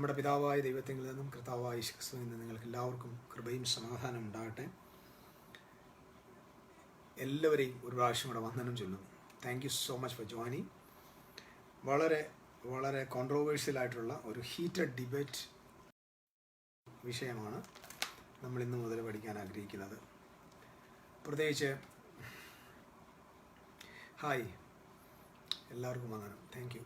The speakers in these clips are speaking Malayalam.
നമ്മുടെ പിതാവായ ദൈവത്തിൽ നിന്നും കർത്താവായ യേശുക്രിസ്തുവിൽ നിന്നും നിങ്ങൾക്ക് എല്ലാവർക്കും കൃപയും സമാധാനം ഉണ്ടാകട്ടെ. എല്ലാവരെയും ഒരു പ്രാവശ്യം കൂടെ വന്ദനം ചൊല്ലുന്നു. Thank you so much for joining. വളരെ വളരെ കോൺട്രോവേഴ്ഷ്യൽ ആയിട്ടുള്ള ഒരു ഹീറ്റഡ് ഡിബേറ്റ് വിഷയമാണ് നമ്മൾ ഇന്ന് മുതൽ പഠിക്കാൻ ആഗ്രഹിക്കുന്നത്. പ്രത്യേകിച്ച് ഹായ് എല്ലാവർക്കും വന്ദനം. Thank you.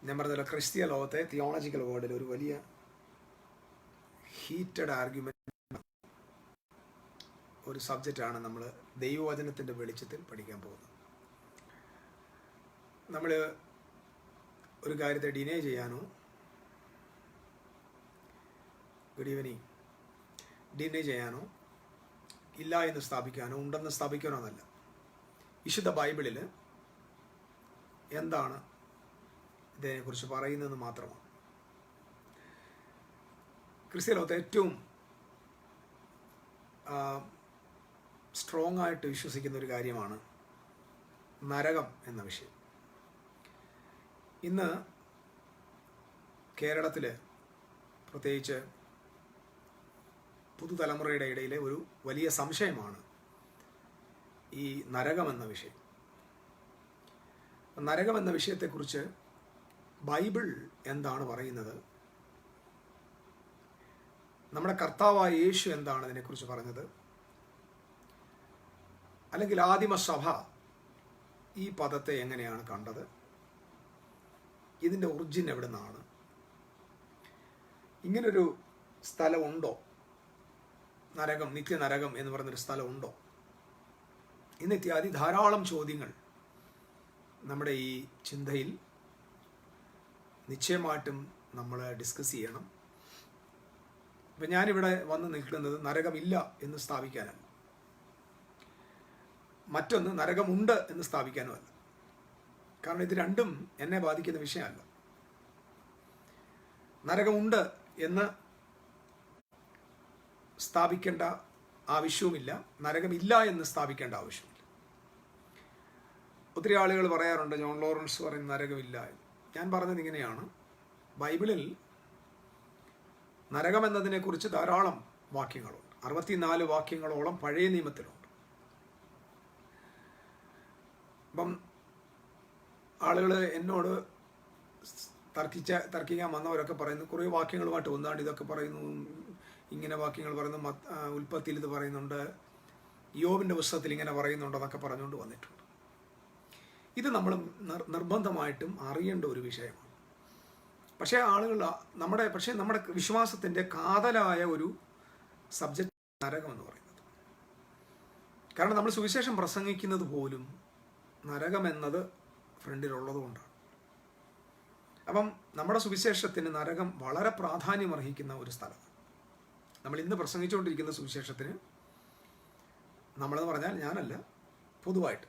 ഞാൻ പറഞ്ഞല്ലോ, ക്രിസ്തീയ ലോകത്തെ തിയോളജിക്കൽ വേർഡിൽ ഒരു വലിയ ഹീറ്റഡ് ആർഗ്യുമെന്റ് ഒരു സബ്ജക്റ്റാണ് നമ്മൾ ദൈവവചനത്തിൻ്റെ വെളിച്ചത്തിൽ പഠിക്കാൻ പോകുന്നത്. നമ്മൾ ഒരു കാര്യത്തെ ഡിനേ ചെയ്യാനോ ഗുഡ് ഈവനിങ് ഡിനേ ചെയ്യാനോ ഇല്ല എന്ന് സ്ഥാപിക്കാനോ ഉണ്ടെന്ന് സ്ഥാപിക്കാനോ എന്നല്ല. വിശുദ്ധ ബൈബിളിൽ എന്താണ് ഇതിനെക്കുറിച്ച് പറയുന്നതെന്ന് മാത്രമാണ്. ക്രിസ്തീയ ലോകത്തെ ഏറ്റവും സ്ട്രോങ് ആയിട്ട് വിശ്വസിക്കുന്ന ഒരു കാര്യമാണ് നരകം എന്ന വിഷയം. ഇന്ന് കേരളത്തിൽ പ്രത്യേകിച്ച് പുതുതലമുറയുടെ ഇടയിലെ ഒരു വലിയ സംശയമാണ് ഈ നരകം എന്ന വിഷയം. നരകം എന്ന വിഷയത്തെക്കുറിച്ച് ബൈബിൾ എന്താണ് പറയുന്നത്, നമ്മുടെ കർത്താവായ യേശു എന്താണ് ഇതിനെക്കുറിച്ച് പറഞ്ഞത്, അല്ലെങ്കിൽ ആദിമസഭ ഈ പദത്തെ എങ്ങനെയാണ് കണ്ടത്, ഇതിൻ്റെ ഒറിജിൻ എവിടെ നിന്നാണ്, ഇങ്ങനൊരു സ്ഥലമുണ്ടോ, നരകം, നിത്യനരകം എന്ന് പറയുന്നൊരു സ്ഥലമുണ്ടോ, ഇന്നിത്യാദി ധാരാളം ചോദ്യങ്ങൾ നമ്മുടെ ഈ ചിന്തയിൽ നിശ്ചയമായിട്ടും നമ്മൾ ഡിസ്കസ് ചെയ്യണം. ഇപ്പം ഞാനിവിടെ വന്ന് നിൽക്കുന്നത് നരകമില്ല എന്ന് സ്ഥാപിക്കാനല്ല, മറ്റൊന്ന് നരകമുണ്ട് എന്ന് സ്ഥാപിക്കാനുമല്ല. കാരണം ഇത് രണ്ടും എന്നെ ബാധിക്കുന്ന വിഷയമല്ല. നരകമുണ്ട് എന്ന് സ്ഥാപിക്കേണ്ട ആവശ്യവുമില്ല, നരകമില്ല എന്ന് സ്ഥാപിക്കേണ്ട ആവശ്യമില്ല. ഒത്തിരി ആളുകൾ പറയാറുണ്ട്, ജോൺ ലോറൻസ് പറയുന്ന നരകമില്ല എന്ന്. ഞാൻ പറഞ്ഞത് ഇങ്ങനെയാണ്, ബൈബിളിൽ നരകം എന്നതിനെക്കുറിച്ച് ധാരാളം വാക്യങ്ങളുണ്ട്. 64 വാക്യങ്ങളോളം പഴയ നിയമത്തിലുണ്ട്. അപ്പം ആളുകൾ എന്നോട് തർക്കിക്കാൻ വന്നവരൊക്കെ പറയുന്നു, കുറേ വാക്യങ്ങളുമായിട്ട് ഒന്നാണ്ട് ഇതൊക്കെ പറയുന്നു, ഇങ്ങനെ വാക്യങ്ങൾ പറയുന്നു, ഉൽപ്പത്തിയിൽ ഇത് പറയുന്നുണ്ട്, യോബിൻ്റെ പുസ്തകത്തിൽ ഇങ്ങനെ പറയുന്നുണ്ടെന്നൊക്കെ പറഞ്ഞുകൊണ്ട് വന്നിട്ടുണ്ട്. ഇത് നമ്മൾ നിർബന്ധമായിട്ടും അറിയേണ്ട ഒരു വിഷയമാണ്. പക്ഷേ നമ്മുടെ വിശ്വാസത്തിൻ്റെ കാതലായ ഒരു സബ്ജക്റ്റ് നരകം എന്ന് പറയുന്നത്. കാരണം നമ്മൾ സുവിശേഷം പ്രസംഗിക്കുന്നത് പോലും നരകം എന്നത് ഫ്രണ്ടിലുള്ളത് കൊണ്ടാണ്. അപ്പം നമ്മുടെ സുവിശേഷത്തിന് നരകം വളരെ പ്രാധാന്യമർഹിക്കുന്ന ഒരു സ്ഥലം. നമ്മൾ ഇന്ന് പ്രസംഗിച്ചുകൊണ്ടിരിക്കുന്ന സുവിശേഷത്തിന്, നമ്മളെന്ന് പറഞ്ഞാൽ ഞാനല്ല, പൊതുവായിട്ട്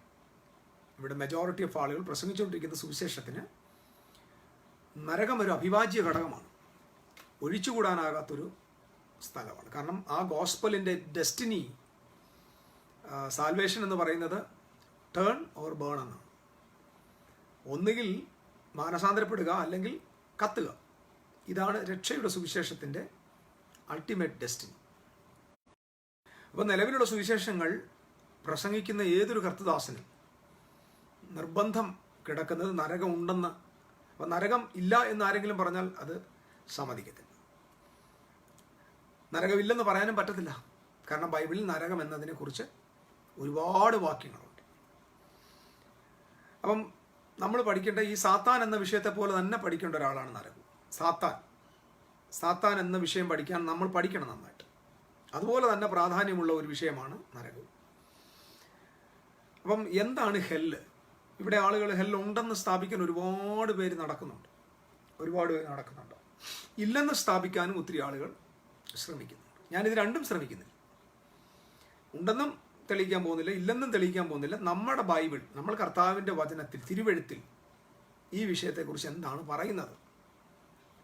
ഇവിടെ മെജോറിറ്റി ഓഫ് ആളുകൾ പ്രസംഗിച്ചുകൊണ്ടിരിക്കുന്ന സുവിശേഷത്തിന് നരകം ഒരു അവിഭാജ്യ ഘടകമാണ്, ഒഴിച്ചുകൂടാനാകാത്തൊരു സ്ഥലമാണ്. കാരണം ആ ഗോസ്പലിൻ്റെ ഡെസ്റ്റിനി, സാൽവേഷൻ എന്ന് പറയുന്നത് ടേൺ ഓർ ബേൺ എന്നാണ്. ഒന്നുകിൽ മാനസാന്തരപ്പെടുക, അല്ലെങ്കിൽ കത്തുക. ഇതാണ് രക്ഷയുടെ സുവിശേഷത്തിൻ്റെ അൾട്ടിമേറ്റ് ഡെസ്റ്റിനി. അപ്പോൾ നിലവിലുള്ള സുവിശേഷങ്ങൾ പ്രസംഗിക്കുന്ന ഏതൊരു കർത്തദാസനും നിർബന്ധം കിടക്കുന്നത് നരകം ഉണ്ടെന്ന്. അപ്പം നരകം ഇല്ല എന്ന് ആരെങ്കിലും പറഞ്ഞാൽ അത് സമ്മതിക്കത്തില്ല. നരകമില്ലെന്ന് പറയാനും പറ്റത്തില്ല. കാരണം ബൈബിളിൽ നരകം എന്നതിനെക്കുറിച്ച് ഒരുപാട് വാക്യങ്ങളുണ്ട്. അപ്പം നമ്മൾ പഠിക്കേണ്ട ഈ സാത്താൻ എന്ന വിഷയത്തെ പോലെ തന്നെ പഠിക്കേണ്ട ഒരാളാണ് നരകം. സാത്താൻ എന്ന വിഷയം പഠിക്കാൻ നമ്മൾ പഠിക്കണം നന്നായിട്ട്. അതുപോലെ തന്നെ പ്രാധാന്യമുള്ള ഒരു വിഷയമാണ് നരകം. അപ്പം എന്താണ് ഹെല്ല്? ഇവിടെ ആളുകൾ ഹെല്ലുണ്ടെന്ന് സ്ഥാപിക്കാൻ ഒരുപാട് പേര് നടക്കുന്നുണ്ട്. ഇല്ലെന്ന് സ്ഥാപിക്കാനും ഒത്തിരി ആളുകൾ ശ്രമിക്കുന്നുണ്ട്. ഞാനിത് രണ്ടും ശ്രമിക്കുന്നില്ല. ഉണ്ടെന്നും തെളിയിക്കാൻ പോകുന്നില്ല, ഇല്ലെന്നും തെളിയിക്കാൻ പോകുന്നില്ല. നമ്മുടെ ബൈബിൾ, നമ്മൾ കർത്താവിൻ്റെ വചനത്തിൽ, തിരുവെഴുത്തിൽ ഈ വിഷയത്തെക്കുറിച്ച് എന്താണ് പറയുന്നത്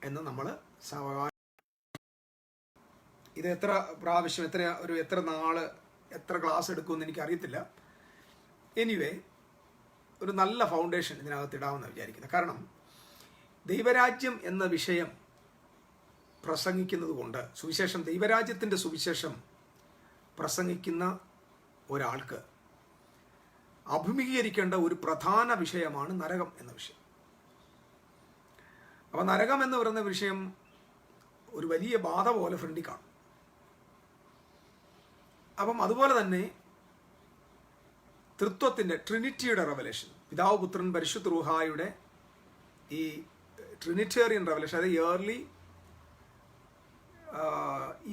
എന്ന് നമ്മൾ ഇത് എത്ര പ്രാവശ്യം, എത്ര നാൾ, എത്ര ക്ലാസ് എടുക്കുമെന്ന് എനിക്കറിയത്തില്ല. എനിവേ, ഒരു നല്ല ഫൗണ്ടേഷൻ ഇതിനകത്ത് ഇടാമെന്ന് വിചാരിക്കുന്നത്. കാരണം ദൈവരാജ്യം എന്ന വിഷയം പ്രസംഗിക്കുന്നത് കൊണ്ട്, സുവിശേഷം, ദൈവരാജ്യത്തിൻ്റെ സുവിശേഷം പ്രസംഗിക്കുന്ന ഒരാൾക്ക് അഭിമുഖീകരിക്കേണ്ട ഒരു പ്രധാന വിഷയമാണ് നരകം എന്ന വിഷയം. അപ്പം നരകം എന്ന് പറയുന്ന വിഷയം ഒരു വലിയ ബാധ പോലെ ഫ്രണ്ടിൽ കാണും. അപ്പം അതുപോലെ തന്നെ തൃത്വത്തിൻ്റെ, ട്രിനിറ്റിയുടെ റെവലേഷൻ, പിതാവ്, പുത്രൻ, പരിശുദ്ധ റൂഹായുടെ ഈ ട്രിനിറ്റേറിയൻ റെവലേഷൻ, അതായത് ഇയർലി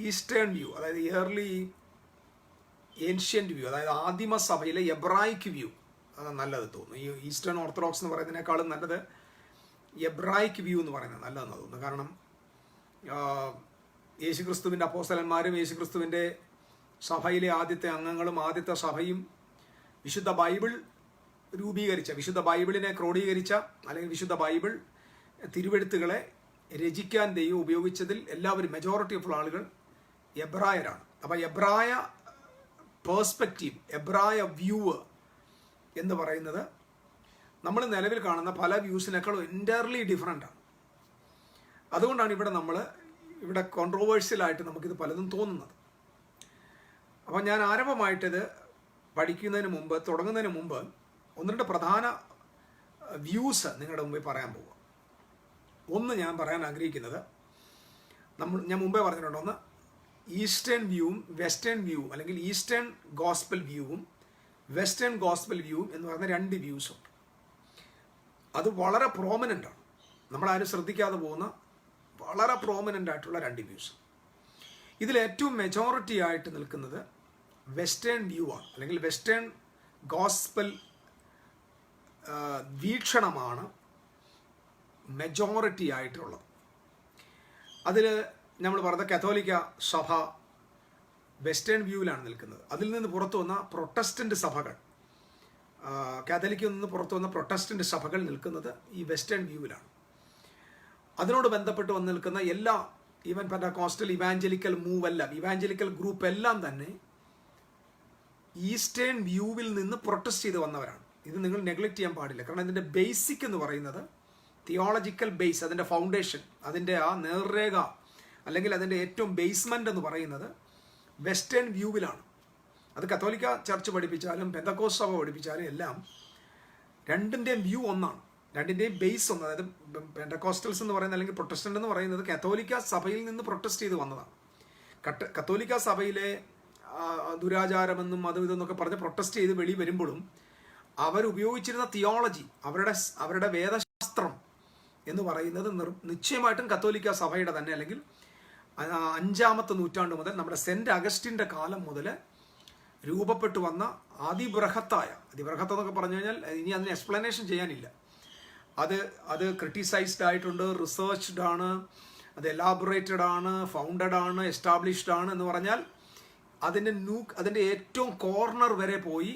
ഈസ്റ്റേൺ വ്യൂ, അതായത് ഇയർലി ഏൻഷ്യൻ്റ് വ്യൂ, അതായത് ആദിമ സഭയിലെ എബ്രായിക് വ്യൂ, അതാണ് നല്ലത് തോന്നുന്നു. ഈ ഈസ്റ്റേൺ ഓർത്തഡോക്സ് എന്ന് പറയുന്നതിനേക്കാളും നല്ലത് എബ്രായിക് വ്യൂ എന്ന് പറയുന്നത് നല്ലതെന്ന് തോന്നുന്നു. കാരണം യേശുക്രിസ്തുവിൻ്റെ അപ്പോസ്തലന്മാരും യേശുക്രിസ്തുവിൻ്റെ സഭയിലെ ആദ്യത്തെ അംഗങ്ങളും ആദ്യത്തെ സഭയും വിശുദ്ധ ബൈബിൾ രൂപീകരിച്ച, വിശുദ്ധ ബൈബിളിനെ ക്രോഡീകരിച്ച, അല്ലെങ്കിൽ വിശുദ്ധ ബൈബിൾ തിരുവെഴുത്തുകളെ രചിക്കാൻ ദൈവം ഉപയോഗിച്ചതിൽ എല്ലാവരും, മെജോറിറ്റി ഓഫ് ആളുകൾ എബ്രായരാണ്. അപ്പോൾ എബ്രായ പേഴ്സ്പെക്റ്റീവ്, എബ്രായ വ്യൂ എന്ന് പറയുന്നത് നമ്മൾ നിലവിൽ കാണുന്ന പല വ്യൂസിനേക്കാളും എൻറ്റയർലി ഡിഫറെൻ്റാണ്. അതുകൊണ്ടാണ് ഇവിടെ കോൺട്രോവേഴ്സ്യലായിട്ട് നമുക്കിത് പലതും തോന്നുന്നത്. അപ്പം ഞാൻ ആരംഭമായിട്ടിത് തുടങ്ങുന്നതിന് മുമ്പ് ഒന്ന് രണ്ട് പ്രധാന വ്യൂസ് നിങ്ങളുടെ മുമ്പിൽ പറയാൻ പോവുക. ഒന്ന് ഞാൻ പറയാൻ ആഗ്രഹിക്കുന്നത്, ഞാൻ മുമ്പേ പറഞ്ഞിട്ടുണ്ട്, ഒന്ന് ഈസ്റ്റേൺ വ്യൂവും വെസ്റ്റേൺ വ്യൂവും, അല്ലെങ്കിൽ ഈസ്റ്റേൺ ഗോസ്പൽ വ്യൂവും വെസ്റ്റേൺ ഗോസ്പൽ വ്യൂവും എന്ന് പറയുന്ന രണ്ട് വ്യൂസുണ്ട്. അത് വളരെ പ്രോമിനൻ്റ് ആണ്, നമ്മളാരും ശ്രദ്ധിക്കാതെ പോകുന്ന വളരെ പ്രോമിനൻ്റ് ആയിട്ടുള്ള രണ്ട് വ്യൂസ്. ഇതിലേറ്റവും മെജോറിറ്റി ആയിട്ട് നിൽക്കുന്നത് വെസ്റ്റേൺ വ്യൂ ആണ്, അല്ലെങ്കിൽ വെസ്റ്റേൺ ഗോസ്പൽ വീക്ഷണമാണ് മെജോറിറ്റി ആയിട്ടുള്ളത്. അതിൽ നമ്മൾ പറഞ്ഞ കത്തോലിക്ക സഭ വെസ്റ്റേൺ വ്യൂവിലാണ് നിൽക്കുന്നത്. അതിൽ നിന്ന് പുറത്തു വന്ന പ്രൊട്ടസ്റ്റൻ്റ് സഭകൾ, കാത്തലിക്കിൽ നിന്ന് പുറത്തു വന്ന പ്രൊട്ടസ്റ്റൻ്റ് സഭകൾ നിൽക്കുന്നത് ഈ വെസ്റ്റേൺ വ്യൂവിലാണ്. അതിനോട് ബന്ധപ്പെട്ട് വന്ന് നിൽക്കുന്ന എല്ലാ, ഈവൻ പെന്തക്കോസ്റ്റൽ, ഇവാഞ്ചലിക്കൽ മൂവ് എല്ലാം, ഇവാഞ്ചലിക്കൽ ഗ്രൂപ്പ് എല്ലാം തന്നെ ഈസ്റ്റേൺ വ്യൂവിൽ നിന്ന് പ്രൊട്ടസ്റ്റ് ചെയ്ത് വന്നവരാണ്. ഇത് നിങ്ങൾ നെഗ്ലക്റ്റ് ചെയ്യാൻ പാടില്ല. കാരണം ഇതിൻ്റെ ബേസിക് എന്ന് പറയുന്നത്, തിയോളജിക്കൽ ബേസ്, അതിൻ്റെ ഫൗണ്ടേഷൻ, അതിൻ്റെ ആ നേർരേഖ, അല്ലെങ്കിൽ അതിൻ്റെ ഏറ്റവും ബേസ്മെൻ്റ് എന്ന് പറയുന്നത് വെസ്റ്റേൺ വ്യൂവിലാണ്. അത് കത്തോലിക്ക ചർച്ച് പഠിപ്പിച്ചാലും പെന്തക്കോസ്റ്റ് സഭ പഠിപ്പിച്ചാലും എല്ലാം രണ്ടിൻ്റെയും വ്യൂ ഒന്നാണ്, രണ്ടിൻ്റെയും ബേസ് ഒന്ന്. അതായത് പെന്തക്കോസ്റ്റൽസ് എന്ന് പറയുന്നത്, അല്ലെങ്കിൽ പ്രൊട്ടസ്റ്റൻ്റ് എന്ന് പറയുന്നത് കത്തോലിക്ക സഭയിൽ നിന്ന് പ്രൊട്ടസ്റ്റ് ചെയ്ത് വന്നതാണ്. കത്തോലിക്ക സഭയിലെ ദുരാചാരമെന്നും അതും ഇതെന്നൊക്കെ പറഞ്ഞ് പ്രൊട്ടസ്റ്റ് ചെയ്ത് വെളി വരുമ്പോഴും അവരുപയോഗിച്ചിരുന്ന തിയോളജി, അവരുടെ വേദശാസ്ത്രം എന്ന് പറയുന്നത് നിശ്ചയമായിട്ടും കത്തോലിക്ക സഭയുടെ തന്നെ, അല്ലെങ്കിൽ 5ാമത്തെ നൂറ്റാണ്ട് മുതൽ, നമ്മുടെ സെൻറ്റ് അഗസ്റ്റിൻ്റെ കാലം മുതൽ രൂപപ്പെട്ടു വന്ന അതിബൃഹത്ത് എന്നൊക്കെ പറഞ്ഞു കഴിഞ്ഞാൽ ഇനി അതിന് എക്സ്പ്ലനേഷൻ ചെയ്യാനില്ല. അത് ക്രിട്ടിസൈസ്ഡ് ആയിട്ടുണ്ട്, റിസർച്ച്ഡ് ആണ്, അത് എലാബറേറ്റഡ് ആണ്, ഫൗണ്ടഡ് ആണ്, എസ്റ്റാബ്ലിഷ്ഡ് ആണ് എന്ന് പറഞ്ഞാൽ അതിൻ്റെ ഏറ്റവും കോർണർ വരെ പോയി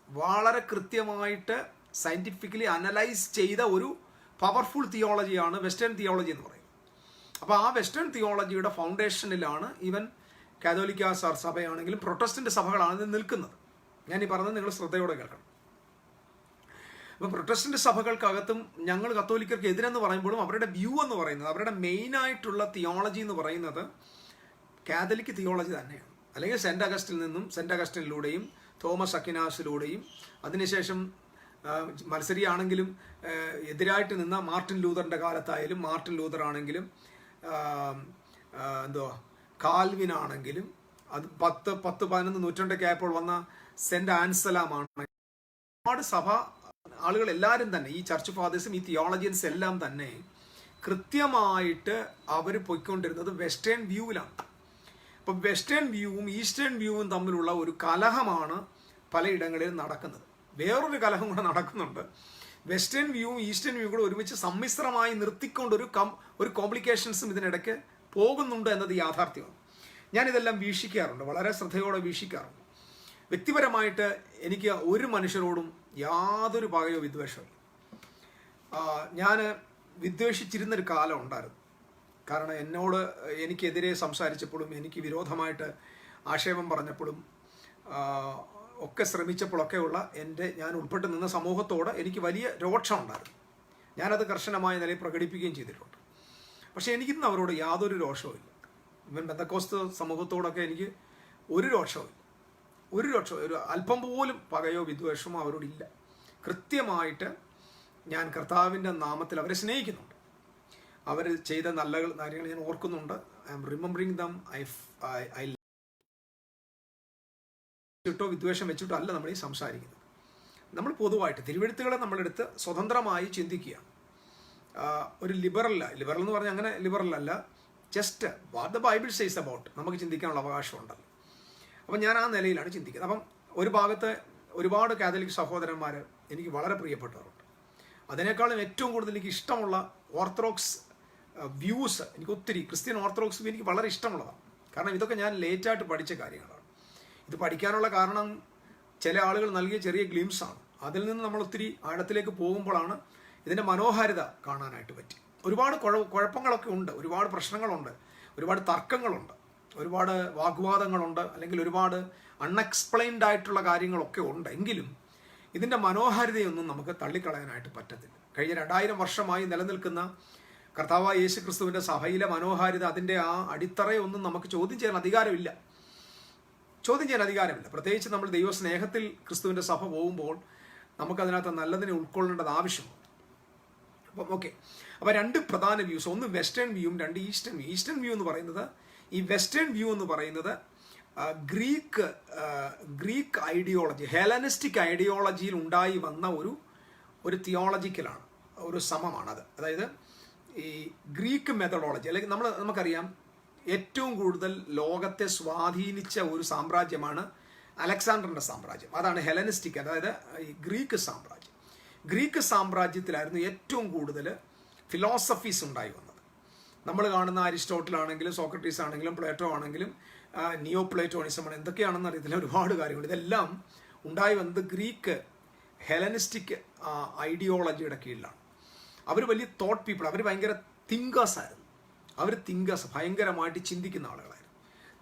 വളരെ കൃത്യമായിട്ട് സയൻറ്റിഫിക്കലി അനലൈസ് ചെയ്ത ഒരു പവർഫുൾ തിയോളജിയാണ് വെസ്റ്റേൺ തിയോളജി എന്ന് പറയുന്നത്. അപ്പോൾ ആ വെസ്റ്റേൺ തിയോളജിയുടെ ഫൗണ്ടേഷനിലാണ് ഈവൻ കാതോലിക്ക സഭയാണെങ്കിലും പ്രൊട്ടസ്റ്റന്റ് സഭകളാണ് നിൽക്കുന്നത്. ഞാൻ ഈ പറഞ്ഞത് നിങ്ങൾ ശ്രദ്ധയോടെ കേൾക്കണം. അപ്പോൾ പ്രൊട്ടസ്റ്റന്റ് സഭകൾക്കകത്തും ഞങ്ങൾ കത്തോലിക്കർക്ക് എതിരെന്ന് പറയുമ്പോഴും അവരുടെ വ്യൂ എന്ന് പറയുന്നത്, അവരുടെ മെയിനായിട്ടുള്ള തിയോളജി എന്ന് പറയുന്നത് കാതലിക് തിയോളജി തന്നെയാണ്. അല്ലെങ്കിൽ സെൻറ്റ് അഗസ്റ്റിനിലൂടെയും തോമസ് അക്വിനാസിലൂടെയും അതിനുശേഷം മത്സരിയാണെങ്കിലും എതിരായിട്ട് നിന്ന മാർട്ടിൻ ലൂതറിൻ്റെ കാലത്തായാലും, മാർട്ടിൻ ലൂതർ ആണെങ്കിലും കാൽവിനാണെങ്കിലും, അത് 10-11 നൂറ്റാണ്ടൊക്കെ ആയപ്പോൾ വന്ന സെൻറ്റ് ആൻസലാമാണ്, ഒരുപാട് സഭ ആളുകൾ എല്ലാവരും തന്നെ, ഈ ചർച്ച് ഫാദേഴ്സും ഈ തിയോളജിയൻസ് എല്ലാം തന്നെ കൃത്യമായിട്ട് അവർ പോയിക്കൊണ്ടിരുന്നത് വെസ്റ്റേൺ വ്യൂവിലാണ്. അപ്പം വെസ്റ്റേൺ വ്യൂവും ഈസ്റ്റേൺ വ്യൂവും തമ്മിലുള്ള ഒരു കലഹമാണ് പലയിടങ്ങളിലും നടക്കുന്നത്. വേറൊരു കലഹം കൂടെ നടക്കുന്നുണ്ട്. വെസ്റ്റേൺ വ്യൂവും ഈസ്റ്റേൺ വ്യൂവും കൂടെ ഒരുമിച്ച് സമ്മിശ്രമായി നിർത്തിക്കൊണ്ട് ഒരു കോംപ്ലിക്കേഷൻസും ഇതിനിടയ്ക്ക് പോകുന്നുണ്ട് എന്നത് യാഥാർത്ഥ്യമാണ്. ഞാനിതെല്ലാം വീക്ഷിക്കാറുണ്ട്, വളരെ ശ്രദ്ധയോടെ വീക്ഷിക്കാറുണ്ട്. വ്യക്തിപരമായിട്ട് എനിക്ക് ഒരു മനുഷ്യരോടും യാതൊരു പകയോ വിദ്വേഷമില്ല. ഞാൻ വിദ്വേഷിച്ചിരുന്നൊരു കാലം ഉണ്ടായിരുന്നു. കാരണം എനിക്കെതിരെ സംസാരിച്ചപ്പോഴും, എനിക്ക് വിരോധമായിട്ട് ആക്ഷേപം പറഞ്ഞപ്പോഴും ഒക്കെ ശ്രമിച്ചപ്പോഴൊക്കെയുള്ള ഞാൻ ഉൾപ്പെട്ട് നിന്ന സമൂഹത്തോട് എനിക്ക് വലിയ രോക്ഷം ഉണ്ടായിരുന്നു. ഞാനത് കർശനമായ നിലയിൽ പ്രകടിപ്പിക്കുകയും ചെയ്തിട്ടുണ്ട്. പക്ഷേ എനിക്കിന്ന് അവരോട് യാതൊരു രോഷവും ഇല്ല. ഇവൻ പെന്തക്കോസ്ത് സമൂഹത്തോടൊക്കെ എനിക്ക് ഒരു രോഷവും ഒരു അല്പം പോലും പകയോ വിദ്വേഷമോ അവരോടില്ല. കൃത്യമായിട്ട് ഞാൻ കർത്താവിൻ്റെ നാമത്തിൽ അവരെ സ്നേഹിക്കുന്നുണ്ട്. അവർ ചെയ്ത നല്ല കാര്യങ്ങൾ ഞാൻ ഓർക്കുന്നുണ്ട്. I am remembering them. I ിട്ടോ വിദ്വേഷം വെച്ചിട്ടോ അല്ല നമ്മൾ ഈ സംസാരിക്കുന്നത്. നമ്മൾ പൊതുവായിട്ട് തിരുവെഴുത്തുകളെ നമ്മളെടുത്ത് സ്വതന്ത്രമായി ചിന്തിക്കുക. ഒരു ലിബറൽ എന്ന് പറഞ്ഞാൽ അങ്ങനെ ലിബറൽ അല്ല, just what the Bible says about നമുക്ക് ചിന്തിക്കാനുള്ള അവകാശമുണ്ടല്ലോ. അപ്പം ഞാൻ ആ നിലയിലാണ് ചിന്തിക്കുന്നത്. അപ്പം ഒരു ഭാഗത്ത് ഒരുപാട് കാത്തലിക് സഹോദരന്മാർ എനിക്ക് വളരെ പ്രിയപ്പെട്ടവരുണ്ട്. അതിനേക്കാളും ഏറ്റവും കൂടുതൽ എനിക്ക് ഇഷ്ടമുള്ള ഓർത്തഡോക്സ് വ്യൂസ് എനിക്ക് ഒത്തിരി, ക്രിസ്ത്യൻ ഓർത്തഡോക്സ് വ്യൂ എനിക്ക് വളരെ ഇഷ്ടമുള്ളതാണ്. കാരണം ഇതൊക്കെ ഞാൻ ലേറ്റായിട്ട് പഠിച്ച കാര്യങ്ങളാണ്. ഇത് പഠിക്കാനുള്ള കാരണം ചില ആളുകൾ നൽകിയ ചെറിയ ഗ്ലിംസാണ്. അതിൽ നിന്ന് നമ്മൾ ഒത്തിരി ആഴത്തിലേക്ക് പോകുമ്പോഴാണ് ഇതിൻ്റെ മനോഹാരിത കാണാനായിട്ട് പറ്റി. ഒരുപാട് കുഴപ്പങ്ങളൊക്കെ ഉണ്ട്, ഒരുപാട് പ്രശ്നങ്ങളുണ്ട്, ഒരുപാട് തർക്കങ്ങളുണ്ട്, ഒരുപാട് വാഗ്വാദങ്ങളുണ്ട്, അല്ലെങ്കിൽ ഒരുപാട് അൺഎക്സ്പ്ലെയിൻഡ് ആയിട്ടുള്ള കാര്യങ്ങളൊക്കെ ഉണ്ട്. എങ്കിലും ഇതിൻ്റെ മനോഹാരിതയൊന്നും നമുക്ക് തള്ളിക്കളയാനായിട്ട് പറ്റത്തില്ല. കഴിഞ്ഞ 2000 വർഷമായി നിലനിൽക്കുന്ന കർത്താവായ യേശു ക്രിസ്തുവിൻ്റെ സഭയിലെ മനോഹാരിത, അതിൻ്റെ ആ അടിത്തറയൊന്നും നമുക്ക് ചോദ്യം ചെയ്യാൻ അധികാരമില്ല. പ്രത്യേകിച്ച് നമ്മൾ ദൈവസ്നേഹത്തിൽ ക്രിസ്തുവിൻ്റെ സഭ പോകുമ്പോൾ നമുക്കതിനകത്ത് നല്ലതിനെ ഉൾക്കൊള്ളേണ്ടത് ആവശ്യമാണ്. അപ്പം ഓക്കെ, അപ്പോൾ 2 പ്രധാന വ്യൂസ്, ഒന്ന് വെസ്റ്റേൺ വ്യൂവും 2 ഈസ്റ്റേൺ വ്യൂ. ഈസ്റ്റേൺ വ്യൂ എന്ന് പറയുന്നത്, ഈ വെസ്റ്റേൺ വ്യൂ എന്ന് പറയുന്നത് ഗ്രീക്ക് ഐഡിയോളജി, ഹെലനിസ്റ്റിക് ഐഡിയോളജിയിൽ ഉണ്ടായി വന്ന ഒരു തിയോളജിക്കലാണ്, ഒരു സമമാണത്. അതായത് ഈ ഗ്രീക്ക് മെത്തഡോളജി, അല്ലെങ്കിൽ നമുക്കറിയാം ഏറ്റവും കൂടുതൽ ലോകത്തെ സ്വാധീനിച്ച ഒരു സാമ്രാജ്യമാണ് അലക്സാണ്ടറിൻ്റെ സാമ്രാജ്യം. അതാണ് ഹെലനിസ്റ്റിക്, അതായത് ഈ ഗ്രീക്ക് സാമ്രാജ്യം. ഗ്രീക്ക് സാമ്രാജ്യത്തിലായിരുന്നു ഏറ്റവും കൂടുതൽ ഫിലോസഫീസ് ഉണ്ടായി വന്നത്. നമ്മൾ കാണുന്ന അരിസ്റ്റോട്ടിൽ ആണെങ്കിലും സോക്രട്ടീസ് ആണെങ്കിലും പ്ലേറ്റോ ആണെങ്കിലും നിയോ പ്ലേറ്റോണിസമാണ്, എന്തൊക്കെയാണെന്ന് അറിയത്തില്ല, ഒരുപാട് കാര്യങ്ങൾ. ഇതെല്ലാം ഉണ്ടായി വന്നത് ഗ്രീക്ക് ഹെലനിസ്റ്റിക് ഐഡിയോളജിയുടെ കീഴിലാണ്. അവർ വലിയ തോട്ട് പീപ്പിൾ, അവർ ഭയങ്കര തിങ്കേഴ്സ് ആയിരുന്നു. ഭയങ്കരമായിട്ട് ചിന്തിക്കുന്ന ആളുകളായിരുന്നു.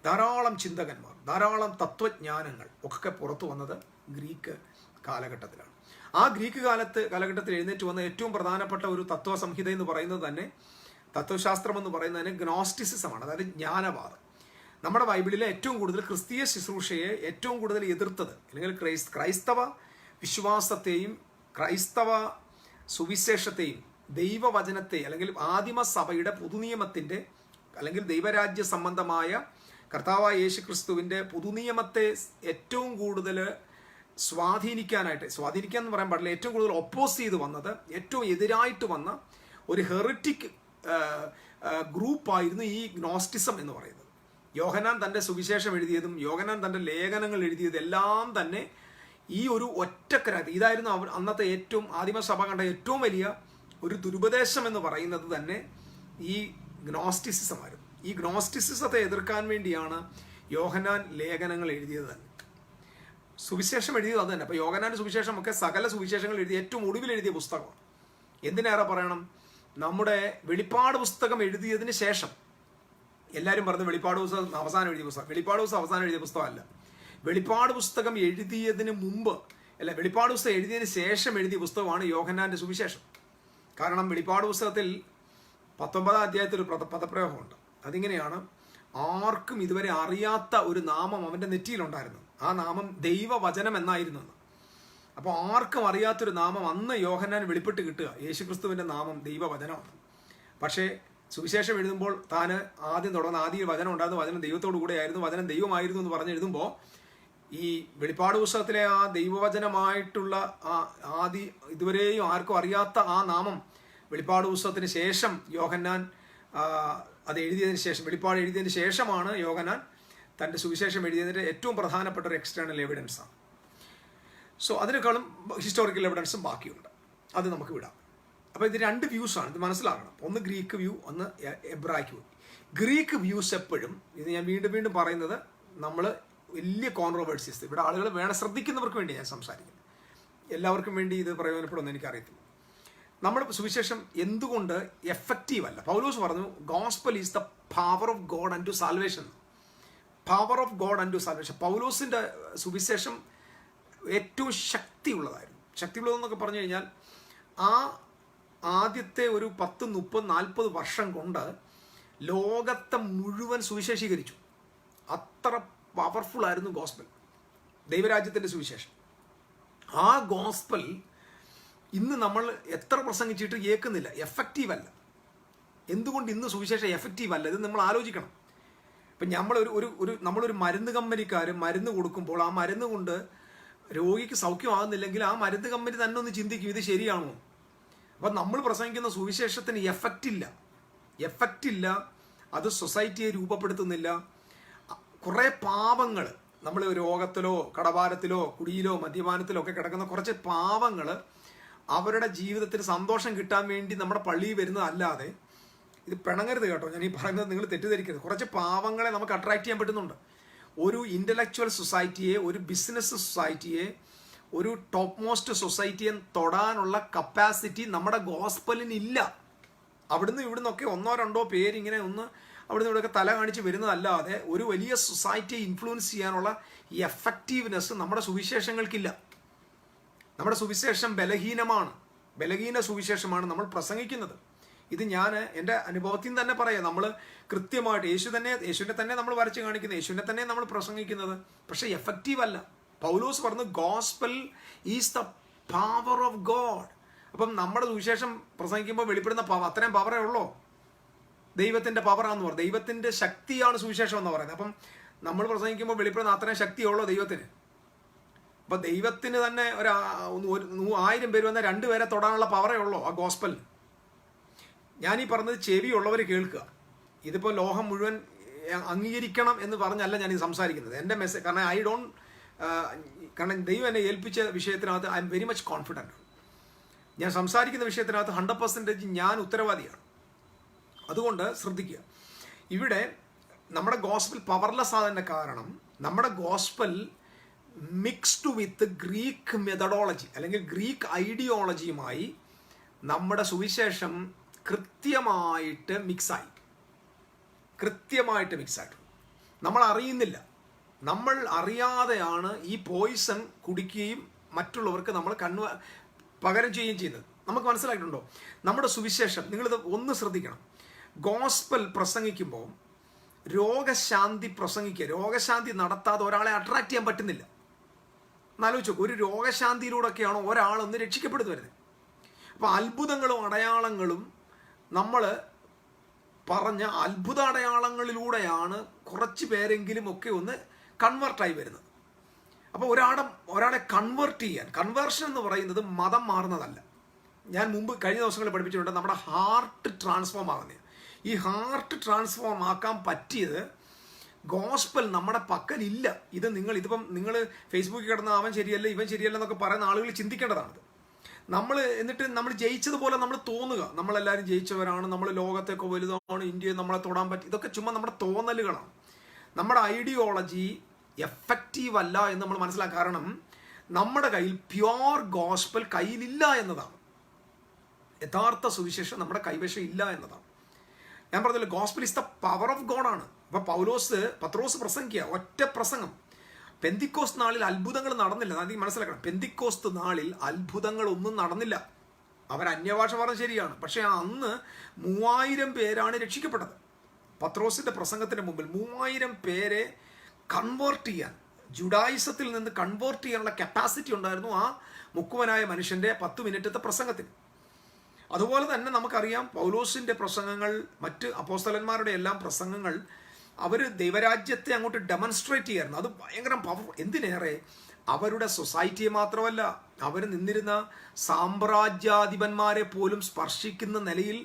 ധാരാളം ചിന്തകന്മാർ, ധാരാളം തത്വജ്ഞാനങ്ങൾ ഒക്കെ പുറത്തു വന്നത് ഗ്രീക്ക് കാലഘട്ടത്തിലാണ്. ആ ഗ്രീക്ക് കാലഘട്ടത്തിൽ എഴുന്നേറ്റ് വന്ന ഏറ്റവും പ്രധാനപ്പെട്ട ഒരു തത്വസംഹിത എന്ന് പറയുന്നത് തന്നെ, തത്വശാസ്ത്രം എന്ന് പറയുന്നത് തന്നെ ഗ്നോസ്റ്റിസിസമാണ്, അതായത് ജ്ഞാനവാദം. നമ്മുടെ ബൈബിളിലെ ഏറ്റവും കൂടുതൽ ക്രിസ്തീയ ശുശ്രൂഷയെ ഏറ്റവും കൂടുതൽ എതിർത്തത്, അല്ലെങ്കിൽ ക്രൈസ്തവ വിശ്വാസത്തെയും ക്രൈസ്തവ സുവിശേഷത്തെയും ദൈവവചനത്തെ, അല്ലെങ്കിൽ ആദിമസഭയുടെ പുതുനിയമത്തിൻ്റെ, അല്ലെങ്കിൽ ദൈവരാജ്യ സംബന്ധമായ കർത്താവായ യേശു ക്രിസ്തുവിൻ്റെ പുതുനിയമത്തെ ഏറ്റവും കൂടുതൽ സ്വാധീനിക്കാൻ എന്ന് പറയാൻ പാടില്ല, ഏറ്റവും കൂടുതൽ ഒപ്പോസ് ചെയ്ത് വന്നത്, ഏറ്റവും എതിരായിട്ട് വന്ന ഒരു ഹെറിറ്റിക് ഗ്രൂപ്പായിരുന്നു ഈ ഗ്നോസ്റ്റിസം എന്ന് പറയുന്നത്. യോഹന്നാൻ തൻ്റെ സുവിശേഷം എഴുതിയതും യോഹന്നാൻ തൻ്റെ ലേഖനങ്ങൾ എഴുതിയതെല്ലാം തന്നെ ഈ ഒരു ഒറ്റക്കരാതി, ഇതായിരുന്നു അന്നത്തെ ഏറ്റവും ആദിമസഭ കണ്ട ഏറ്റവും വലിയ ഒരു ദുരുപദേശം എന്ന് പറയുന്നത് തന്നെ ഈ ഗ്നോസ്റ്റിസിസമായിരുന്നു. ഈ ഗ്നോസ്റ്റിസിസത്തെ എതിർക്കാൻ വേണ്ടിയാണ് യോഹന്നാൻ ലേഖനങ്ങൾ എഴുതിയത് തന്നെ, സുവിശേഷം എഴുതിയത് അത് തന്നെ. അപ്പോൾ യോഹന്നാൻ്റെ സുവിശേഷം ഒക്കെ സകല സുവിശേഷങ്ങൾ എഴുതിയ ഏറ്റവും ഒടുവിൽ എഴുതിയ പുസ്തകമാണ്. എന്തിനേറെ പറയണം, നമ്മുടെ വെളിപ്പാട് പുസ്തകം എഴുതിയതിന് ശേഷം എല്ലാവരും പറഞ്ഞു വെളിപ്പാട് പുസ്തകം അവസാനം എഴുതിയ പുസ്തകം. വെളിപ്പാട് പുസ്തകം അവസാനം എഴുതിയ പുസ്തകമല്ല. വെളിപ്പാട് പുസ്തകം എഴുതിയതിന് മുമ്പ്, അല്ല, വെളിപ്പാട് പുസ്തകം എഴുതിയതിന് ശേഷം എഴുതിയ പുസ്തകമാണ് യോഹന്നാൻ്റെ സുവിശേഷം. കാരണം വെളിപ്പാട് പുസ്തകത്തിൽ 19-ാം അധ്യായത്തിൽ ഒരു പദപ്രയോഗമുണ്ട്. അതിങ്ങനെയാണ്, ആർക്കും ഇതുവരെ അറിയാത്ത ഒരു നാമം അവൻ്റെ നെറ്റിയിലുണ്ടായിരുന്നു, ആ നാമം ദൈവവചനം എന്നായിരുന്നു. അപ്പോൾ ആർക്കും അറിയാത്തൊരു നാമം അന്ന് യോഹന്നാൻ വെളിപ്പെട്ട് കിട്ടുക, യേശുക്രിസ്തുവിൻ്റെ നാമം ദൈവവചനമാണ്. പക്ഷേ സുവിശേഷം എഴുതുമ്പോൾ താന് ആദ്യം വചനം ഉണ്ടായിരുന്നു, വചനം ദൈവത്തോടു കൂടെ ആയിരുന്നു, വചനം ദൈവമായിരുന്നു എന്ന് പറഞ്ഞ് എഴുതുമ്പോൾ ഈ വെളിപ്പാട് പുസ്തകത്തിലെ ആ ദൈവവചനമായിട്ടുള്ള ഇതുവരെയും ആർക്കും അറിയാത്ത ആ നാമം വെളിപ്പാട് പുസ്തകത്തിന് ശേഷം യോഹന്നാൻ അത് എഴുതിയതിന് ശേഷം, വെളിപ്പാട് എഴുതിയതിന് ശേഷമാണ് യോഹന്നാൻ തൻ്റെ സുവിശേഷം എഴുതിയതിൻ്റെ ഏറ്റവും പ്രധാനപ്പെട്ട ഒരു എക്സ്റ്റേണൽ എവിഡൻസാണ്. സോ അതിനേക്കാളും ഹിസ്റ്റോറിക്കൽ എവിഡൻസും ബാക്കിയുണ്ട്, അത് നമുക്ക് വിടാം. അപ്പോൾ ഇത് 2 വ്യൂസാണ്, ഇത് മനസ്സിലാക്കണം. ഒന്ന് ഗ്രീക്ക് വ്യൂ, ഒന്ന് എബ്രായിക്ക് വ്യൂ. ഗ്രീക്ക് വ്യൂസ് എപ്പോഴും, ഇത് ഞാൻ വീണ്ടും പറയുന്നത്, നമ്മൾ വലിയ കോൺട്രോവേഴ്സീസ്, ഇവിടെ ആളുകൾ ശ്രദ്ധിക്കുന്നവർക്ക് വേണ്ടി ഞാൻ സംസാരിക്കുന്നത്, എല്ലാവർക്കും വേണ്ടി ഇത് പ്രയോജനപ്പെടുമെന്ന് എനിക്കറിയത്തില്ല. നമ്മുടെ സുവിശേഷം എന്തുകൊണ്ട് എഫക്റ്റീവ് അല്ല? പൗലോസ് പറഞ്ഞു, gospel is the power of God unto salvation. Power of God unto salvation. പൗലോസിൻ്റെ സുവിശേഷം ഏറ്റവും ശക്തിയുള്ളതായിരുന്നു. ശക്തിയുള്ളതെന്നൊക്കെ പറഞ്ഞു കഴിഞ്ഞാൽ ആദ്യത്തെ ഒരു 10, 30, 40 വർഷം കൊണ്ട് ലോകത്തെ മുഴുവൻ സുവിശേഷീകരിച്ചു. അത്ര പവർഫുൾ ആയിരുന്നു ഗോസ്പൽ, ദൈവരാജ്യത്തിൻ്റെ സുവിശേഷം. ആ ഗോസ്പൽ ഇന്ന് നമ്മൾ എത്ര പ്രസംഗിച്ചിട്ട് കേൾക്കുന്നില്ല, എഫക്റ്റീവ് അല്ല. എന്തുകൊണ്ട് ഇന്ന് സുവിശേഷം എഫക്റ്റീവ് അല്ല? ഇത് നമ്മൾ ആലോചിക്കണം. ഇപ്പം നമ്മളൊരു മരുന്ന് കമ്പനിക്കാർ മരുന്ന് കൊടുക്കുമ്പോൾ ആ മരുന്ന് കൊണ്ട് രോഗിക്ക് സൗഖ്യമാകുന്നില്ലെങ്കിൽ ആ മരുന്ന് കമ്പനി തന്നെ ഒന്ന് ചിന്തിക്കും, ഇത് ശരിയാണോ? അപ്പം നമ്മൾ പ്രസംഗിക്കുന്ന സുവിശേഷത്തിന് എഫക്റ്റ് ഇല്ല. അത് സൊസൈറ്റിയെ രൂപപ്പെടുത്തുന്നില്ല. കുറേ പാവങ്ങൾ, നമ്മൾ രോഗത്തിലോ കടഭാരത്തിലോ കുടിയിലോ മദ്യപാനത്തിലോ ഒക്കെ കിടക്കുന്ന കുറച്ച് പാവങ്ങൾ അവരുടെ ജീവിതത്തിന് സന്തോഷം കിട്ടാൻ വേണ്ടി നമ്മുടെ പള്ളിയിൽ വരുന്നതല്ലാതെ, ഇത് പിണങ്ങരുത് കേട്ടോ, ഞാൻ ഈ പറയുന്നത് നിങ്ങൾ തെറ്റിദ്ധരിക്കരുത്, കുറച്ച് പാവങ്ങളെ നമുക്ക് അട്രാക്ട് ചെയ്യാൻ പറ്റുന്നുണ്ട്. ഒരു ഇൻ്റലക്ച്വൽ സൊസൈറ്റിയെ, ഒരു ബിസിനസ് സൊസൈറ്റിയെ, ഒരു ടോപ്പ് മോസ്റ്റ് സൊസൈറ്റിയെ തൊടാനുള്ള കപ്പാസിറ്റി നമ്മുടെ ഗോസ്പലിനില്ല. അവിടുന്ന് ഇവിടുന്നൊക്കെ 1-2 പേരിങ്ങനെ ഒന്ന് അവിടുന്ന് ഇവിടെയൊക്കെ തല കാണിച്ച് വരുന്നതല്ലാതെ ഒരു വലിയ സൊസൈറ്റിയെ ഇൻഫ്ലുവൻസ് ചെയ്യാനുള്ള ഈ എഫക്റ്റീവ്നെസ് നമ്മുടെ സുവിശേഷങ്ങൾക്കില്ല. നമ്മുടെ സുവിശേഷം ബലഹീന സുവിശേഷമാണ് നമ്മൾ പ്രസംഗിക്കുന്നത്. ഇത് ഞാൻ എൻ്റെ അനുഭവത്തിൽ നിന്ന് തന്നെ പറയാം. നമ്മൾ കൃത്യമായിട്ട് യേശുവിനെ തന്നെ നമ്മൾ വരച്ച് കാണിക്കുന്നത്, യേശുവിനെ തന്നെ നമ്മൾ പ്രസംഗിക്കുന്നത്, പക്ഷേ എഫക്റ്റീവ് അല്ല. പൗലോസ് പറഞ്ഞു gospel is the power of God. അപ്പം നമ്മുടെ സുവിശേഷം പ്രസംഗിക്കുമ്പോൾ വെളിപ്പെടുന്ന അത്രയും പവറേ ഉള്ളൂ. ദൈവത്തിൻ്റെ പവറാന്ന് പറഞ്ഞു, ദൈവത്തിൻ്റെ ശക്തിയാണ് സുവിശേഷം എന്ന് പറയുന്നത്. അപ്പം നമ്മൾ പ്രസംഗിക്കുമ്പോൾ വെളിപ്പെടുന്ന അത്രയും ശക്തിയുള്ളൂ ദൈവത്തിന്. അപ്പം ദൈവത്തിന് തന്നെ 1000 പേര് വന്നാൽ 2 പേരെ തൊടാനുള്ള പവറേ ഉള്ളൂ ആ ഗോസ്പൽ. ഞാനീ പറഞ്ഞത് ചെവിയുള്ളവർ കേൾക്കുക. ഇതിപ്പോൾ ലോകം മുഴുവൻ അംഗീകരിക്കണം എന്ന് പറഞ്ഞല്ല ഞാൻ ഈ സംസാരിക്കുന്നത്. എൻ്റെ മെസ്സേജ്, കാരണം ദൈവം എന്നെ ഏൽപ്പിച്ച വിഷയത്തിനകത്ത് I am very much confident. ഞാൻ സംസാരിക്കുന്ന വിഷയത്തിനകത്ത് 100% ഞാൻ ഉത്തരവാദിയാണ്. അതുകൊണ്ട് ശ്രദ്ധിക്കുക. ഇവിടെ നമ്മുടെ ഗോസ്പൽ പവർലെസ് ആയതിൻ്റെ കാരണം നമ്മുടെ ഗോസ്പൽ മിക്സ്ഡ് വിത്ത് ഗ്രീക്ക് മെത്തഡോളജി അല്ലെങ്കിൽ ഗ്രീക്ക് ഐഡിയോളജിയുമായി നമ്മുടെ സുവിശേഷം കൃത്യമായിട്ട് മിക്സായി. നമ്മൾ അറിയുന്നില്ല, നമ്മൾ അറിയാതെയാണ് ഈ പോയിസൺ കുടിക്കുകയും മറ്റുള്ളവർക്ക് നമ്മൾ പകരം ചെയ്യുകയും ചെയ്യുന്നത്. നമുക്ക് മനസ്സിലായിട്ടുണ്ടോ? നമ്മുടെ സുവിശേഷം, നിങ്ങളിത് ഒന്ന് ശ്രദ്ധിക്കണം. ഗോസ്പൽ പ്രസംഗിക്കുമ്പോൾ രോഗശാന്തി നടത്താതെ ഒരാളെ അട്രാക്ട് ചെയ്യാൻ പറ്റുന്നില്ല. എന്നാലോചിച്ചു, ഒരു രോഗശാന്തിയിലൂടെയൊക്കെയാണോ ഒരാളൊന്ന് രക്ഷിക്കപ്പെടുന്നു വരുന്നത്. അപ്പോൾ അത്ഭുതങ്ങളും അടയാളങ്ങളും, നമ്മൾ പറഞ്ഞ അത്ഭുത അടയാളങ്ങളിലൂടെയാണ് കുറച്ച് പേരെങ്കിലും ഒക്കെ ഒന്ന് കൺവേർട്ടായി വരുന്നത്. അപ്പോൾ ഒരാളെ കൺവേർഷൻ എന്ന് പറയുന്നത് മതം മാറുന്നതല്ല. ഞാൻ കഴിഞ്ഞ ദിവസങ്ങളിൽ പഠിപ്പിച്ചിട്ടുണ്ട്, നമ്മുടെ ഹാർട്ട് ട്രാൻസ്ഫോം ആകുന്നത്. ഈ ഹാർട്ട് ട്രാൻസ്ഫോം ആക്കാൻ പറ്റിയത് ഗോസ്പൽ നമ്മുടെ പക്കലില്ല. ഇതിപ്പം നിങ്ങൾ ഫേസ്ബുക്കിൽ കിടന്ന അവൻ ശരിയല്ല ഇവൻ ശരിയല്ല എന്നൊക്കെ പറയുന്ന ആളുകൾ ചിന്തിക്കേണ്ടതാണത്. എന്നിട്ട് നമ്മൾ ജയിച്ചതുപോലെ നമ്മൾ തോന്നുക, നമ്മളെല്ലാവരും ജയിച്ചവരാണ്, നമ്മൾ ലോകത്തൊക്കെ വലുതാണ്, ഇന്ത്യയെ നമ്മളെ തൊടാൻ പറ്റി, ഇതൊക്കെ ചുമ്മാ നമ്മുടെ തോന്നലുകളാണ്. നമ്മുടെ ഐഡിയോളജി എഫക്റ്റീവ് അല്ല എന്ന് നമ്മൾ മനസ്സിലാക്കുക. കാരണം നമ്മുടെ കയ്യിൽ പ്യുവർ ഗോസ്പൽ കയ്യിലില്ല എന്നതാണ്. യഥാർത്ഥ സുവിശേഷം നമ്മുടെ കൈവശം ഇല്ല എന്നതാണ്. ഞാൻ പറഞ്ഞല്ലോ, gospel is the power of God ആണ്. അപ്പൊ പത്രോസ് പ്രസംഗിക്കുക, ഒറ്റ പ്രസംഗം. പെന്തിക്കോസ്ത് നാളിൽ അത്ഭുതങ്ങൾ നടന്നില്ല. നീ മനസ്സിലാക്കണം, പെന്തിക്കോസ്ത് നാളിൽ അത്ഭുതങ്ങളൊന്നും നടന്നില്ല. അവർ അന്യഭാഷ പറഞ്ഞ ശരിയാണ്, പക്ഷെ അന്ന് 3000 പേരാണ് രക്ഷിക്കപ്പെട്ടത്. പത്രോസിന്റെ പ്രസംഗത്തിന് മുമ്പിൽ 3000 പേരെ കൺവേർട്ട് ചെയ്യാൻ, ജുഡായിസത്തിൽ നിന്ന് കൺവേർട്ട് ചെയ്യാനുള്ള കപ്പാസിറ്റി ഉണ്ടായിരുന്നു ആ മുക്കുവനായ മനുഷ്യന്റെ 10 മിനിറ്റത്തെ പ്രസംഗത്തിന്. അതുപോലെ തന്നെ നമുക്കറിയാം, പൗലോസിന്റെ പ്രസംഗങ്ങൾ, മറ്റ് അപ്പോസ്തലന്മാരുടെ എല്ലാം പ്രസംഗങ്ങൾ, അവർ ദൈവരാജ്യത്തെ അങ്ങോട്ട് ഡെമോൺസ്ട്രേറ്റ് ചെയ്യായിരുന്നു. അത് ഭയങ്കര പവർ. എന്തിനേറെ, അവരുടെ സൊസൈറ്റിയെ മാത്രമല്ല, അവർ നിന്നിരുന്ന സാമ്രാജ്യാധിപന്മാരെ പോലും സ്പർശിക്കുന്ന നിലയിൽ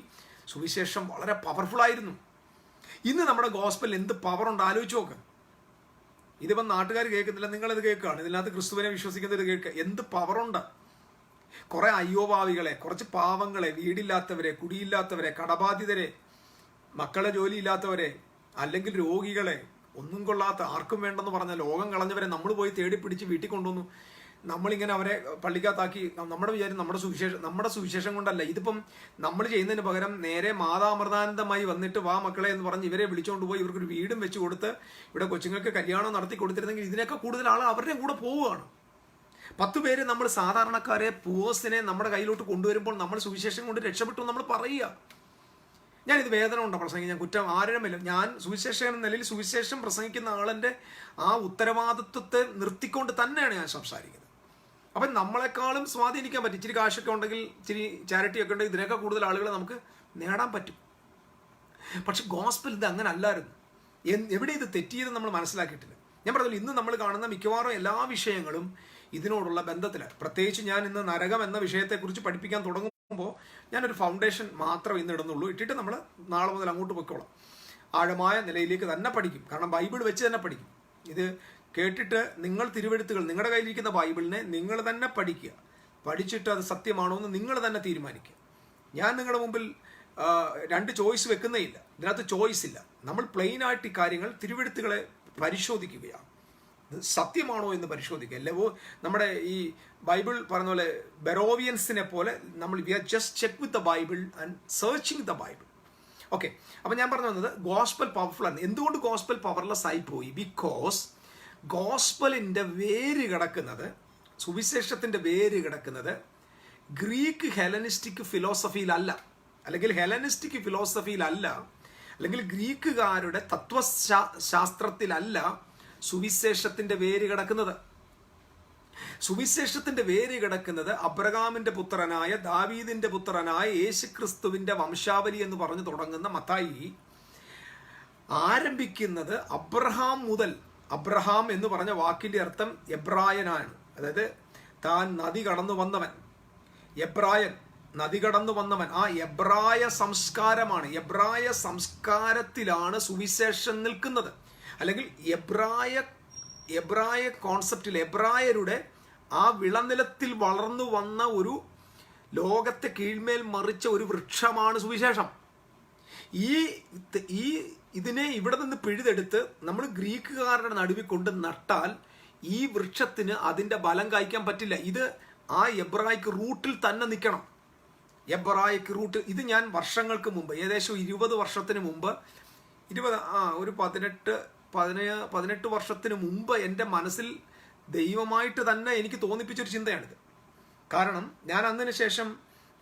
സുവിശേഷം വളരെ പവർഫുൾ ആയിരുന്നു. ഇന്ന് നമ്മുടെ ഗോസ്പൽ എന്ത് പവറുണ്ട് ആലോചിച്ച് നോക്ക്. ഇതിപ്പം നാട്ടുകാർ കേൾക്കുന്നില്ല, നിങ്ങളിത് കേൾക്കുകയാണ്. ഇതിനകത്ത് ക്രിസ്തുവിനെ വിശ്വസിക്കുന്നത് കേൾക്കുക. എന്ത് പവറുണ്ട്! കുറെ അയ്യോഭാവികളെ, കുറച്ച് പാവങ്ങളെ, വീടില്ലാത്തവരെ, കുടിയില്ലാത്തവരെ, കടബാധിതരെ, മക്കളെ ജോലിയില്ലാത്തവരെ, അല്ലെങ്കിൽ രോഗികളെ, ഒന്നും കൊള്ളാത്ത, ആർക്കും വേണ്ടെന്ന് പറഞ്ഞ ലോകം കളഞ്ഞവരെ നമ്മൾ പോയി തേടി പിടിച്ച് വീട്ടിൽ കൊണ്ടുവന്നു. നമ്മളിങ്ങനെ അവരെ പള്ളിക്കകത്താക്കി. നമ്മുടെ വിചാരം നമ്മുടെ സുവിശേഷം കൊണ്ടല്ല. ഇതിപ്പം നമ്മൾ ചെയ്യുന്നതിന് പകരം നേരെ മാതാമൃതാനന്ദമായി വന്നിട്ട് വാ മക്കളെ എന്ന് പറഞ്ഞ് ഇവരെ വിളിച്ചുകൊണ്ട് പോയി ഇവർക്കൊരു വീടും വെച്ച് കൊടുത്ത് ഇവിടെ കൊച്ചുങ്ങൾക്ക് കല്യാണം നടത്തി കൊടുത്തിരുന്നെങ്കിൽ ഇതിനൊക്കെ കൂടുതൽ ആൾ അവരുടെ കൂടെ പോവുകയാണ്. 10 പേര് നമ്മൾ സാധാരണക്കാരെ പൂവേഴ്സിനെ നമ്മുടെ കയ്യിലോട്ട് കൊണ്ടുവരുമ്പോൾ നമ്മൾ സുവിശേഷം കൊണ്ട് രക്ഷപ്പെട്ടു നമ്മൾ പറയുക. ഞാനിത് വേദന ഉണ്ടോ പ്രസംഗിക്കും, ഞാൻ കുറ്റം ആരുമില്ല. ഞാൻ സുവിശേഷൻ എന്ന നിലയിൽ സുവിശേഷം പ്രസംഗിക്കുന്ന ആളിൻ്റെ ആ ഉത്തരവാദിത്വത്തെ നിർത്തിക്കൊണ്ട് തന്നെയാണ് ഞാൻ സംസാരിക്കുന്നത്. അപ്പം നമ്മളെക്കാളും സ്വാധീനിക്കാൻ പറ്റും. ഇച്ചിരി കാശൊക്കെ ഉണ്ടെങ്കിൽ, ഇച്ചിരി ചാരിറ്റി ഒക്കെ ഉണ്ടെങ്കിൽ ഇതിനേക്കാൾ കൂടുതൽ ആളുകളെ നമുക്ക് നേടാൻ പറ്റും. പക്ഷെ ഗോസ്പൽ ഇത് അങ്ങനെ അല്ലായിരുന്നു. എവിടെ ഇത് തെറ്റിയതെന്ന് നമ്മൾ മനസ്സിലാക്കിയിട്ടില്ല. ഞാൻ പറഞ്ഞല്ലോ, ഇന്ന് നമ്മൾ കാണുന്ന മിക്കവാറും എല്ലാ വിഷയങ്ങളും ഇതിനോടുള്ള ബന്ധത്തിലാണ്. പ്രത്യേകിച്ച് ഞാൻ ഇന്ന് നരകം എന്ന വിഷയത്തെക്കുറിച്ച് പഠിപ്പിക്കാൻ തുടങ്ങുമ്പോൾ ഞാനൊരു ഫൗണ്ടേഷൻ മാത്രം ഇന്ന് ഇടുന്നുള്ളൂ. ഇട്ടിട്ട് നമ്മൾ നാളെ മുതൽ അങ്ങോട്ട് പൊയ്ക്കോളാം. ആഴമായ നിലയിലേക്ക് തന്നെ പഠിക്കും. കാരണം ബൈബിൾ വെച്ച് തന്നെ പഠിക്കും. ഇത് കേട്ടിട്ട് നിങ്ങൾ തിരുവെഴുത്തുകൾ, നിങ്ങളുടെ കയ്യിലിരിക്കുന്ന ബൈബിളിനെ നിങ്ങൾ തന്നെ പഠിക്കുക. പഠിച്ചിട്ട് അത് സത്യമാണോ എന്ന് നിങ്ങൾ തന്നെ തീരുമാനിക്കുക. ഞാൻ നിങ്ങളുടെ മുമ്പിൽ 2 ചോയ്സ് വെക്കുന്നേ ഇല്ല. ഇതിനകത്ത് ചോയ്സ് ഇല്ല. നമ്മൾ പ്ലെയിൻ ആയിട്ട് ഈ കാര്യങ്ങൾ തിരുവെഴുത്തുകളെ പരിശോധിക്കുകയാണ്. സത്യമാണോ എന്ന് പരിശോധിക്കുക. അല്ലവോ നമ്മുടെ ഈ ബൈബിൾ പറഞ്ഞ പോലെ ബെറോവിയൻസിനെ പോലെ നമ്മൾ we are just check with the bible and searching the bible. Okay, അപ്പം ഞാൻ പറഞ്ഞു വന്നത് ഗോസ്പൽ പവർഫുൾ ആണ്. എന്തുകൊണ്ട് ഗോസ്പൽ പവർലെസ് ആയി പോയി? ബിക്കോസ് ഗോസ്പലിൻ്റെ വേര് കിടക്കുന്നത്, സുവിശേഷത്തിൻ്റെ വേര് കിടക്കുന്നത് ഗ്രീക്ക് ഹെലനിസ്റ്റിക് ഫിലോസഫിയിലല്ല, അല്ലെങ്കിൽ ഹെലനിസ്റ്റിക് ഫിലോസഫിയിലല്ല, അല്ലെങ്കിൽ ഗ്രീക്കുകാരുടെ തത്വശാസ്ത്രത്തിലല്ല സുവിശേഷത്തിൻ്റെ വേര് കിടക്കുന്നത്. സുവിശേഷത്തിൻ്റെ വേര് കിടക്കുന്നത് അബ്രഹാമിൻ്റെ പുത്രനായ, ദാവീദിൻ്റെ പുത്രനായ യേശുക്രിസ്തുവിൻ്റെ വംശാവലി എന്ന് പറഞ്ഞു തുടങ്ങുന്ന മത്തായി ആരംഭിക്കുന്നത് അബ്രഹാം മുതൽ. അബ്രഹാം എന്ന് പറഞ്ഞ വാക്കിൻ്റെ അർത്ഥം എബ്രായനാണ്. അതായത് താൻ നദി കടന്നു വന്നവൻ, എബ്രായൻ, നദി കടന്നു വന്നവൻ. ആ എബ്രായ സംസ്കാരമാണ്, എബ്രായ സംസ്കാരത്തിലാണ് സുവിശേഷം നിൽക്കുന്നത്. അല്ലെങ്കിൽ എബ്രായ കോൺസെപ്റ്റിൽ, എബ്രായരുടെ ആ വിളനിലത്തിൽ വളർന്നു വന്ന ഒരു ലോകത്തെ കീഴ്മേൽ മറിച്ച ഒരു വൃക്ഷമാണ് സുവിശേഷം. ഇതിനെ ഇവിടെ നിന്ന് പിഴുതെടുത്ത് നമ്മൾ ഗ്രീക്കുകാരുടെ നടുവിൽ കൊണ്ട് നട്ടാൽ ഈ വൃക്ഷത്തിന് അതിൻ്റെ ബലം കായ്ക്കാൻ പറ്റില്ല. ഇത് ആ എബ്രായിക്ക് റൂട്ടിൽ തന്നെ നിൽക്കണം. എബ്രായിക്ക് റൂട്ട്. ഇത് ഞാൻ വർഷങ്ങൾക്ക് മുമ്പ്, ഏകദേശം 20 വർഷത്തിന് മുമ്പ്, ഒരു 18 വർഷത്തിന് മുമ്പ് എൻ്റെ മനസ്സിൽ ദൈവമായിട്ട് തന്നെ എനിക്ക് തോന്നിപ്പിച്ചൊരു ചിന്തയാണിത്. കാരണം ഞാൻ അതിന് ശേഷം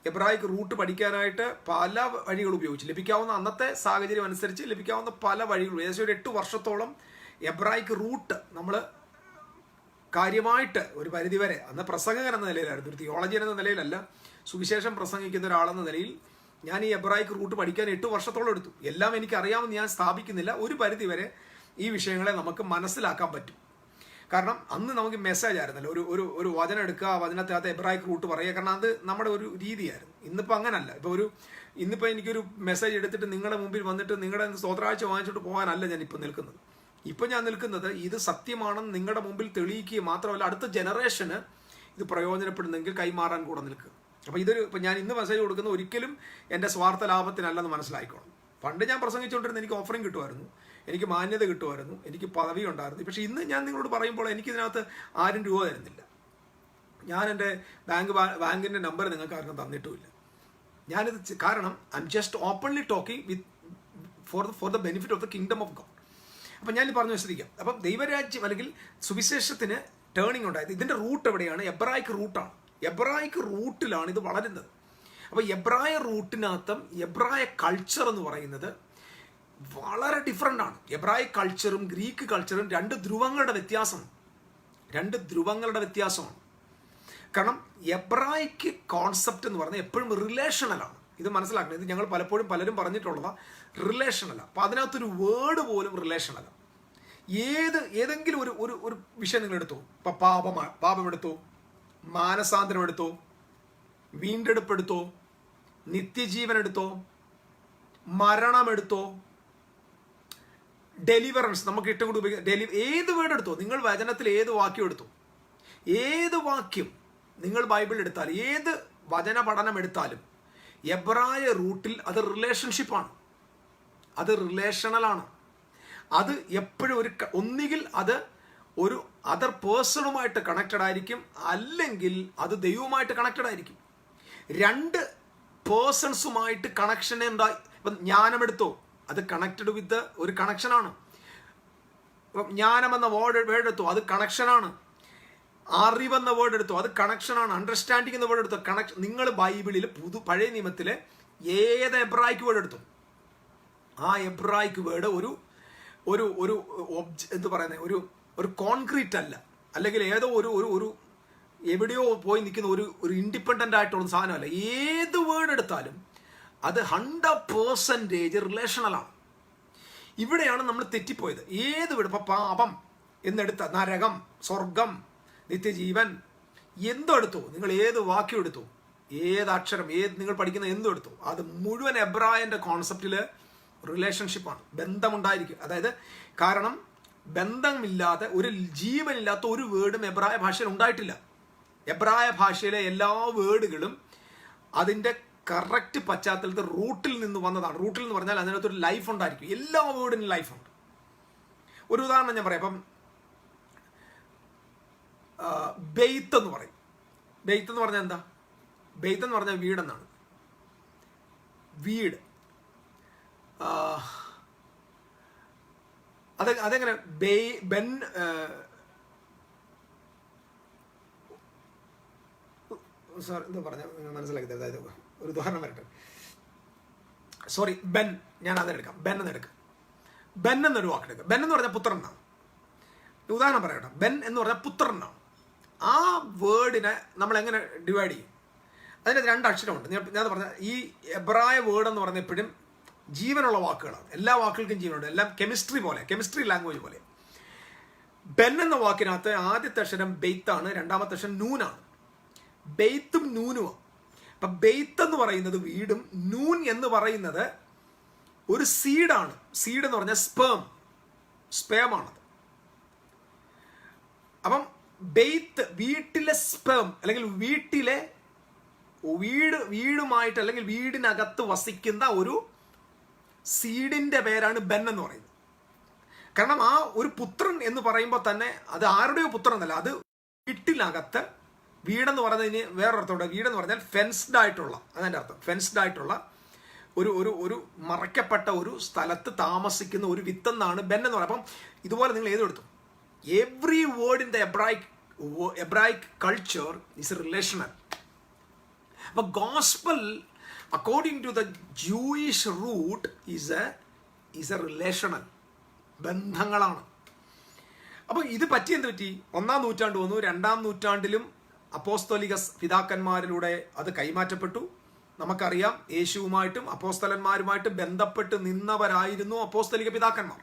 എബ്രായിക്ക് റൂട്ട് പഠിക്കാനായിട്ട് പല വഴികൾ ഉപയോഗിച്ചു. ലഭിക്കാവുന്ന അന്നത്തെ സാഹചര്യം അനുസരിച്ച് ലഭിക്കാവുന്ന പല വഴികളും, ഏകദേശം ഒരു 8 വർഷത്തോളം എബ്രായിക്ക് റൂട്ട് നമ്മൾ കാര്യമായിട്ട് ഒരു പരിധിവരെ, അന്ന് പ്രസംഗകൻ എന്ന നിലയിലായിരുന്നു, ഒരു തിയോളജിയൻ എന്ന നിലയിലല്ല, സുവിശേഷം പ്രസംഗിക്കുന്ന ഒരാളെന്ന നിലയിൽ ഞാൻ ഈ എബ്രായിക്ക് റൂട്ട് പഠിക്കാൻ 8 വർഷത്തോളം എടുത്തു. എല്ലാം എനിക്കറിയാമെന്ന് ഞാൻ സ്ഥാപിക്കുന്നില്ല. ഒരു പരിധിവരെ ഈ വിഷയങ്ങളെ നമുക്ക് മനസ്സിലാക്കാൻ പറ്റും. കാരണം അന്ന് നമുക്ക് മെസ്സേജ് ആയിരുന്നല്ലോ, ഒരു വചനം എടുക്കുക, വചനത്തിനകത്ത് എബ്രായിക്ക് റൂട്ട് പറയുക. കാരണം അത് നമ്മുടെ ഒരു രീതിയായിരുന്നു. ഇന്നിപ്പോൾ അങ്ങനല്ല. ഇന്നിപ്പോൾ എനിക്കൊരു മെസ്സേജ് എടുത്തിട്ട് നിങ്ങളുടെ മുമ്പിൽ വന്നിട്ട് നിങ്ങളുടെ സ്തോത്രാഴ്ച വാങ്ങിച്ചിട്ട് പോകാനല്ല ഞാൻ ഇപ്പോൾ നിൽക്കുന്നത്. ഇപ്പം ഞാൻ നിൽക്കുന്നത് ഇത് സത്യമാണെന്ന് നിങ്ങളുടെ മുമ്പിൽ തെളിയിക്കുക മാത്രമല്ല, അടുത്ത ജനറേഷന് ഇത് പ്രയോജനപ്പെടുന്നെങ്കിൽ കൈമാറാൻ കൂടെ നിൽക്കുക. അപ്പോൾ ഇപ്പം ഞാൻ ഇന്ന് മെസ്സേജ് കൊടുക്കുന്നത് ഒരിക്കലും എൻ്റെ സ്വാർത്ഥ ലാഭത്തിനല്ലെന്ന് മനസ്സിലായിക്കോണം. പണ്ട് ഞാൻ പ്രസംഗിച്ചുകൊണ്ടിരുന്ന എനിക്ക് ഓഫറിങ് കിട്ടുമായിരുന്നു, എനിക്ക് മാന്യത കിട്ടുമായിരുന്നു, എനിക്ക് പദവി ഉണ്ടായിരുന്നു. പക്ഷേ ഇന്ന് ഞാൻ നിങ്ങളോട് പറയുമ്പോൾ എനിക്കിതിനകത്ത് ആരും രൂപ തരുന്നില്ല. ഞാൻ എൻ്റെ ബാങ്കിൻ്റെ നമ്പർ നിങ്ങൾക്ക് ആർക്കും തന്നിട്ടുമില്ല. ഞാനിത് കാരണം I am just openly talking with for the benefit of the kingdom of God. അപ്പം ഞാൻ പറഞ്ഞു ശ്രദ്ധിക്കാം. അപ്പം ദൈവരാജ്യം അല്ലെങ്കിൽ സുവിശേഷത്തിന് ടേണിംഗ് ഉണ്ടായത്. ഇതിൻ്റെ റൂട്ട് എവിടെയാണ്? എബ്രായിക്ക് റൂട്ടാണ്. എബ്രായിക്ക് റൂട്ടിലാണ് ഇത് വളരുന്നത്. അപ്പോൾ എബ്രായ റൂട്ടിനകത്തും എബ്രായ കൾച്ചർ എന്ന് പറയുന്നത് വളരെ ഡിഫറൻ്റ് ആണ്. എബ്രായ കൾച്ചറും ഗ്രീക്ക് കൾച്ചറും 2 ധ്രുവങ്ങളുടെ വ്യത്യാസമാണ്. കാരണം എബ്രായിക്ക് കോൺസെപ്റ്റ് എന്ന് പറഞ്ഞാൽ എപ്പോഴും റിലേഷണലാണ്. ഇത് മനസ്സിലാക്കണം. ഇത് ഞങ്ങൾ പലരും പറഞ്ഞിട്ടുള്ളതാ, റിലേഷണല്ല. അപ്പം അതിനകത്തൊരു വേർഡ് പോലും റിലേഷണല്ല. ഏതെങ്കിലും ഒരു വിഷയം നിങ്ങൾ എടുത്തോ. ഇപ്പം പാപം എടുത്തോ, മാനസാന്തരം എടുത്തോ, വീണ്ടെടുപ്പ് എടുത്തോ, നിത്യജീവൻ എടുത്തോ, മരണം എടുത്തോ, ഡെലിവറൻസ് നമുക്ക് ഏറ്റവും കൂടുതൽ ഉപയോഗിക്കുക, ഏത് വേർഡ് എടുത്തോ, നിങ്ങൾ വചനത്തിൽ ഏത് വാക്യം എടുത്തോ, ഏത് വാക്യം നിങ്ങൾ ബൈബിൾ എടുത്താൽ, ഏത് വചന പഠനം എടുത്താലും എബ്രായ റൂട്ടിൽ അത് റിലേഷൻഷിപ്പാണ്, അത് റിലേഷണലാണ്. അത് എപ്പോഴും ഒന്നുകിൽ അത് ഒരു അതർ പേഴ്സണുമായിട്ട് കണക്റ്റഡ് ആയിരിക്കും, അല്ലെങ്കിൽ അത് ദൈവവുമായിട്ട് കണക്റ്റഡ് ആയിരിക്കും. 2 പേഴ്സൺസുമായിട്ട് കണക്ഷൻ ഉണ്ടായി. ഇപ്പം ജ്ഞാനമെടുത്തോ, അത് കണക്റ്റഡ് വിത്ത് ഒരു കണക്ഷനാണ്. ജ്ഞാനം എന്ന വേർഡ് എടുത്തോ, അത് കണക്ഷനാണ്. അറിവെന്ന വേർഡ് എടുത്തു, അത് കണക്ഷനാണ്. അണ്ടർസ്റ്റാൻഡിങ് എന്ന വേർഡ് എടുത്തു, കണക്ഷൻ. നിങ്ങൾ ബൈബിളിൽ പഴയ നിയമത്തിലെ ഏത് എബ്രായിക്ക് വേർഡ് എടുത്തു, ആ എബ്രായിക്ക് വേർഡ് ഒരു എന്ത് പറയുന്നത്, ഒരു കോൺക്രീറ്റ് അല്ല, അല്ലെങ്കിൽ ഏതോ ഒരു എവിടെയോ പോയി നിൽക്കുന്ന ഒരു ഇൻഡിപെൻഡൻ്റ് ആയിട്ടുള്ള സാധനമല്ല. ഏത് വേർഡ് എടുത്താലും അത് 100% റിലേഷണലാണ്. ഇവിടെയാണ് നമ്മൾ തെറ്റിപ്പോയത്. ഏത് വേർഡ്, ഇപ്പം പാപം എന്നെടുത്ത, നരകം, സ്വർഗം, നിത്യജീവൻ, എന്തോ എടുത്തു, നിങ്ങൾ ഏത് വാക്യം എടുത്തു, ഏത് അക്ഷരം, നിങ്ങൾ പഠിക്കുന്ന എന്തോ എടുത്തു, അത് മുഴുവൻ എബ്രായൻ്റെ കോൺസെപ്റ്റിൽ റിലേഷൻഷിപ്പാണ്, ബന്ധമുണ്ടായിരിക്കും. അതായത് കാരണം ബന്ധമില്ലാതെ, ഒരു ജീവനില്ലാത്ത ഒരു വേർഡും എബ്രായ ഭാഷയിൽ ഉണ്ടായിട്ടില്ല. എബ്രായ ഭാഷയിലെ എല്ലാ വേർഡുകളും അതിൻ്റെ കറക്റ്റ് പശ്ചാത്തലത്തിൽ റൂട്ടിൽ നിന്ന് വന്നതാണ്. റൂട്ടിൽ എന്ന് പറഞ്ഞാൽ അതിനകത്തൊരു ലൈഫ് ഉണ്ടായിരിക്കും. എല്ലാ വേർഡിനും ലൈഫുണ്ട്. ഒരു ഉദാഹരണം ഞാൻ പറയാം. ഇപ്പം ബെയ്ത്ത് എന്ന് പറയും. ബെയ്ത്ത് എന്ന് പറഞ്ഞാൽ എന്താ? ബെയ്ത്ത് എന്ന് പറഞ്ഞാൽ വീടെന്നാണ്. വീട് അതെങ്ങനെ സോറി എന്താ പറഞ്ഞ മനസ്സിലാക്കി. അതായത് ഒരു ഉദാഹരണം വരട്ടെ. സോറി, ബെൻ, ഞാൻ അതെടുക്കാം. ബെൻ എന്നെടുക്കാം. ബെൻ എന്നൊരു വാക്കെടുക്കാം. ബെൻ എന്ന് പറഞ്ഞാൽ പുത്രൻ എന്നാണ്. ഉദാഹരണം പറയട്ടെ. ബെൻ എന്ന് പറഞ്ഞാൽ പുത്രൻ എന്നാണ്. ആ വേർഡിനെ നമ്മൾ എങ്ങനെ ഡിവൈഡ് ചെയ്യും? അതിനകത്ത് 2 അക്ഷരമുണ്ട്. ഞാൻ പറഞ്ഞ ഈ എബ്രായ വേർഡ് എന്ന് പറഞ്ഞാൽ എപ്പോഴും ജീവനുള്ള വാക്കുകളാണ്. എല്ലാ വാക്കുകൾക്കും ജീവനുണ്ട്. എല്ലാം കെമിസ്ട്രി പോലെ, കെമിസ്ട്രി ലാംഗ്വേജ് പോലെ. ബെൻ എന്ന വാക്കിനകത്ത് ആദ്യത്തെ അക്ഷരം ബെയ്ത്താണ്, രണ്ടാമത്തെ അക്ഷരം നൂനാണ്. ബെയ്ത്തും നൂനുമാണ്. അപ്പം ബെയ്ത്ത് എന്ന് പറയുന്നത് വീടും, നൂൻ എന്ന് പറയുന്നത് ഒരു സീഡാണ്. സീഡ് എന്ന് പറഞ്ഞാൽ സ്പേമാണത്. അപ്പം ബെയ്ത്ത് വീട്ടിലെ സ്പേം, അല്ലെങ്കിൽ വീടുമായിട്ട് അല്ലെങ്കിൽ വീടിനകത്ത് വസിക്കുന്ന ഒരു സീഡിന്റെ പേരാണ് ബെൻ എന്ന് പറയുന്നത്. കാരണം ആ ഒരു പുത്രൻ എന്ന് പറയുമ്പോൾ തന്നെ അത് ആരുടെയോ പുത്രൻ എന്നല്ല, അത് വീട്ടിനകത്ത്. വീടെന്ന് പറയുന്നതിന് വേറൊരർത്ഥമുണ്ട്. വീടെന്ന് പറഞ്ഞാൽ ഫെൻസ്ഡ് ആയിട്ടുള്ള, അതിൻ്റെ അർത്ഥം ഫെൻസ്ഡ് ആയിട്ടുള്ള ഒരു മറയ്ക്കപ്പെട്ട ഒരു സ്ഥലത്ത് താമസിക്കുന്ന ഒരു വിത്തെന്നാണ് ബെൻ എന്ന് പറയുന്നത്. അപ്പം ഇതുപോലെ നിങ്ങൾ ഏതെടുത്തു, every word in the Hebraic culture is relational. അപ്പൊ gospel according to the Jewish root is a relational, ബന്ധങ്ങളാണ്. അപ്പൊ ഇത് എന്ത് പറ്റി? 1-ാം നൂറ്റാണ്ട് വന്നു. 2-ാം നൂറ്റാണ്ടിലും അപ്പോസ്തോലിക പിതാക്കന്മാരിലൂടെ അത് കൈമാറ്റപ്പെട്ടു. നമുക്കറിയാം, യേശുവുമായിട്ടും അപ്പോസ്തലന്മാരുമായിട്ട് ബന്ധപ്പെട്ട് നിന്നവരായിരുന്നു അപ്പോസ്തലിക പിതാക്കന്മാർ.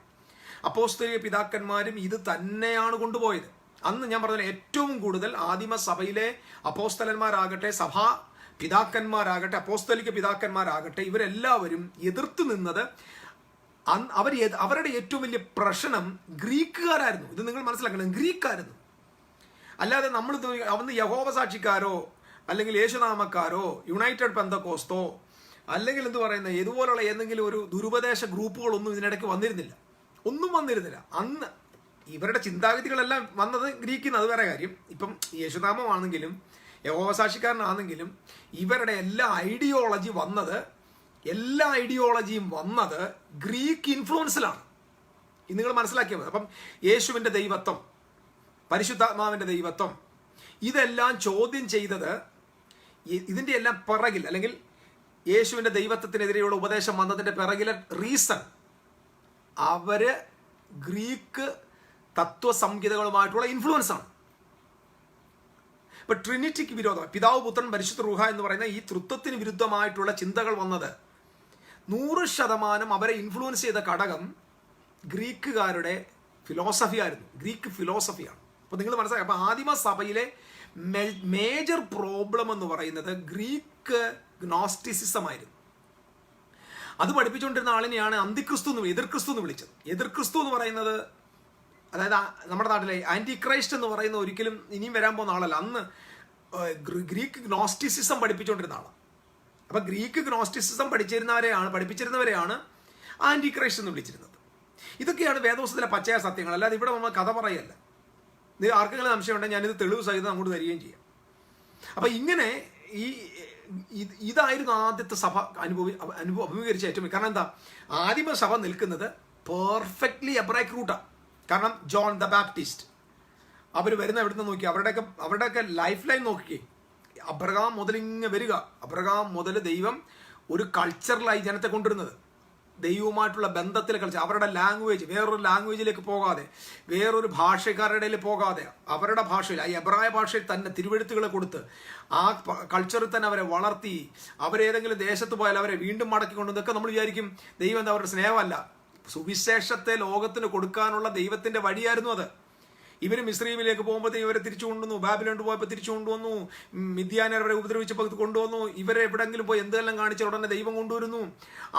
അപ്പോസ്തലിക പിതാക്കന്മാരും ഇത് തന്നെയാണ് കൊണ്ടുപോയത്. അന്ന് ഞാൻ പറഞ്ഞ ഏറ്റവും കൂടുതൽ ആദിമ സഭയിലെ അപ്പോസ്തലന്മാരാകട്ടെ, സഭാ പിതാക്കന്മാരാകട്ടെ, അപ്പോസ്തലിക പിതാക്കന്മാരാകട്ടെ, ഇവരെല്ലാവരും എതിർത്ത് നിന്നത്, അവരുടെ ഏറ്റവും വലിയ പ്രശ്നം ഗ്രീക്കുകാരായിരുന്നു. ഇത് നിങ്ങൾ മനസ്സിലാക്കണം, ഗ്രീക്കായിരുന്നു. അല്ലാതെ നമ്മൾ അന്ന് യഹോവ സാക്ഷിക്കാരോ അല്ലെങ്കിൽ യേശുനാമക്കാരോ യുണൈറ്റഡ് പെന്തക്കോസ്തോ അല്ലെങ്കിൽ എന്ത് പറയുന്ന ഇതുപോലുള്ള ഏതെങ്കിലും ഒരു ദുരുപദേശ ഗ്രൂപ്പുകളൊന്നും ഇതിനിടയ്ക്ക് വന്നിരുന്നില്ല. ഒന്നും വന്നിരുന്നില്ല. അന്ന് ഇവരുടെ ചിന്താഗതികളെല്ലാം വന്നത് ഗ്രീക്കിൽ നിന്ന്, അത് വേറെ കാര്യം. ഇപ്പം യേശുനാമമാണെങ്കിലും യഹോവ സാക്ഷിക്കാരനാണെങ്കിലും ഇവരുടെ എല്ലാ ഐഡിയോളജിയും വന്നത് ഗ്രീക്ക് ഇൻഫ്ലുവൻസിലാണ്. ഇത് നിങ്ങൾ മനസ്സിലാക്കിയാൽ മതി. അപ്പം യേശുവിൻ്റെ ദൈവത്വം, പരിശുദ്ധാത്മാവിൻ്റെ ദൈവത്വം, ഇതെല്ലാം ചോദ്യം ചെയ്തത്, ഇതിൻ്റെ എല്ലാം പിറകിൽ, അല്ലെങ്കിൽ യേശുവിൻ്റെ ദൈവത്വത്തിനെതിരെയുള്ള ഉപദേശം വന്നതിൻ്റെ പിറകിലെ റീസൺ അവര് ഗ്രീക്ക് തത്വസംഹിതകളുമായിട്ടുള്ള ഇൻഫ്ലുവൻസ് ആണ്. ഇപ്പൊ ട്രിനിറ്റിക്ക് വിരോധം, പിതാവ് പുത്രൻ പരിശുദ്ധ റൂഹ എന്ന് പറയുന്ന ഈ തൃത്വത്തിന് വിരുദ്ധമായിട്ടുള്ള ചിന്തകൾ വന്നത് 100% അവരെ ഇൻഫ്ലുവൻസ് ചെയ്ത ഘടകം ഗ്രീക്കുകാരുടെ ഫിലോസഫി ആയിരുന്നു. ഗ്രീക്ക് ഫിലോസഫിയാണ്. അപ്പൊ നിങ്ങൾ മനസ്സിലാക്കുക, അപ്പൊ ആദിമ സഭയിലെ മേജർ പ്രോബ്ലം എന്ന് പറയുന്നത് ഗ്രീക്ക് ഗ്നോസ്റ്റിസിസം ആയിരുന്നു. അത് പഠിപ്പിച്ചുകൊണ്ടിരുന്ന ആളിനെയാണ് എതിർക്രിസ്തു എന്ന് വിളിച്ചത്. എതിർക്രിസ്തു എന്ന് പറയുന്നത്, അതായത് നമ്മുടെ നാട്ടിലെ ആന്റി ക്രൈസ്റ്റ് എന്ന് പറയുന്ന ഒരിക്കലും ഇനിയും വരാൻ പോകുന്ന ആളല്ല. അന്ന് ഗ്രീക്ക് ഗ്നോസ്റ്റിസിസം പഠിപ്പിച്ചുകൊണ്ടിരുന്ന ആളാണ്. അപ്പൊ ഗ്രീക്ക് ഗ്നോസ്റ്റിസിസം പഠിപ്പിച്ചിരുന്നവരെയാണ് ആന്റി ക്രൈസ്റ്റ് എന്ന് വിളിച്ചിരുന്നത്. ഇതൊക്കെയാണ് വേദോസത്തിലെ പച്ചയായ സത്യങ്ങൾ. അല്ലാതെ ഇവിടെ നമ്മൾ കഥ പറയല്ല. ആർക്കെങ്കിലും സംശയം ഉണ്ടെങ്കിൽ ഞാനിത് തെളിവ് സഹിതം അങ്ങോട്ട് തരികയും ചെയ്യാം. അപ്പൊ ഇങ്ങനെ ഇതായിരുന്നു ആദ്യത്തെ സഭ അഭിമുഖീകരിച്ച ഏറ്റവും. കാരണം എന്താ, ആദിമ സഭ നിൽക്കുന്നത് പെർഫെക്റ്റ്ലി എബ്രായിക് റൂട്ടാണ്. കാരണം ജോൺ ദ ബാപ്റ്റിസ്റ്റ്, അവർ വരുന്ന എവിടുന്ന് നോക്കി, അവരുടെയൊക്കെ ലൈഫ് ലൈൻ നോക്കിക്കേ. അബ്രഹാം മുതൽ ഇങ്ങനെ വരിക, അബ്രഹാം മുതൽ ദൈവം ഒരു കൾച്ചറിലായി ജനത്തെ കൊണ്ടുവരുന്നത്, ദൈവവുമായിട്ടുള്ള ബന്ധത്തിൽ കളിച്ച് അവരുടെ ലാംഗ്വേജ് വേറൊരു ലാംഗ്വേജിലേക്ക് പോകാതെ, വേറൊരു ഭാഷക്കാരുടെ ഇടയിൽ പോകാതെ, അവരുടെ ഭാഷയിൽ ആ എബ്രായ ഭാഷയിൽ തന്നെ തിരുവെഴുത്തുകളെ കൊടുത്ത് ആ കൾച്ചറിൽ തന്നെ അവരെ വളർത്തി, അവരേതെങ്കിലും ദേശത്ത് പോയാൽ അവരെ വീണ്ടും മടക്കിക്കൊണ്ടു. ഇതൊക്കെ നമ്മൾ വിചാരിക്കും ദൈവം എന്താ അവരുടെ സ്നേഹമല്ല. സുവിശേഷത്തെ ലോകത്തിന് കൊടുക്കാനുള്ള ദൈവത്തിന്റെ വഴിയായിരുന്നു അത്. ഇവർ മിസ്രൈമിലേക്ക് പോകുമ്പോഴത്തേക്കും ഇവരെ തിരിച്ചു കൊണ്ടുവന്നു, ബാബിലോണിൽ പോയപ്പോൾ തിരിച്ചു കൊണ്ടുവന്നു, മിദ്യാനർ അവരെ ഉപദ്രവിച്ചപ്പോൾ കൊണ്ടുവന്നു, ഇവരെ എവിടെങ്കിലും പോയി എന്തെല്ലാം കാണിച്ച ഉടനെ ദൈവം കൊണ്ടുവരുന്നു.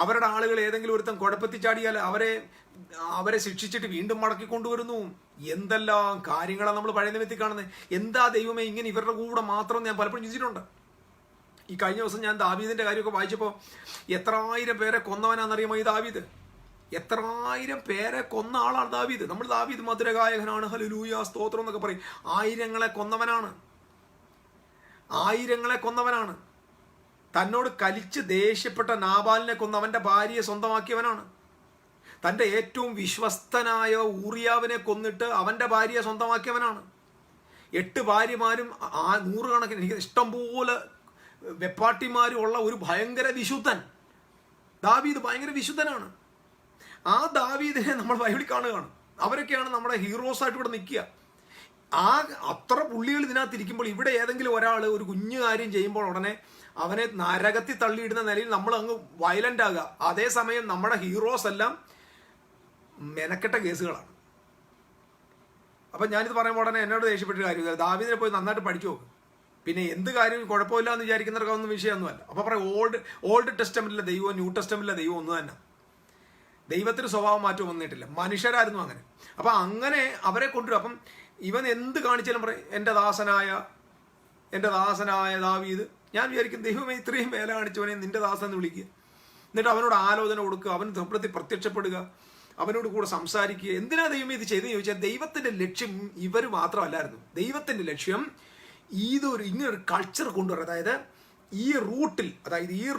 അവരുടെ ആളുകൾ ഏതെങ്കിലും ഒരുത്തം കുഴപ്പത്തിൽ ചാടിയാൽ അവരെ ശിക്ഷിച്ചിട്ട് വീണ്ടും മടക്കി കൊണ്ടുവരുന്നു. എന്തെല്ലാം കാര്യങ്ങളാണ് നമ്മൾ പഴയ നിമിത്തി കാണുന്നത്. എന്താ ദൈവമേ ഇങ്ങനെ ഇവരുടെ കൂടെ മാത്രം ഞാൻ പലപ്പോഴും ചിന്തിച്ചിട്ടുണ്ട്. ഈ കഴിഞ്ഞ ദിവസം ഞാൻ ദാവീദിന്റെ കാര്യമൊക്കെ വായിച്ചപ്പോൾ എത്രായിരം പേരെ കൊന്നവനാണെന്നറിയാമോ ഈ ദാവീദ്? എത്രായിരം പേരെ കൊന്ന ആളാണ് ദാവീദ്. നമ്മൾ ദാവീദ് മധുരഗായകനാണ്, ഹല്ലേലൂയ സ്തോത്രം എന്നൊക്കെ പറയും. ആയിരങ്ങളെ കൊന്നവനാണ്. തന്നോട് കലിച്ച് ദേഷ്യപ്പെട്ട നാബാലിനെ കൊന്ന് അവന്റെ ഭാര്യയെ സ്വന്തമാക്കിയവനാണ്. തന്റെ ഏറ്റവും വിശ്വസ്തനായ ഊറിയാവിനെ കൊന്നിട്ട് അവന്റെ ഭാര്യയെ സ്വന്തമാക്കിയവനാണ്. 8 ഭാര്യമാരും 100 കണക്കിന്, എനിക്ക് ഇഷ്ടംപോലെ വെപ്പാട്ടിമാരും ഉള്ള ഒരു ഭയങ്കര വിശുദ്ധൻ ദാവീദ്. ഭയങ്കര വിശുദ്ധനാണ്. ആ ദാവീദിനെ നമ്മൾ ബൈബിളിൽ കാണുകയാണ്. അവരൊക്കെയാണ് നമ്മുടെ ഹീറോസ് ആയിട്ട് ഇവിടെ നിൽക്കുക. അത്ര പുള്ളികൾ ഇതിനകത്തിരിക്കുമ്പോൾ ഇവിടെ ഏതെങ്കിലും ഒരാൾ ഒരു കുഞ്ഞു കാര്യം ചെയ്യുമ്പോൾ ഉടനെ അവനെ നരകത്തിൽ തള്ളിയിടുന്ന നിലയിൽ നമ്മൾ അങ്ങ് വയലന്റ് ആകുക. അതേസമയം നമ്മുടെ ഹീറോസ് എല്ലാം മെനക്കെട്ട കേസുകളാണ്. അപ്പം ഞാനിത് പറയുമ്പോൾ ഉടനെ എന്നോട് ദേഷ്യപ്പെട്ടൊരു കാര്യം, ദാവീദിനെ പോയി നന്നായിട്ട് പഠിച്ചു നോക്ക്, പിന്നെ എന്ത് കാര്യം കുഴപ്പമില്ല എന്ന് വിചാരിക്കുന്നവർക്കൊന്നും വിഷയമൊന്നുമല്ല. അപ്പോൾ പറയും ഓൾഡ് ടെസ്റ്റമെന്റിലെ ദൈവവും ന്യൂ ടെസ്റ്റമെന്റിലെ ദൈവവും ഒന്ന് തന്നെ. ദൈവത്തിന് സ്വഭാവം മാറ്റം വന്നിട്ടില്ല, മനുഷ്യരായിരുന്നു അങ്ങനെ. അപ്പം അങ്ങനെ അവരെ കൊണ്ടുവരും. അപ്പം ഇവൻ എന്ത് കാണിച്ചാലും പറയും എൻ്റെ ദാസനായ ദാവീദ്. ഞാൻ വിചാരിക്കും ദൈവമേ ഇത്രയും വേല കാണിച്ചവനെ നിന്റെ ദാസൻ എന്ന് വിളിക്കുക, എന്നിട്ട് അവനോട് ആലോചന കൊടുക്കുക, അവൻ സ്വപ്നത്തിൽ പ്രത്യക്ഷപ്പെടുക, അവനോട് കൂടെ സംസാരിക്കുക. എന്തിനാ ദൈവമേ ഇത് ചെയ്തെന്ന് ചോദിച്ചാൽ ദൈവത്തിന്റെ ലക്ഷ്യം ഇവർ മാത്രമല്ലായിരുന്നു. ദൈവത്തിന്റെ ലക്ഷ്യം ഇങ്ങനൊരു കൾച്ചർ കൊണ്ടുവരണം. അതായത് ഈ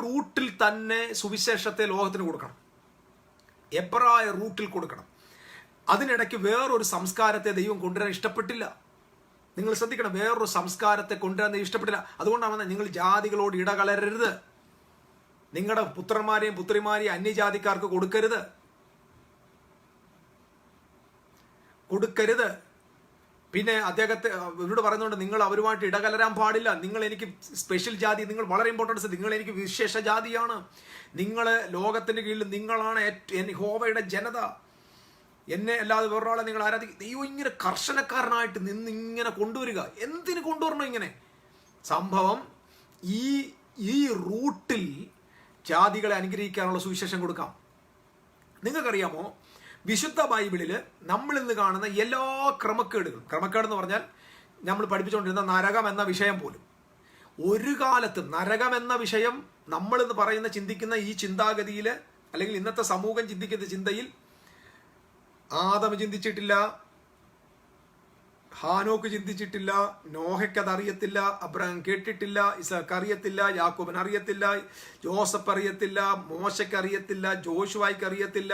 റൂട്ടിൽ തന്നെ സുവിശേഷത്തെ ലോകത്തിന് കൊടുക്കണം, എബ്രായ റൂട്ടിൽ കൊടുക്കണം. അതിനിടയ്ക്ക് വേറൊരു സംസ്കാരത്തെ ദൈവം കൊണ്ടുവരാൻ ഇഷ്ടപ്പെട്ടില്ല. നിങ്ങൾ ശ്രദ്ധിക്കണം, വേറൊരു സംസ്കാരത്തെ കൊണ്ടുവരാൻ ഇഷ്ടപ്പെട്ടില്ല. അതുകൊണ്ടാണ് നിങ്ങൾ ജാതികളോട് ഇടകലരരുത്, നിങ്ങളുടെ പുത്രന്മാരെയും പുത്രിമാരെയും അന്യജാതിക്കാർക്ക് കൊടുക്കരുത്. പിന്നെ അദ്ദേഹത്തെ ഇവരോട് പറയുന്നുണ്ട് നിങ്ങൾ അവരുമായിട്ട് ഇടകലരാൻ പാടില്ല, നിങ്ങൾ എനിക്ക് സ്പെഷ്യൽ ജാതി, നിങ്ങൾ വളരെ ഇമ്പോർട്ടൻസ്, നിങ്ങൾ എനിക്ക് വിശേഷ ജാതിയാണ്, നിങ്ങൾ ലോകത്തിന്റെ കീഴിൽ നിങ്ങളാണ് യഹോവയുടെ ജനത, എന്നെ അല്ലാതെ വേറൊരാളെ നിങ്ങൾ ആരാധിക്കും. ദൈവം ഇങ്ങനെ കർശനക്കാരനായിട്ട് നിന്ന് ഇങ്ങനെ കൊണ്ടുവരിക. എന്തിനു കൊണ്ടുവരണം ഇങ്ങനെ സംഭവം? ഈ റൂട്ടിൽ ജാതികളെ അനുഗ്രഹിക്കാനുള്ള സുവിശേഷം കൊടുക്കാം. നിങ്ങൾക്കറിയാമോ, വിശുദ്ധ ബൈബിളിൽ നമ്മൾ ഇന്ന് കാണുന്ന എല്ലാ ക്രമക്കേടെന്ന് പറഞ്ഞാൽ നമ്മൾ പഠിപ്പിച്ചുകൊണ്ടിരുന്ന നരകം എന്ന വിഷയം പോലും ഒരു കാലത്ത് നരകം എന്ന വിഷയം നമ്മളിന്ന് പറയുന്ന ചിന്തിക്കുന്ന ഈ ചിന്താഗതിയിൽ, അല്ലെങ്കിൽ ഇന്നത്തെ സമൂഹം ചിന്തിക്കുന്ന ചിന്തയിൽ ആദം ചിന്തിച്ചിട്ടില്ല, ഹാനോക്ക് ചിന്തിച്ചിട്ടില്ല, നോഹയ്ക്ക് അതറിയത്തില്ല, അബ്രഹാം കേട്ടിട്ടില്ല, ഇസ്ഹാക്ക് അറിയത്തില്ല, യാക്കോബിന് അറിയത്തില്ല, ജോസഫ് അറിയത്തില്ല, മോശയ്ക്ക് അറിയത്തില്ല, ജോഷുവായ്ക്ക് അറിയത്തില്ല,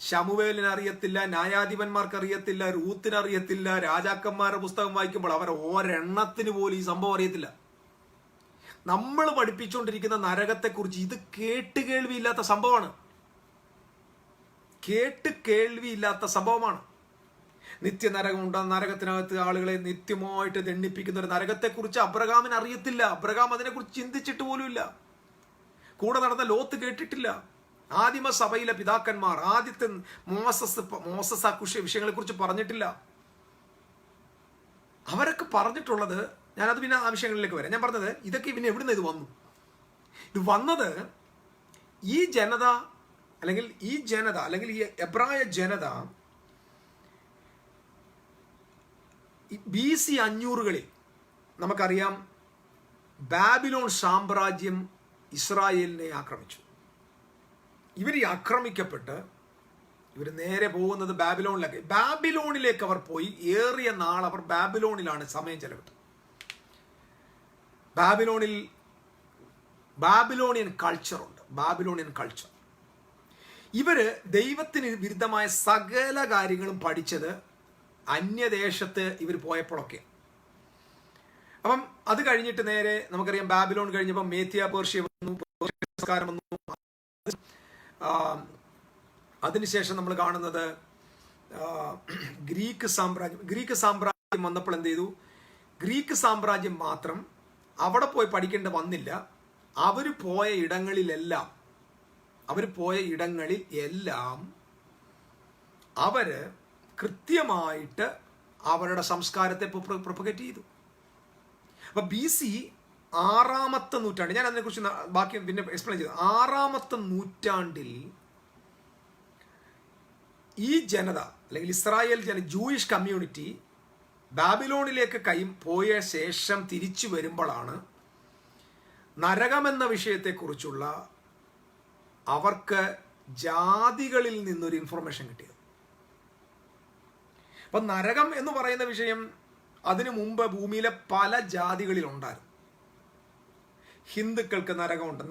ശമുവേലിന് അറിയത്തില്ല, ന്യായാധിപന്മാർക്ക് അറിയത്തില്ല, റൂത്തിന് അറിയത്തില്ല. രാജാക്കന്മാരുടെ പുസ്തകം വായിക്കുമ്പോൾ അവർ ഒരെണ്ണത്തിന് പോലും ഈ സംഭവം അറിയത്തില്ല. നമ്മൾ പഠിപ്പിച്ചുകൊണ്ടിരിക്കുന്ന നരകത്തെക്കുറിച്ച് ഇത് കേൾവിയില്ലാത്ത സംഭവമാണ്. നിത്യനരകമുണ്ട്, നരകത്തിനകത്ത് ആളുകളെ നിത്യമായിട്ട് ദണ്ഡിപ്പിക്കുന്ന ഒരു നരകത്തെക്കുറിച്ച് അബ്രഹാമിന് അറിയത്തില്ല. അബ്രഹാം അതിനെക്കുറിച്ച് ചിന്തിച്ചിട്ട് പോലുമില്ല. കൂടെ നടന്ന ലോത്ത് കേട്ടിട്ടില്ല. ആദിമ സഭയിലെ പിതാക്കന്മാർ ആദ്യത്തെ മോസസ് ആ വിഷയങ്ങളെ കുറിച്ച് പറഞ്ഞിട്ടില്ല. അവരൊക്കെ പറഞ്ഞിട്ടുള്ളത്, ഞാനത് പിന്നെ ആ വിഷയങ്ങളിലേക്ക് വരാം. ഞാൻ പറഞ്ഞത് ഇതൊക്കെ പിന്നെ എവിടുന്ന് ഇത് വന്നത് ഈ ജനത അല്ലെങ്കിൽ ഈ എബ്രായ ജനത BC 500-കളിൽ നമുക്കറിയാം ബാബിലോൺ സാമ്രാജ്യം ഇസ്രായേലിനെ ആക്രമിച്ചു. ഇവർ ആക്രമിക്കപ്പെട്ട് ഇവർ നേരെ പോകുന്നത് ബാബിലോണിലേക്ക് അവർ പോയി. ഏറിയ നാൾ അവർ ബാബിലോണിലാണ് സമയം ചെലവിട്ടത്. Babylonian culture. ഇവര് ദൈവത്തിന് വിരുദ്ധമായ സകല കാര്യങ്ങളും പഠിച്ചത് അന്യദേശത്ത് ഇവർ പോയപ്പോഴൊക്കെ. അപ്പം അത് കഴിഞ്ഞിട്ട് നേരെ നമുക്കറിയാം ബാബിലോൺ കഴിഞ്ഞപ്പോൾ മേത്യ പേർഷ്യ വന്നു, സംസ്കാരം വന്നു. അതിനുശേഷം നമ്മൾ കാണുന്നത് ഗ്രീക്ക് സാമ്രാജ്യം വന്നപ്പോൾ എന്ത് ചെയ്തു? ഗ്രീക്ക് സാമ്രാജ്യം മാത്രം അവിടെ പോയി പഠിക്കേണ്ട വന്നില്ല. അവർ പോയ ഇടങ്ങളിലെല്ലാം അവര് കൃത്യമായിട്ട് അവരുടെ സംസ്കാരത്തെ പ്രൊപ്പഗേറ്റ് ചെയ്തു. അപ്പൊ BC 6ാമത്തെ നൂറ്റാണ്ട്, ഞാൻ അതിനെക്കുറിച്ച് ബാക്കി പിന്നെ എക്സ്പ്ലെയിൻ ചെയ്തു. 6ാമത്തെ നൂറ്റാണ്ടിൽ ഈ ജനത അല്ലെങ്കിൽ ഇസ്രായേൽ ജൂയിഷ് കമ്മ്യൂണിറ്റി ബാബിലോണിലേക്ക് പോയ ശേഷം തിരിച്ചു വരുമ്പോഴാണ് നരകമെന്ന വിഷയത്തെക്കുറിച്ചുള്ള അവർക്ക് ജാതികളിൽ നിന്നൊരു ഇൻഫർമേഷൻ കിട്ടിയത്. അപ്പൊ നരകം എന്ന് പറയുന്ന വിഷയം അതിനു മുമ്പ് ഭൂമിയിലെ പല ജാതികളിൽ ഉണ്ടായിരുന്നു. ഹിന്ദുക്കൾക്ക് നരകമുണ്ട്,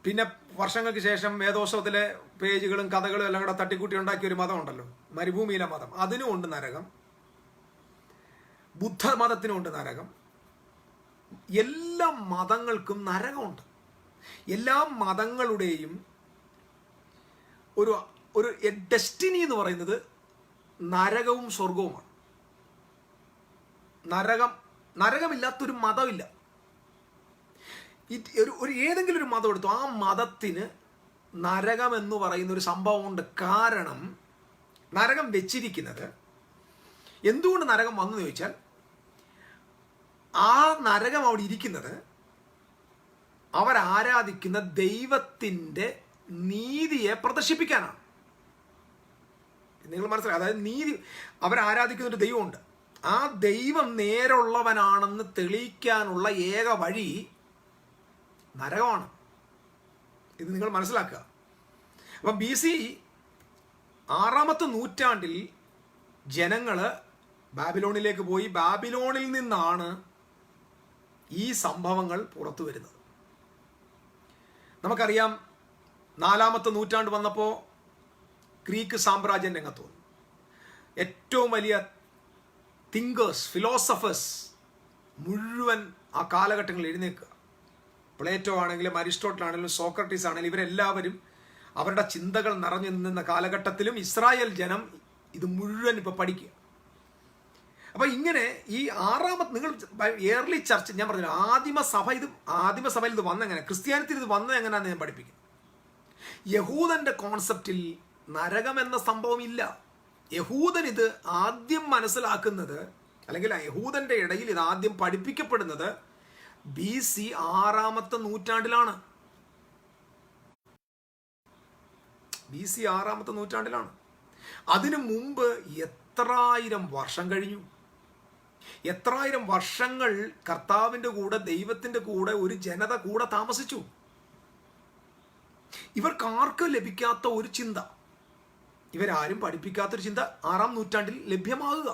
പിന്നെ വർഷങ്ങൾക്ക് ശേഷം വേദോത്സവത്തിലെ പേജുകളും കഥകളും എല്ലാം കൂടെ തട്ടിക്കൂട്ടി ഉണ്ടാക്കിയ ഒരു മതം ഉണ്ടല്ലോ, മരുഭൂമിയിലെ മതം, അതിനുമുണ്ട് നരകം. ബുദ്ധമതത്തിനുമുണ്ട് നരകം. എല്ലാ മതങ്ങൾക്കും നരകമുണ്ട്. എല്ലാ മതങ്ങളുടെയും ഒരു ഡെസ്റ്റിനി എന്ന് പറയുന്നത് നരകവും സ്വർഗവുമാണ്. നരകമില്ലാത്തൊരു മതമില്ല. ഏതെങ്കിലും ഒരു മതം എടുത്തു, ആ മതത്തിന് നരകം എന്ന് പറയുന്ന ഒരു സംഭവമുണ്ട്. കാരണം നരകം വെച്ചിരിക്കുന്നത്, എന്തുകൊണ്ട് നരകം വന്നെന്ന് ചോദിച്ചാൽ, ആ നരകം അവിടെ ഇരിക്കുന്നത് അവരാരാധിക്കുന്ന ദൈവത്തിൻ്റെ നീതിയെ പ്രദർശിപ്പിക്കാനാണ്. നിങ്ങൾ മനസ്സിലാക്കുക, അതായത് നീതി, അവരാരാധിക്കുന്ന ഒരു ദൈവമുണ്ട്. ആ ദൈവം നേരുള്ളവനാണെന്ന് തെളിയിക്കാനുള്ള ഏക വഴി നരകമാണ്. ഇത് നിങ്ങൾ മനസ്സിലാക്കുക. അപ്പം BC 6ാമത്തെ നൂറ്റാണ്ടിൽ ജനങ്ങള് ബാബിലോണിലേക്ക് പോയി. ബാബിലോണിൽ നിന്നാണ് ഈ സംഭവങ്ങൾ പുറത്തു വരുന്നത്. നമുക്കറിയാം 4ാമത്തെ നൂറ്റാണ്ട് വന്നപ്പോൾ ഗ്രീക്ക് സാമ്രാജ്യം രംഗത്ത് വന്നു. ഏറ്റവും വലിയ തിങ്കേഴ്സ്, ഫിലോസഫേഴ്സ് മുഴുവൻ ആ കാലഘട്ടങ്ങളിൽ എഴുന്നേൽക്കുക. പ്ലേറ്റോ ആണെങ്കിലും അരിസ്റ്റോട്ടിൽ ആണെങ്കിലും സോക്രട്ടീസ് ആണെങ്കിലും ഇവരെല്ലാവരും അവരുടെ ചിന്തകൾ നിറഞ്ഞു നിന്ന കാലഘട്ടത്തിലും ഇസ്രായേൽ ജനം ഇത് മുഴുവൻ ഇപ്പൊ പഠിക്കുക. അപ്പൊ ഇങ്ങനെ ഈ 6ാമത്തെ, നിങ്ങൾ ഇയർലി ചർച്ച, ഞാൻ പറഞ്ഞു ആദിമസഭയിൽ ഇത് വന്നെങ്ങനെ, ക്രിസ്ത്യാനിറ്റിയിൽ ഇത് വന്നത് എങ്ങനെയാണെന്ന് ഞാൻ പഠിപ്പിക്കും. യഹൂദന്റെ കോൺസെപ്റ്റിൽ നരകം എന്ന സംഭവം ഇല്ല. യഹൂദൻ ഇത് ആദ്യം മനസ്സിലാക്കുന്നത്, അല്ലെങ്കിൽ യഹൂദന്റെ ഇടയിൽ ഇത് ആദ്യം പഠിപ്പിക്കപ്പെടുന്നത് BC 6ാമത്തെ നൂറ്റാണ്ടിലാണ്. BC 6ാമത്തെ നൂറ്റാണ്ടിലാണ്. അതിനു മുമ്പ് എത്രായിരം വർഷം കഴിഞ്ഞു. എത്രായിരം വർഷങ്ങൾ കർത്താവിന്റെ കൂടെ, ദൈവത്തിന്റെ കൂടെ ഒരു ജനത കൂടെ താമസിച്ചു. ഇവർക്കാർക്കും ലഭിക്കാത്ത ഒരു ചിന്ത, ഇവരാരും പഠിപ്പിക്കാത്തൊരു ചിന്ത 6ാം നൂറ്റാണ്ടിൽ ലഭ്യമാകുക.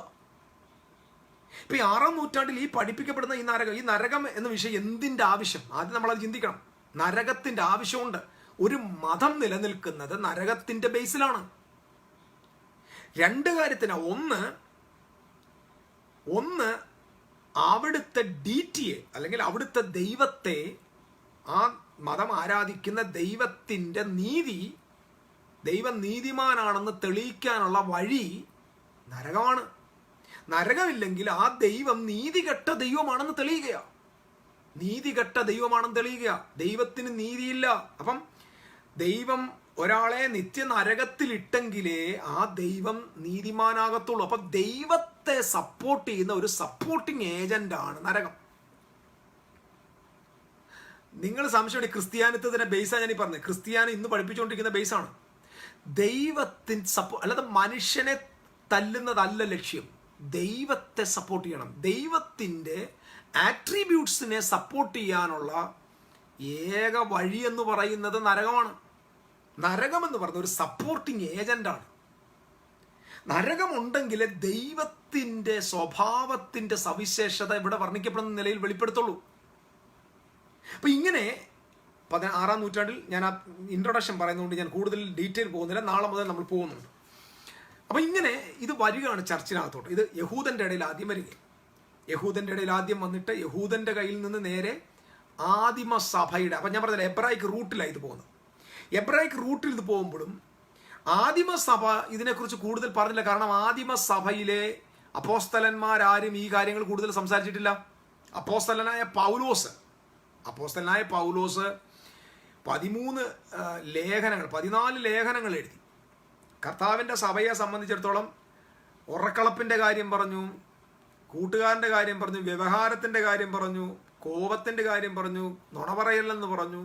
ഇപ്പൊ ഈ 6ാം നൂറ്റാണ്ടിൽ ഈ പഠിപ്പിക്കപ്പെടുന്ന ഈ നരകം എന്ന വിഷയം എന്തിന്റെ ആവശ്യം? ആദ്യം നമ്മളത് ചിന്തിക്കണം. നരകത്തിന്റെ ആവശ്യമുണ്ട്. ഒരു മതം നിലനിൽക്കുന്നത് നരകത്തിന്റെ ബേസിലാണ്. രണ്ട് കാര്യത്തിന്, ഒന്ന് അവിടുത്തെ ഡീറ്റിയെ അല്ലെങ്കിൽ അവിടുത്തെ ദൈവത്തെ, ആ മതം ആരാധിക്കുന്ന ദൈവത്തിൻ്റെ നീതി, ദൈവം നീതിമാനാണെന്ന് തെളിയിക്കാനുള്ള വഴി നരകമാണ്. നരകമില്ലെങ്കിൽ ആ ദൈവം നീതികെട്ട ദൈവമാണെന്ന് തെളിയുകയാണ്. നീതികെട്ട ദൈവമാണെന്ന് തെളിയുക. ദൈവത്തിന് നീതിയില്ല. അപ്പം ദൈവം ഒരാളെ നിത്യ നരകത്തിലിട്ടെങ്കിലേ ആ ദൈവം നീതിമാനാകത്തുള്ളൂ. അപ്പൊ ദൈവത്തെ സപ്പോർട്ട് ചെയ്യുന്ന ഒരു സപ്പോർട്ടിങ് ഏജന്റാണ് നരകം. നിങ്ങൾ സംശയം, ക്രിസ്ത്യാനിത്വത്തിന്റെ ബേസാണ് ഞാൻ ഈ പറഞ്ഞത്. ക്രിസ്ത്യാനി ഇന്ന് പഠിപ്പിച്ചുകൊണ്ടിരിക്കുന്ന ബേസാണ്. ദൈവത്തിന് അല്ലാതെ മനുഷ്യനെ തല്ലുന്നതല്ല ലക്ഷ്യം. ദൈവത്തെ സപ്പോർട്ട് ചെയ്യണം. ദൈവത്തിൻ്റെ ആട്രിബ്യൂട്ട്സിനെ സപ്പോർട്ട് ചെയ്യാനുള്ള ഏക വഴി എന്ന് പറയുന്നത് നരകമാണ്. നരകം എന്ന് പറയുന്നത് ഒരു സപ്പോർട്ടിങ് ഏജന്റാണ്. നരകമുണ്ടെങ്കിൽ ദൈവത്തിൻ്റെ സ്വഭാവത്തിൻ്റെ സവിശേഷത ഇവിടെ വർണ്ണിക്കപ്പെടുന്ന നിലയിൽ വെളിപ്പെടുത്തുള്ളൂ. അപ്പൊ ഇങ്ങനെ 6-ാം നൂറ്റാണ്ടിൽ ഞാൻ ആ ഇൻട്രൊഡക്ഷൻ പറയുന്നതുകൊണ്ട് ഞാൻ കൂടുതൽ ഡീറ്റെയിൽ പോകുന്നില്ല. നാളെ മുതൽ നമ്മൾ പോകുന്നുണ്ട്. അപ്പം ഇങ്ങനെ ഇത് വരികയാണ് ചർച്ചിനകത്തോട്ട്. ഇത് യഹൂദൻ്റെ ഇടയിൽ ആദ്യം വരികയാണ്. യഹൂദൻ്റെ ഇടയിൽ ആദ്യം വന്നിട്ട് യഹൂദൻ്റെ കയ്യിൽ നിന്ന് നേരെ ആദിമ സഭയുടെ, അപ്പം ഞാൻ പറഞ്ഞില്ല എബ്രായിക്ക് റൂട്ടിലാണ് ഇത് പോകുന്നത്. എബ്രായിക്ക് റൂട്ടിൽ ഇത് പോകുമ്പോഴും ആദിമസഭ ഇതിനെക്കുറിച്ച് കൂടുതൽ പറഞ്ഞില്ല. കാരണം ആദിമസഭയിലെ അപ്പോസ്തലന്മാരാരും ഈ കാര്യങ്ങൾ കൂടുതൽ സംസാരിച്ചിട്ടില്ല. അപ്പോസ്തലനായ പൗലോസ് 14 ലേഖനങ്ങൾ എഴുതി. കർത്താവിൻ്റെ സഭയെ സംബന്ധിച്ചിടത്തോളം ഉറക്കളപ്പിൻ്റെ കാര്യം പറഞ്ഞു, കൂട്ടുകാരൻ്റെ കാര്യം പറഞ്ഞു, വ്യവഹാരത്തിൻ്റെ കാര്യം പറഞ്ഞു, കോപത്തിൻ്റെ കാര്യം പറഞ്ഞു, നുണ പറയല്ലെന്ന് പറഞ്ഞു,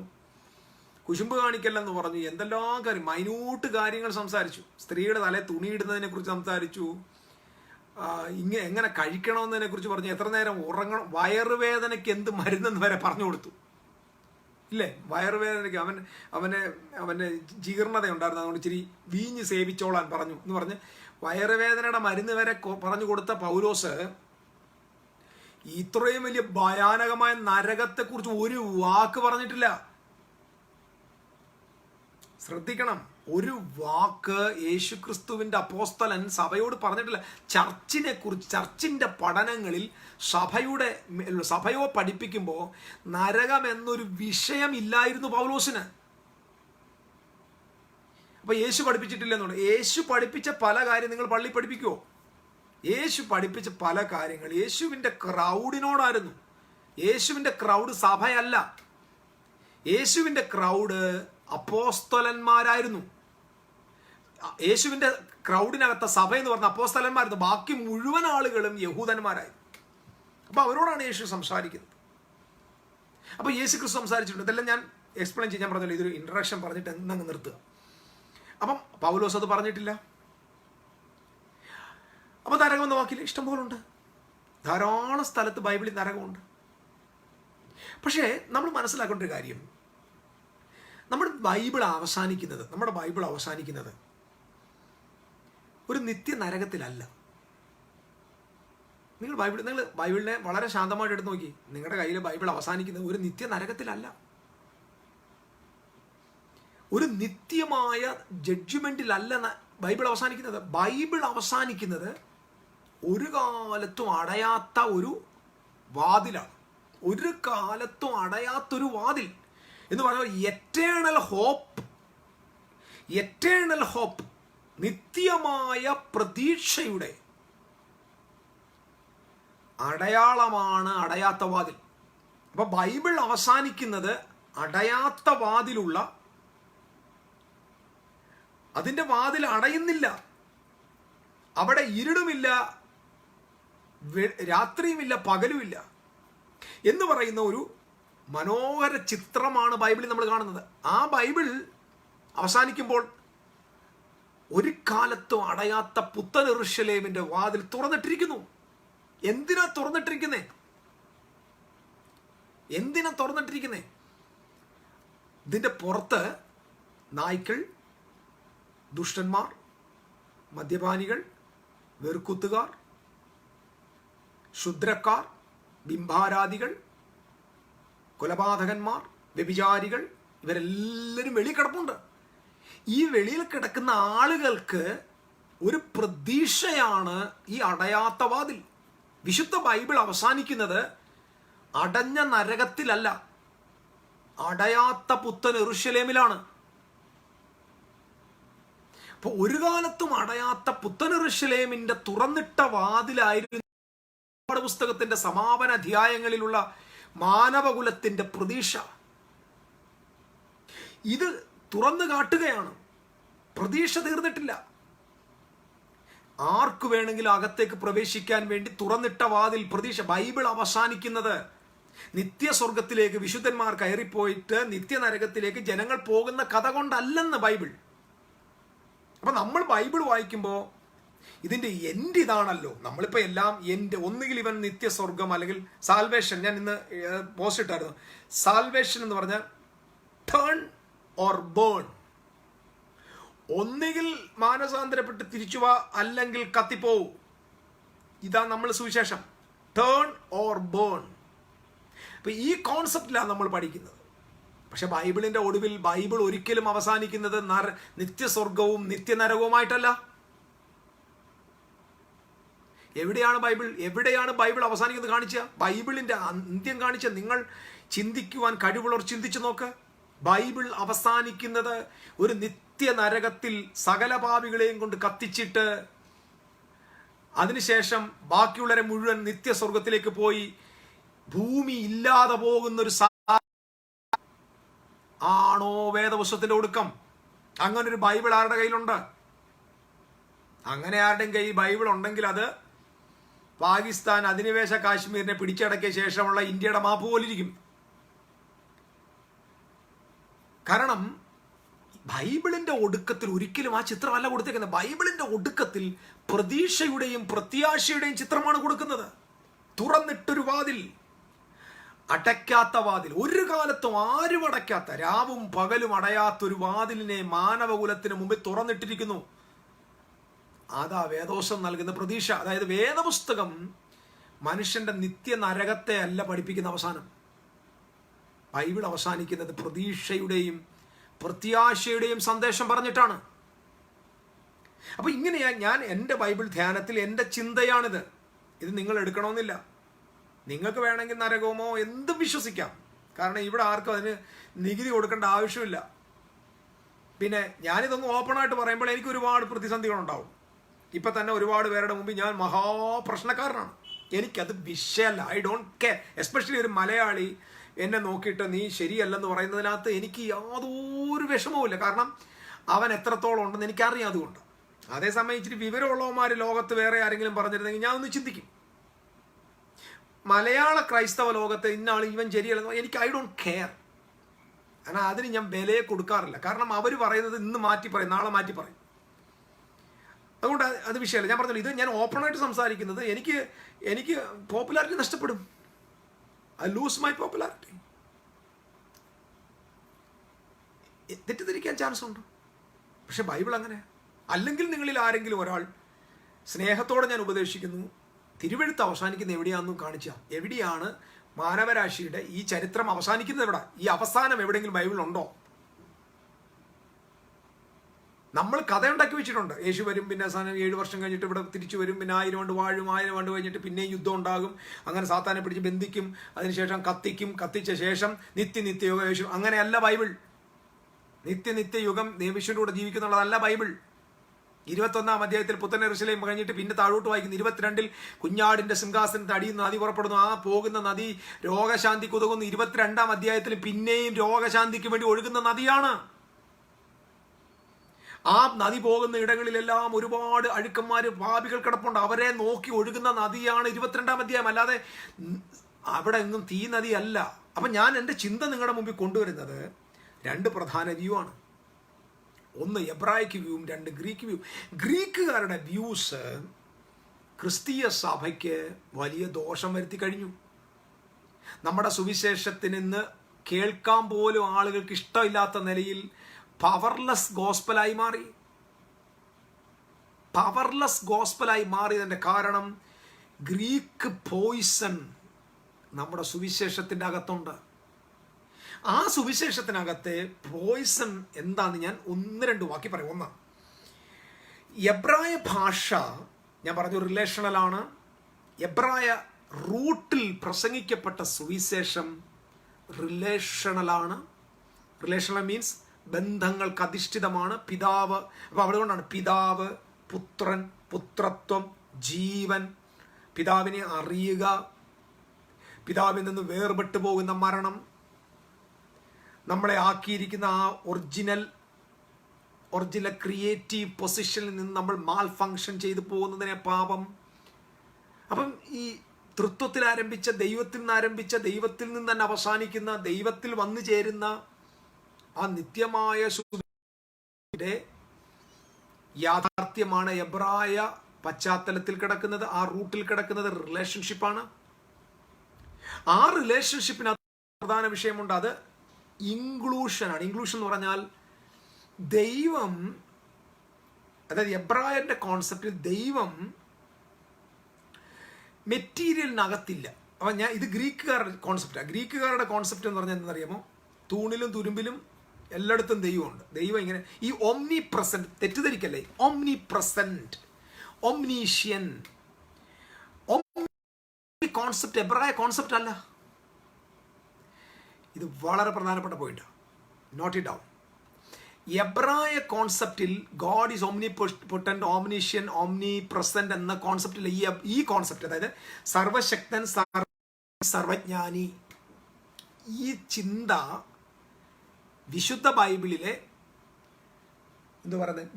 കുശുമ്പ് കാണിക്കല്ലെന്ന് പറഞ്ഞു, എന്തെല്ലാം കാര്യം, മൈന്യൂട്ട് കാര്യങ്ങൾ സംസാരിച്ചു. സ്ത്രീയുടെ തലേ തുണിയിടുന്നതിനെ കുറിച്ച് സംസാരിച്ചു, എങ്ങനെ കഴിക്കണമെന്നതിനെ കുറിച്ച് പറഞ്ഞു, എത്ര നേരം ഉറങ്ങണം, വയറുവേദനയ്ക്ക് എന്ത് മരുന്നെന്ന് വരെ പറഞ്ഞു കൊടുത്തു. ഇല്ലേ, വയറുവേദനയ്ക്ക് അവന് ജീർണത ഉണ്ടായിരുന്നു, അതുകൊണ്ട് ഇച്ചിരി വീഞ്ഞ് സേവിച്ചോളാൻ പറഞ്ഞു എന്ന് പറഞ്ഞ് വയറുവേദനയുടെ മരുന്ന് വരെ പറഞ്ഞു കൊടുത്ത പൗലോസ് ഇത്രയും വലിയ ഭയാനകമായ നരകത്തെക്കുറിച്ച് ഒരു വാക്ക് പറഞ്ഞിട്ടില്ല. ശ്രദ്ധിക്കണം, ഒരു വാക്ക് യേശുക്രിസ്തുവിൻ്റെ അപ്പോസ്തലൻ സഭയോട് പറഞ്ഞിട്ടില്ല. ചർച്ചിനെ കുറിച്ച്, ചർച്ചിൻ്റെ പഠനങ്ങളിൽ സഭയോ പഠിപ്പിക്കുമ്പോൾ നരകം എന്നൊരു വിഷയം ഇല്ലായിരുന്നു പൗലോസിന്. അപ്പൊ യേശു പഠിപ്പിച്ചിട്ടില്ലെന്നുണ്ട്. യേശു പഠിപ്പിച്ച പല കാര്യം നിങ്ങൾ പള്ളി പഠിപ്പിക്കുമോ? യേശു പഠിപ്പിച്ച പല കാര്യങ്ങൾ യേശുവിൻ്റെ ക്രൗഡിനോടായിരുന്നു. യേശുവിൻ്റെ ക്രൗഡ് സഭയല്ല, യേശുവിൻ്റെ ക്രൗഡ് അപ്പോസ്തലന്മാരായിരുന്നു. യേശുവിൻ്റെ ക്രൗഡിനകത്ത സഭ എന്ന് പറഞ്ഞ അപ്പോസ്തലന്മാരായിരുന്നു. ബാക്കി മുഴുവൻ ആളുകളും യഹൂദന്മാരായിരുന്നു. അപ്പൊ അവരോടാണ് യേശു സംസാരിക്കുന്നത്. അപ്പൊ യേശു ക്രിസ്തു സംസാരിച്ചിട്ടുണ്ട്. ഇതെല്ലാം ഞാൻ എക്സ്പ്ലെയിൻ ചെയ്യാൻ പറഞ്ഞല്ലോ, ഇതൊരു ഇൻട്രഡക്ഷൻ പറഞ്ഞിട്ട് എന്നങ്ങ് നിർത്തുക. അപ്പം പൗലോസ് അത് പറഞ്ഞിട്ടില്ല. അപ്പൊ നരകം എന്ന വാക്കിൽ ഇഷ്ടംപോലെ ഉണ്ട്. ധാരാളം സ്ഥലത്ത് ബൈബിളിൽ നരകമുണ്ട്. പക്ഷേ നമ്മൾ മനസ്സിലാക്കേണ്ട ഒരു കാര്യം, നമ്മുടെ ബൈബിൾ അവസാനിക്കുന്നത് ഒരു നിത്യ നരകത്തിലല്ല. നിങ്ങൾ ബൈബിളിനെ വളരെ ശാന്തമായിട്ട് എടുത്ത് നോക്കി. നിങ്ങളുടെ കയ്യിൽ ബൈബിൾ അവസാനിക്കുന്നത് ഒരു നിത്യ നരകത്തിലല്ല, ഒരു നിത്യമായ ജഡ്ജ്മെന്റിലല്ല ബൈബിൾ അവസാനിക്കുന്നത്. ബൈബിൾ അവസാനിക്കുന്നത് ഒരു കാലത്തും അടയാത്ത ഒരു വാതിലാണ്. ഒരു കാലത്തും അടയാത്തൊരു വാതിൽ എന്ന് പറഞ്ഞാൽ എറ്റേണൽ ഹോപ്പ്, നിത്യമായ പ്രതീക്ഷയുടെ അടയാളമാണ് അടയാത്ത വാതിൽ. അപ്പൊ ബൈബിൾ അവസാനിക്കുന്നത് അടയാത്ത വാതിലുള്ള, അതിൻ്റെ വാതിൽ അടയുന്നില്ല, അവിടെ ഇരുടുമില്ല, രാത്രിയുമില്ല, പകലുമില്ല എന്ന് പറയുന്ന ഒരു മനോഹര ചിത്രമാണ് ബൈബിളിൽ നമ്മൾ കാണുന്നത്. ആ ബൈബിൾ അവസാനിക്കുമ്പോൾ ഒരു കാലത്തും അടയാത്ത പുത്തൻ യെരൂശലേമിന്റെ വാതിൽ തുറന്നിട്ടിരിക്കുന്നു. എന്തിനാ തുറന്നിട്ടിരിക്കുന്നേ? ഇതിന്റെ പുറത്ത് നായ്ക്കൾ, ദുഷ്ടന്മാർ, മദ്യപാനികൾ, വെറുക്കുത്തുകാർ, ക്ഷുദ്രക്കാർ, ബിംബാരാധികൾ, കൊലപാതകന്മാർ, വ്യഭിചാരികൾ, ഇവരെല്ലാവരും വെളിയിൽ കിടപ്പുണ്ട്. ഈ വെളിയിൽ കിടക്കുന്ന ആളുകൾക്ക് ഒരു പ്രതീക്ഷയാണ് ഈ അടയാത്ത വാതിൽ. വിശുദ്ധ ബൈബിൾ അവസാനിക്കുന്നത് അടഞ്ഞ നരകത്തിലല്ല, അടയാത്ത പുത്തൻ യെരൂശലേമിലാണ്. അപ്പൊ ഒരു കാലത്തും അടയാത്ത പുത്തൻ യെരൂശലേമിന്റെ തുറന്നിട്ട വാതിലായിരുന്നു പുസ്തകത്തിന്റെ സമാപന അധ്യായങ്ങളിലുള്ള മാനവകുലത്തിന്റെ പ്രതീക്ഷ. ഇത് തുറന്നു കാട്ടുകയാണ്. പ്രതീക്ഷ തീർന്നിട്ടില്ല. ആർക്ക് വേണമെങ്കിലും അകത്തേക്ക് പ്രവേശിക്കാൻ വേണ്ടി തുറന്നിട്ട വാതിൽ പ്രതീക്ഷ. ബൈബിൾ അവസാനിക്കുന്നത് നിത്യസ്വർഗത്തിലേക്ക് വിശുദ്ധന്മാർ കയറിപ്പോയിട്ട് നിത്യനരകത്തിലേക്ക് ജനങ്ങൾ പോകുന്ന കഥ കൊണ്ടല്ലെന്ന് ബൈബിൾ. അപ്പൊ നമ്മൾ ബൈബിൾ വായിക്കുമ്പോൾ ഇതിന്റെ എൻഡ് ഇതാണല്ലോ. നമ്മളിപ്പോ എല്ലാം എൻഡ്, ഒന്നുകിൽ ഇവൻ നിത്യസ്വർഗം അല്ലെങ്കിൽ സാൽവേഷൻ. ഞാൻ ഇന്ന് പോസ്റ്റ് ഇട്ടായിരുന്നു, സാൽവേഷൻ എന്ന് പറഞ്ഞാൽ ടേൺ ഓർ ബേൺ. ഒന്നുകിൽ മാനസാന്തരപ്പെട്ട് തിരിച്ചു വാ, അല്ലെങ്കിൽ കത്തിപ്പോവും. ഇതാ നമ്മൾ സുവിശേഷം, ടേൺ ഓർ ബേൺ. അപ്പൊ ഈ കോൺസെപ്റ്റിലാണ് നമ്മൾ പഠിക്കുന്നത്. പക്ഷെ ബൈബിളിന്റെ ഒടുവിൽ ബൈബിൾ ഒരിക്കലും അവസാനിക്കുന്നത് നിത്യസ്വർഗവും നിത്യനരകവുമായിട്ടല്ല. എവിടെയാണ് ബൈബിൾ അവസാനിക്കുന്നത് കാണിച്ച? ബൈബിളിന്റെ അന്ത്യം കാണിച്ച. നിങ്ങൾ ചിന്തിക്കുവാൻ കഴിവുള്ളവർ ചിന്തിച്ചു നോക്ക്. ബൈബിൾ അവസാനിക്കുന്നത് ഒരു നിത്യനരകത്തിൽ സകല പാപികളെയും കൊണ്ട് കത്തിച്ചിട്ട് അതിനുശേഷം ബാക്കിയുള്ളവരെ മുഴുവൻ നിത്യസ്വർഗത്തിലേക്ക് പോയി ഭൂമി ഇല്ലാതെ പോകുന്നൊരു ആണോ വേദപുസ്തകത്തിന്റെ ഒടുക്കം? അങ്ങനെ ഒരു ബൈബിൾ ആരുടെ കയ്യിലുണ്ട്? അങ്ങനെ ആരുടെയും കയ്യിൽ ബൈബിൾ ഉണ്ടെങ്കിൽ അത് പാകിസ്ഥാൻ അധിനിവേശ കാശ്മീരിനെ പിടിച്ചടക്കിയ ശേഷമുള്ള ഇന്ത്യയുടെ മാപ്പ് പോലിരിക്കും. കാരണം ബൈബിളിന്റെ ഒടുക്കത്തിൽ ഒരിക്കലും ആ ചിത്രമല്ല കൊടുത്തേക്കുന്നത്. ബൈബിളിന്റെ ഒടുക്കത്തിൽ പ്രതീക്ഷയുടെയും പ്രത്യാശയുടെയും ചിത്രമാണ് കൊടുക്കുന്നത്. തുറന്നിട്ടൊരു വാതിൽ, അടയ്ക്കാത്ത വാതിൽ, ഒരു കാലത്തും ആരും അടയ്ക്കാത്ത, രാവും പകലും അടയാത്തൊരു വാതിലിനെ മാനവകുലത്തിന് മുമ്പിൽ തുറന്നിട്ടിരിക്കുന്നു. അതാ വേദോസം നൽകുന്ന പ്രതീക്ഷ. അതായത് വേദപുസ്തകം മനുഷ്യന്റെ നിത്യ നരകത്തെ അല്ല പഠിപ്പിക്കുന്ന അവസാനം. ബൈബിൾ അവസാനിക്കുന്നത് പ്രതീക്ഷയുടെയും പ്രത്യാശയുടെയും സന്ദേശം പറഞ്ഞിട്ടാണ്. അപ്പൊ ഇങ്ങനെയാ ഞാൻ എൻ്റെ ബൈബിൾ ധ്യാനത്തിൽ എൻ്റെ ചിന്തയാണിത്. ഇത് നിങ്ങൾ എടുക്കണമെന്നില്ല. നിങ്ങൾക്ക് വേണമെങ്കിൽ നരകമോ എന്തും വിശ്വസിക്കാം. കാരണം ഇവിടെ ആർക്കും അതിന് നികുതി കൊടുക്കേണ്ട ആവശ്യമില്ല. പിന്നെ ഞാനിതൊന്ന് ഓപ്പണായിട്ട് പറയുമ്പോൾ എനിക്ക് ഒരുപാട് പ്രതിസന്ധികളുണ്ടാവും. ഇപ്പം തന്നെ ഒരുപാട് പേരുടെ മുമ്പിൽ ഞാൻ മഹാപ്രശ്നക്കാരനാണ്. എനിക്കത് വിഷയമല്ല. I don't care. എസ്പെഷ്യലി ഒരു മലയാളി എന്നെ നോക്കിയിട്ട് നീ ശരിയല്ലെന്ന് പറയുന്നതിനകത്ത് എനിക്ക് യാതൊരു വിഷമവുമില്ല. കാരണം അവൻ എത്രത്തോളം ഉണ്ടെന്ന് എനിക്കറിയാം. അതുകൊണ്ട് അതേസമയം ഇച്ചിരി വിവരമുള്ളവന്മാർ ലോകത്ത് വേറെ ആരെങ്കിലും പറഞ്ഞിരുന്നെങ്കിൽ ഞാൻ ഒന്ന് ചിന്തിക്കും. മലയാള ക്രൈസ്തവ ലോകത്ത് ഇന്നാൾ ഇവൻ ശരിയല്ലെന്ന് എനിക്ക് ഐ ഡോണ്ട് കെയർ. കാരണം അതിന് ഞാൻ വിലയെ കൊടുക്കാറില്ല. കാരണം അവർ പറയുന്നത് ഇന്ന് മാറ്റി പറയും, നാളെ മാറ്റി പറയും. അതുകൊണ്ട് അത് വിഷയമല്ല. ഞാൻ പറഞ്ഞല്ലോ, ഇത് ഞാൻ ഓപ്പണായിട്ട് സംസാരിക്കുന്നത്. എനിക്ക് പോപ്പുലാരിറ്റി നഷ്ടപ്പെടും. I lose my popularity. തെറ്റിദ്ധരിക്കാൻ ചാൻസ് ഉണ്ട്. പക്ഷെ ബൈബിൾ അങ്ങനെ. അല്ലെങ്കിൽ നിങ്ങളിൽ ആരെങ്കിലും ഒരാൾ സ്നേഹത്തോടെ ഞാൻ ഉപദേശിക്കുന്നു, തിരുവെഴുത്ത് അവസാനിക്കുന്ന എവിടെയാണെന്നും കാണിച്ച. എവിടെയാണ് മാനവരാശിയുടെ ഈ ചരിത്രം അവസാനിക്കുന്നത്? എവിടെ? ഈ അവസാനം എവിടെയെങ്കിലും ബൈബിളുണ്ടോ? നമ്മൾ കഥയുണ്ടാക്കി വെച്ചിട്ടുണ്ട്. യേശു വരും, പിന്നെ അവസാനം 7 വർഷം കഴിഞ്ഞിട്ട് ഇവിടെ തിരിച്ചു വരും, പിന്നെ 1000 ആണ്ട് വാഴും, 1000 ആണ്ട് കഴിഞ്ഞിട്ട് പിന്നെയും യുദ്ധം ഉണ്ടാകും. അങ്ങനെ സാത്താനെ പിടിച്ച് ബന്ധിക്കും, അതിനുശേഷം കത്തിക്കും, കത്തിച്ച ശേഷം നിത്യയുഗ യേശു. അങ്ങനെയല്ല ബൈബിൾ. നിത്യയുഗം യേശുവിൻ്റെ കൂടെ ജീവിക്കുന്നുള്ളതല്ല ബൈബിൾ. 21-ാം അധ്യായത്തിൽ പുത്തൻ യെരൂശലേം കഴിഞ്ഞിട്ട് പിന്നെ താഴോട്ട് വായിക്കുന്നു. 22-ൽ കുഞ്ഞാടിന്റെ സിംഹാസനത്തിൽ അടിയിൽ നദി പുറപ്പെടുന്നു. ആ പോകുന്ന നദി രോഗശാന്തിക്ക് ഉതകുന്നു. 22-ാം അധ്യായത്തിൽ പിന്നെയും രോഗശാന്തിക്ക് വേണ്ടി ഒഴുകുന്ന നദിയാണ്. ആ നദി പോകുന്ന ഇടങ്ങളിലെല്ലാം ഒരുപാട് അഴുക്കന്മാര്, പാപികൾ കിടപ്പുണ്ട്. അവരെ നോക്കി ഒഴുകുന്ന നദിയാണ് 22-ാം അധ്യായം. അല്ലാതെ അവിടെ എങ്ങും തീ നദി അല്ല. അപ്പൊ ഞാൻ എൻ്റെ ചിന്ത നിങ്ങളുടെ മുമ്പിൽ കൊണ്ടുവരുന്നത് 2 പ്രധാന വ്യൂ ആണ്. ഒന്ന് എബ്രായിക്ക് വ്യൂവും 2 ഗ്രീക്ക് വ്യൂ. ഗ്രീക്കുകാരുടെ വ്യൂസ് ക്രിസ്തീയ സഭയ്ക്ക് വലിയ ദോഷം വരുത്തി കഴിഞ്ഞു. നമ്മുടെ സുവിശേഷത്തിൽ നിന്ന് കേൾക്കാൻ പോലും ആളുകൾക്ക് ഇഷ്ടമില്ലാത്ത നിലയിൽ പവർലെസ് ഗോസ്പലായി മാറി. പവർലെസ് ഗോസ്പലായി മാറിയതിൻ്റെ കാരണം ഗ്രീക്ക് പോയിസൺ നമ്മുടെ സുവിശേഷത്തിൻ്റെ അകത്തുണ്ട്. ആ സുവിശേഷത്തിനകത്തെ പോയിസൺ എന്താന്ന് ഞാൻ 1-2 വാക്കി പറയാം. 1, എബ്രായ ഭാഷ ഞാൻ പറഞ്ഞു റിലേഷണലാണ്. എബ്രായ റൂട്ടിൽ പ്രസംഗിക്കപ്പെട്ട സുവിശേഷം റിലേഷണലാണ്. റിലേഷണൽ മീൻസ് ബന്ധങ്ങൾക്ക് അധിഷ്ഠിതമാണ്. പിതാവ്, അപ്പോൾ അതുകൊണ്ടാണ് പിതാവ്, പുത്രൻ, പുത്രത്വം, ജീവൻ, പിതാവിനെ അറിയുക, പിതാവിൽ നിന്ന് വേർപെട്ടു പോകുന്ന മരണം, നമ്മളെ ആക്കിയിരിക്കുന്ന ആ ഒറിജിനൽ ക്രിയേറ്റീവ് പൊസിഷനിൽ നിന്ന് നമ്മൾ മാൽ ഫങ്ഷൻ ചെയ്തു പോകുന്നതിനെ പാപം. അപ്പം ഈ തൃത്വത്തിൽ ആരംഭിച്ച, ദൈവത്തിൽ നിന്ന് ആരംഭിച്ച, ദൈവത്തിൽ നിന്ന് തന്നെ അവസാനിക്കുന്ന, ദൈവത്തിൽ വന്നു ചേരുന്ന ആ നിത്യമായ യാഥാർത്ഥ്യമാണ് എബ്രായ പശ്ചാത്തലത്തിൽ കിടക്കുന്നത്. ആ റൂട്ടിൽ കിടക്കുന്നത് റിലേഷൻഷിപ്പാണ്. ആ റിലേഷൻഷിപ്പിനകത്ത് പ്രധാന വിഷയമുണ്ട്. അത് ഇൻക്ലൂഷനാണ്. ഇൻക്ലൂഷൻ എന്ന് പറഞ്ഞാൽ ദൈവം, അതായത് എബ്രായന്റെ കോൺസെപ്റ്റിൽ ദൈവം മെറ്റീരിയലിനകത്തില്ല. അപ്പം ഇത് ഗ്രീക്കുകാരുടെ കോൺസെപ്റ്റാണ്. ഗ്രീക്കുകാരുടെ കോൺസെപ്റ്റ് എന്ന് പറഞ്ഞാൽ എന്താണെന്നറിയാമോ? തൂണിലും തുരുമ്പിലും എല്ലായിടത്തും ദൈവമുണ്ട്. ദൈവം ഇങ്ങനെ ഈ ഓംനി പ്രസന്റ്, തെറ്റിദ്ധരിക്കല്ലേ, ഓംനി പ്രസന്റ്, ഓംനീഷ്യൻ, കോൺസെപ്റ്റ് എബ്രായ കോൺസെപ്റ്റ് അല്ല. ഇത് വളരെ പ്രധാനപ്പെട്ട പോയിന്റാണ്. Note it down. എബ്രായ കോൺസെപ്റ്റിൽ God is omnipotent, omniscient, omnipresent എന്ന കോൺസെപ്റ്റിൽ ഈ കോൺസെപ്റ്റ്, അതായത് സർവശക്തൻ, സർവജ്ഞാനി, ഈ ചിന്ത വിശുദ്ധ ബൈബിളിലെ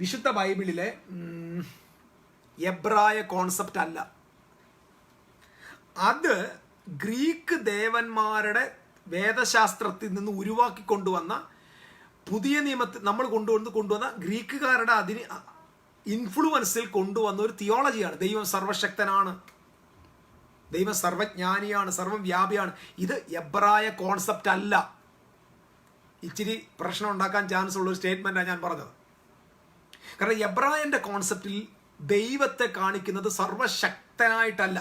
വിശുദ്ധ ബൈബിളിലെ എബ്രായ കോൺസെപ്റ്റ് അല്ല. അത് ഗ്രീക്ക് ദേവന്മാരുടെ വേദശാസ്ത്രത്തിൽ നിന്ന് ഉരുവാക്കി കൊണ്ടുവന്ന, പുതിയ നിയമത്തിൽ നമ്മൾ കൊണ്ടുവന്ന ഗ്രീക്കുകാരുടെ അതിന് ഇൻഫ്ലുവൻസിൽ കൊണ്ടുവന്ന ഒരു തിയോളജിയാണ്. ദൈവം സർവശക്തനാണ്, ദൈവം സർവജ്ഞാനിയാണ്, സർവ്വവ്യാപിയാണ്. ഇത് എബ്രായ കോൺസെപ്റ്റ് അല്ല. ഇച്ചിരി പ്രശ്നം ഉണ്ടാക്കാൻ ചാൻസ് ഉള്ള ഒരു സ്റ്റേറ്റ്മെന്റാണ് ഞാൻ പറഞ്ഞത്. കാരണം എബ്രായന്റെ കോൺസെപ്റ്റിൽ ദൈവത്തെ കാണിക്കുന്നത് സർവശക്തനായിട്ടല്ല,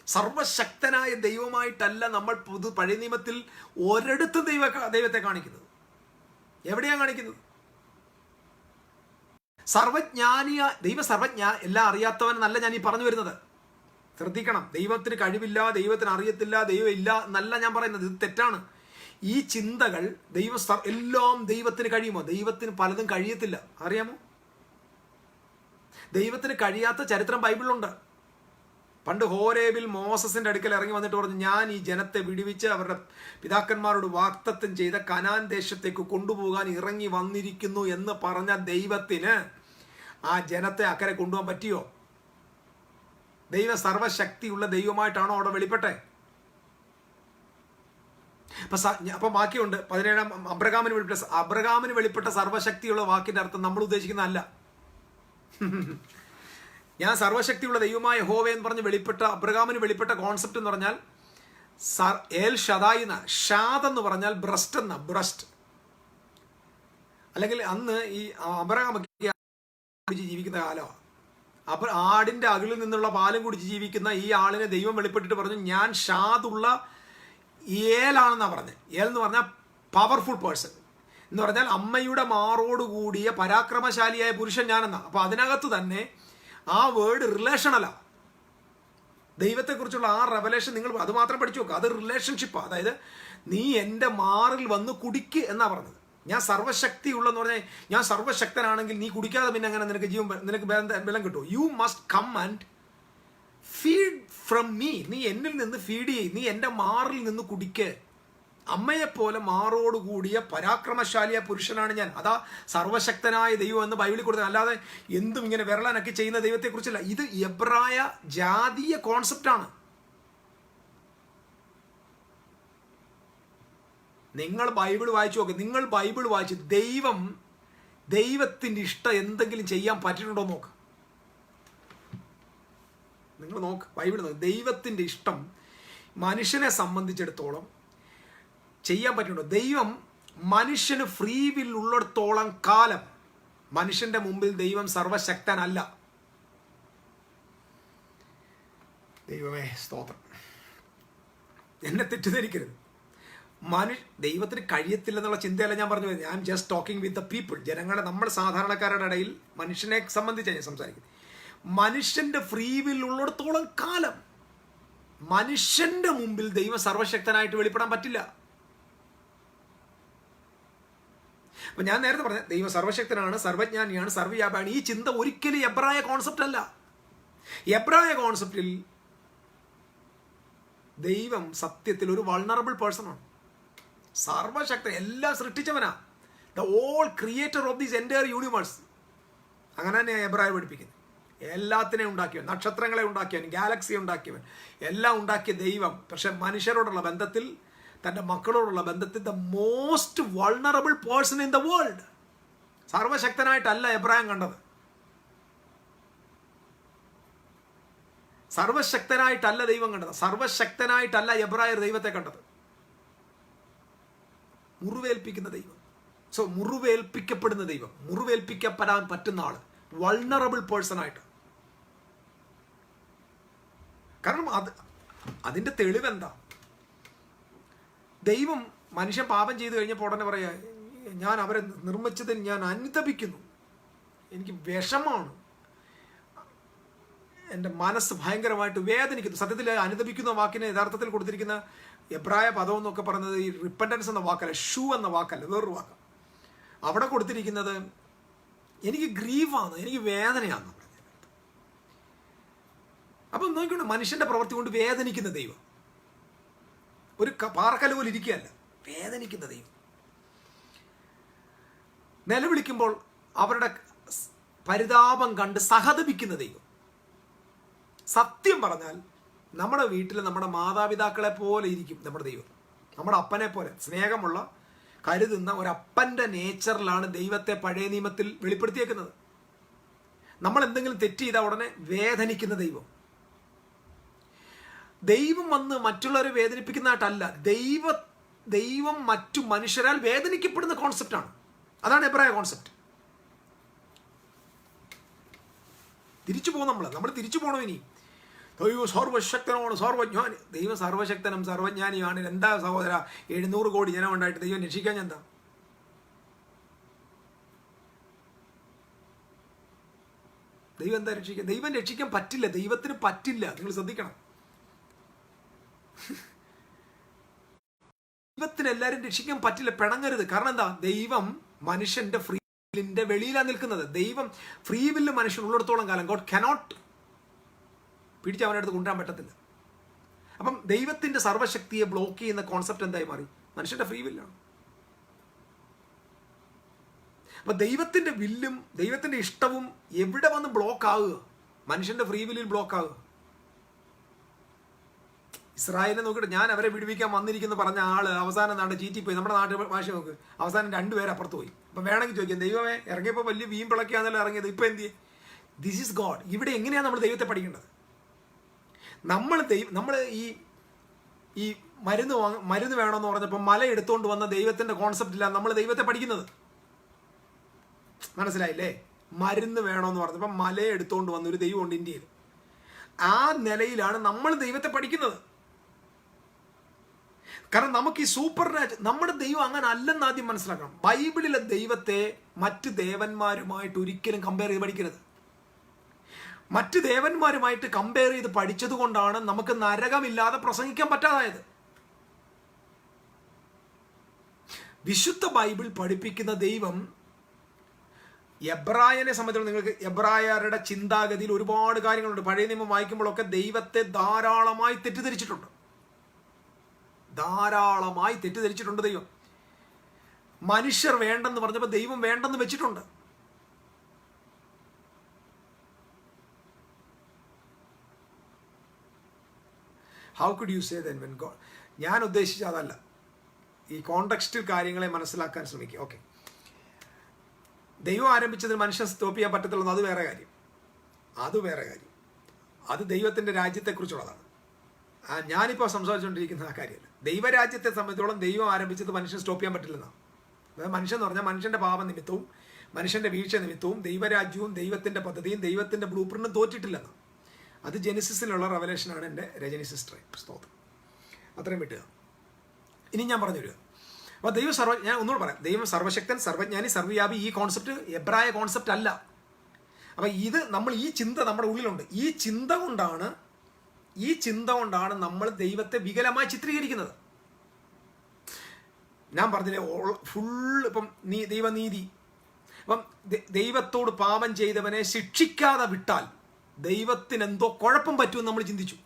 സർവശക്തനായ ദൈവമായിട്ടല്ല നമ്മൾ പഴയ നിയമത്തിൽ ഒരിടത്തും ദൈവത്തെ കാണിക്കുന്നത്. എവിടെയാണ് കാണിക്കുന്നത്? ദൈവ എല്ലാം അറിയാത്തവനെന്നല്ല ഞാൻ ഈ പറഞ്ഞു വരുന്നത്. ശ്രദ്ധിക്കണം, ദൈവത്തിന് കഴിവില്ല, ദൈവത്തിന് അറിയത്തില്ല, ദൈവം ഇല്ല എന്നല്ല ഞാൻ പറയുന്നത്. ഇത് തെറ്റാണ്. ഈ ചിന്തകൾ എല്ലാം ദൈവത്തിന് കഴിയുമോ? ദൈവത്തിന് പലതും കഴിയത്തില്ല, അറിയാമോ? ദൈവത്തിന് കഴിയാത്ത ചരിത്രം ബൈബിളിലുണ്ട്. പണ്ട് ഹോരേബിൽ മോസസിന്റെ അടുക്കൽ ഇറങ്ങി വന്നിട്ട് പറഞ്ഞു, ഞാൻ ഈ ജനത്തെ വിടുവിച്ച് അവരുടെ പിതാക്കന്മാരോട് വാഗ്ദത്തം ചെയ്ത കനാൻ ദേശത്തേക്ക് കൊണ്ടുപോകാൻ ഇറങ്ങി വന്നിരിക്കുന്നു എന്ന് പറഞ്ഞ ദൈവത്തിന് ആ ജനത്തെ അക്കരെ കൊണ്ടുപോകാൻ പറ്റിയോ? ദൈവം സർവശക്തിയുള്ള ദൈവമായിട്ടാണോ അവിടെ വെളിപ്പെട്ടെ? അപ്പൊ ബാക്കിയുണ്ട് 17 അബ്രഹാമിന് വെളിപ്പെട്ട സർവശക്തിയുള്ള വാക്കിന്റെ അർത്ഥം നമ്മൾ ഉദ്ദേശിക്കുന്നതല്ല. ഞാൻ സർവശക്തിയുള്ള ദൈവമായ യഹോവ എന്ന് പറഞ്ഞ് അബ്രഹാമിന് വെളിപ്പെട്ട കോൺസെപ്റ്റ് എന്ന് പറഞ്ഞാൽ ഏൽ ഷദായി എന്ന, ഷാദ് എന്ന് പറഞ്ഞാൽ ബ്രസ്റ്റ് എന്ന, ബ്രസ്റ്റ്. അല്ലെങ്കിൽ അന്ന് ഈ അബ്രഹാം ജീവിക്കുന്ന കാലമാണ്. ആടിന്റെ അകിളിൽ നിന്നുള്ള പാലും കുടിച്ച് ജീവിക്കുന്ന ഈ ആളിനെ ദൈവം വെളിപ്പെട്ടിട്ട് പറഞ്ഞു, ഞാൻ ഷാദുള്ള ഏലാണെന്നാണ് പറഞ്ഞത്. ഏൽ എന്ന് പറഞ്ഞാൽ പവർഫുൾ പേഴ്സൺ എന്ന് പറഞ്ഞാൽ അമ്മയുടെ മാറോടുകൂടിയ പരാക്രമശാലിയായ പുരുഷൻ ഞാനെന്നാ. അപ്പൊ അതിനകത്ത് തന്നെ ആ വേർഡ് റിലേഷണല്ല. ദൈവത്തെക്കുറിച്ചുള്ള ആ റെവലേഷൻ നിങ്ങൾ അത് മാത്രം പഠിച്ചു നോക്കുക. അത് റിലേഷൻഷിപ്പാണ്. അതായത് നീ എൻ്റെ മാറിൽ വന്ന് കുടിക്ക് എന്നാ പറഞ്ഞത്. ഞാൻ സർവശക്തി ഉള്ളെന്ന് പറഞ്ഞാൽ ഞാൻ സർവശക്തനാണെങ്കിൽ നീ കുടിക്കാതെ പിന്നെ അങ്ങനെ നിനക്ക് ബലം കിട്ടുമോ? You must come and feed from me. നീ എന്നിൽ നിന്ന് ഫീഡ് ചെയ്യ്, നീ എൻ്റെ മാറിൽ നിന്ന് കുടിക്ക്. അമ്മയെപ്പോലെ മാറോടുകൂടിയ പരാക്രമശാലിയ പുരുഷനാണ് ഞാൻ. അതാ സർവശക്തനായ ദൈവം എന്ന് ബൈബിളിൽ കൊടുത്തത്. അല്ലാതെ എന്തും ഇങ്ങനെ വിരളനൊക്കെ ചെയ്യുന്ന ദൈവത്തെക്കുറിച്ചല്ല. ഇത് എബ്രായ ജാതീയ കോൺസെപ്റ്റാണ്. നിങ്ങൾ ബൈബിൾ വായിച്ചു നോക്ക്. നിങ്ങൾ ബൈബിൾ വായിച്ച് ദൈവത്തിൻ്റെ ഇഷ്ടം എന്തെങ്കിലും ചെയ്യാൻ പറ്റിയിട്ടുണ്ടോ നോക്ക്. നിങ്ങൾ നോക്ക്, ബൈബിൾ നോക്ക്. ദൈവത്തിൻ്റെ ഇഷ്ടം മനുഷ്യനെ സംബന്ധിച്ചിടത്തോളം ചെയ്യാൻ പറ്റുന്നുണ്ടോ? ദൈവം മനുഷ്യന് ഫ്രീ വിൽ ഉള്ളിടത്തോളം കാലം മനുഷ്യന്റെ മുമ്പിൽ ദൈവം സർവശക്തനല്ല. ദൈവമേ സ്തോത്രം, എന്നെ തെറ്റിദ്ധരിക്കരുത്. ദൈവത്തിന് കഴിയത്തില്ലെന്നുള്ള ചിന്തയല്ല ഞാൻ പറഞ്ഞു. I am just talking with the people. ജനങ്ങളെ, നമ്മൾ സാധാരണക്കാരുടെ ഇടയിൽ മനുഷ്യനെ സംബന്ധിച്ചാണ് ഞാൻ സംസാരിക്കുന്നത്. മനുഷ്യന്റെ ഫ്രീ വിൽ ഉള്ളിടത്തോളം കാലം മനുഷ്യന്റെ മുമ്പിൽ ദൈവം സർവശക്തനായിട്ട് വെളിപ്പെടാൻ പറ്റില്ല. അപ്പൊ ഞാൻ നേരത്തെ പറഞ്ഞ ദൈവം സർവശക്തനാണ്, സർവജ്ഞാനിയാണ്, സർവ്വവ്യാപിയാണ്. ഈ ചിന്ത ഒരിക്കലും എബ്രായ കോൺസെപ്റ്റ് അല്ല. എബ്രായ കോൺസെപ്റ്റിൽ ദൈവം സത്യത്തിൽ ഒരു വൾണറബിൾ പേഴ്സണാണ്. സർവശക്തൻ, എല്ലാം സൃഷ്ടിച്ചവനാ. The all creator of this entire universe. അങ്ങനെ തന്നെ എബ്രായ പഠിപ്പിക്കുന്നത്. എല്ലാത്തിനെയും ഉണ്ടാക്കിയവൻ, നക്ഷത്രങ്ങളെ ഉണ്ടാക്കിയവൻ, ഗാലക്സിയെ ഉണ്ടാക്കിയവൻ, എല്ലാം ഉണ്ടാക്കിയ ദൈവം. പക്ഷെ മനുഷ്യരോടുള്ള ബന്ധത്തിൽ, തൻ്റെ മക്കളോടുള്ള ബന്ധത്തിൽ the most vulnerable person in the world. സർവശക്തനായിട്ടല്ല എബ്രായം കണ്ടത്. സർവശക്തനായിട്ടല്ല ദൈവം കണ്ടത്. സർവശക്തനായിട്ടല്ല എബ്രായർ ദൈവത്തെ കണ്ടത്. മുറിവേൽപ്പിക്കുന്ന ദൈവം. സോ മുറിവേൽപ്പിക്കപ്പെടുന്ന ദൈവം, മുറിവേൽപ്പിക്കപ്പെടാൻ പറ്റുന്ന ആള്, വൾണറബിൾ പേഴ്സൺ ആയിട്ട്. കാരണം അതിന്റെ തെളിവെന്താ? ദൈവം മനുഷ്യൻ പാപം ചെയ്തു കഴിഞ്ഞപ്പോൾ ഉടനെ പറയാ, ഞാൻ അവരെ നിർമ്മിച്ചതിൽ ഞാൻ അനുതപിക്കുന്നു, എനിക്ക് വിഷമാണ്, എൻ്റെ മനസ്സ് ഭയങ്കരമായിട്ട് വേദനിക്കുന്നു. സത്യത്തിൽ അനുതപിക്കുന്ന വാക്കിന് യഥാർത്ഥത്തിൽ കൊടുത്തിരിക്കുന്ന എബ്രായ പദം എന്നൊക്കെ പറയുന്നത് ഈ റിപ്പൻറ്റൻസ് എന്ന വാക്കല്ല, ഷൂ എന്ന വാക്കല്ല, വേറൊരു വാക്ക്. അവിടെ കൊടുത്തിരിക്കുന്നത് എനിക്ക് ഗ്രീവാണ്, എനിക്ക് വേദനയാണെന്ന് പറഞ്ഞത്. അപ്പം നോക്കിക്കൊണ്ട് മനുഷ്യന്റെ പ്രവൃത്തി കൊണ്ട് വേദനിക്കുന്ന ദൈവം, ഒരു പാറക്കല്ല് പോലെ ഇരിക്കുകയല്ല, വേദനിക്കുന്ന ദൈവം. നിലവിളിക്കുമ്പോൾ അവരുടെ പരിതാപം കണ്ട് സഹതപിക്കുന്ന ദൈവം. സത്യം പറഞ്ഞാൽ നമ്മുടെ വീട്ടിൽ നമ്മുടെ മാതാപിതാക്കളെ പോലെ ഇരിക്കും നമ്മുടെ ദൈവം, നമ്മുടെ അപ്പനെ പോലെ സ്നേഹമുള്ള കരുതുന്ന ഒരപ്പൻ്റെ നേച്ചറിലാണ് ദൈവത്തെ പഴയ നിയമത്തിൽ വെളിപ്പെടുത്തിയേക്കുന്നത്. നമ്മൾ എന്തെങ്കിലും തെറ്റ് ചെയ്താൽ ഉടനെ വേദനിക്കുന്ന ദൈവം. ദൈവം വന്ന് മറ്റുള്ളവരെ വേദനിപ്പിക്കുന്നതായിട്ടല്ല, ദൈവം മറ്റു മനുഷ്യരാൽ വേദനിക്കപ്പെടുന്ന കോൺസെപ്റ്റാണ്. അതാണ് എബ്രായ കോൺസെപ്റ്റ്. തിരിച്ചു പോകും നമ്മൾ തിരിച്ചു പോകണം. ഇനി ദൈവം സർവശക്തനാണ്, സർവജ്ഞാനി. ദൈവം സർവശക്തനും സർവജ്ഞാനിയാണ്. എന്താ സഹോദര, 700 കോടി ജനം ഉണ്ടായിട്ട് ദൈവം രക്ഷിക്കാൻ എന്താ? ദൈവം എന്താ രക്ഷിക്കാൻ? ദൈവം രക്ഷിക്കാൻ പറ്റില്ല, ദൈവത്തിന് പറ്റില്ല. നിങ്ങൾ ശ്രദ്ധിക്കണം, ദൈവത്തിന് എല്ലാവരും രക്ഷിക്കാൻ പറ്റില്ല. പിണങ്ങരുത്. കാരണം എന്താ? ദൈവം മനുഷ്യന്റെ ഫ്രീ വില്ലിന്റെ വെളിയിലാണ് നിൽക്കുന്നത്. ദൈവം ഫ്രീ വില്ല് മനുഷ്യൻ ഉള്ളിടത്തോളം കാലം ഗോഡ് കനോട്ട് പിടിച്ച് അവൻ്റെ അടുത്ത് കൊണ്ടുവരാൻ പറ്റത്തില്ല. അപ്പം ദൈവത്തിന്റെ സർവശക്തിയെ ബ്ലോക്ക് ചെയ്യുന്ന കോൺസെപ്റ്റ് എന്തായി മാറി? മനുഷ്യന്റെ ഫ്രീ വില്ലാണ്. അപ്പൊ ദൈവത്തിന്റെ വില്ലും ദൈവത്തിന്റെ ഇഷ്ടവും എവിടെ വന്ന് ബ്ലോക്ക് ആവുക? മനുഷ്യന്റെ ഫ്രീ വില്ലിൽ ബ്ലോക്ക് ആവുക. ഇസ്രായേലിനെ നോക്കിയിട്ട് ഞാൻ അവരെ വിടുവിക്കാൻ വന്നിരിക്കുന്നു പറഞ്ഞ ആള് അവസാനം നാട് ചീറ്റിപ്പോയി. നമ്മുടെ നാട്ടിൽ ഭാഷ നോക്ക്, അവസാനം 2 പേര് അപ്പുറത്ത് പോയി. അപ്പം വേണമെങ്കിൽ ചോദിക്കാം, ദൈവമേ ഇറങ്ങിയപ്പോൾ വലിയ വീമ്പിളക്കിയാണല്ലോ ഇറങ്ങിയത്, ഇപ്പം എന്ത്? This is God. ഇവിടെ എങ്ങനെയാണ് നമ്മൾ ദൈവത്തെ പഠിക്കേണ്ടത്? നമ്മൾ ഈ മരുന്ന് വേണമെന്ന് പറഞ്ഞപ്പോൾ മല എടുത്തുകൊണ്ട് വന്ന ദൈവത്തിന്റെ കോൺസെപ്റ്റിലാണ് നമ്മൾ ദൈവത്തെ പഠിക്കുന്നത്. മനസ്സിലായില്ലേ? മരുന്ന് വേണമെന്ന് പറഞ്ഞപ്പോൾ മല എടുത്തുകൊണ്ട് വന്ന ഒരു ദൈവമുണ്ട് ഇന്ത്യയിൽ. ആ നിലയിലാണ് നമ്മൾ ദൈവത്തെ പഠിക്കുന്നത്. കാരണം നമുക്ക് ഈ സൂപ്പർ നമ്മുടെ ദൈവം അങ്ങനെ അല്ലെന്ന് ആദ്യം മനസ്സിലാക്കണം. ബൈബിളിലെ ദൈവത്തെ മറ്റ് ദേവന്മാരുമായിട്ട് ഒരിക്കലും കമ്പയർ ചെയ്ത് പഠിക്കരുത്. മറ്റ് ദേവന്മാരുമായിട്ട് കമ്പയർ ചെയ്ത് പഠിച്ചത് കൊണ്ടാണ് നമുക്ക് നരകമില്ലാതെ പ്രസംഗിക്കാൻ പറ്റാതായത്. വിശുദ്ധ ബൈബിൾ പഠിപ്പിക്കുന്ന ദൈവം എബ്രായനെ സംബന്ധിച്ചിടത്തോളം നിങ്ങൾക്ക് എബ്രായരുടെ ചിന്താഗതിയിൽ ഒരുപാട് കാര്യങ്ങളുണ്ട്. പഴയ നിയമം വായിക്കുമ്പോഴൊക്കെ ദൈവത്തെ ധാരാളമായി തെറ്റിദ്ധരിച്ചിട്ടുണ്ട്. ദൈവം മനുഷ്യർ വേണ്ടെന്ന് പറഞ്ഞപ്പോൾ ദൈവം വേണ്ടെന്ന് വെച്ചിട്ടുണ്ട്. How could you say then when God? ഞാൻ ഉദ്ദേശിച്ച അതല്ല. ഈ കോണ്ടെക്സ്റ്റിൽ കാര്യങ്ങളെ മനസ്സിലാക്കാൻ ശ്രമിക്കുക. ഓക്കെ, ദൈവം ആരംഭിച്ചതിൽ മനുഷ്യൻ സ്റ്റോപ്പ് ചെയ്യാൻ പറ്റത്തുള്ളൂ, അത് വേറെ കാര്യം. അത് ദൈവത്തിൻ്റെ രാജ്യത്തെക്കുറിച്ചുള്ളതാണ്. ഞാനിപ്പോൾ സംസാരിച്ചുകൊണ്ടിരിക്കുന്ന ആ കാര്യമല്ല. ദൈവരാജ്യത്തെ സംബന്ധിച്ചോളം ദൈവം ആരംഭിച്ചത് മനുഷ്യൻ സ്റ്റോപ്പ് ചെയ്യാൻ പറ്റില്ലെന്നാണ്. അതായത് മനുഷ്യൻ എന്ന് പറഞ്ഞാൽ മനുഷ്യൻ്റെ പാപ നിമിത്തവും മനുഷ്യൻ്റെ വീഴ്ച നിമിത്തവും ദൈവരാജ്യവും ദൈവത്തിൻ്റെ പദ്ധതിയും ദൈവത്തിൻ്റെ ബ്ലൂ പ്രിന്റും തോറ്റിട്ടില്ലെന്നാണ്. അത് ജെനിസിസിലുള്ള റെവലേഷനാണ് എൻ്റെ രജനി സിസ്റ്ററെ. സ്തോത്രം. അത്രയും വിട്ടുക. ഇനി ഞാൻ പറഞ്ഞു തരിക. അപ്പോൾ ഞാൻ ഒന്നുകൂടെ പറയാം. ദൈവം സർവശക്തൻ, സർവജ്ഞാനി, സർവ്വവ്യാപി. ഈ കോൺസെപ്റ്റ് എബ്രായ കോൺസെപ്റ്റ് അല്ല. അപ്പം ഇത് ഈ ചിന്ത നമ്മുടെ ഉള്ളിലുണ്ട്. ഈ ചിന്ത കൊണ്ടാണ് നമ്മൾ ദൈവത്തെ വികലമായി ചിത്രീകരിക്കുന്നത്. ഞാൻ പറഞ്ഞില്ലേ, ഫുൾ ഇപ്പം ദൈവനീതി. അപ്പം ദൈവത്തോട് പാപം ചെയ്തവനെ ശിക്ഷിക്കാതെ വിട്ടാൽ ദൈവത്തിന് എന്തോ കുഴപ്പം പറ്റുമെന്ന് നമ്മൾ ചിന്തിച്ചു.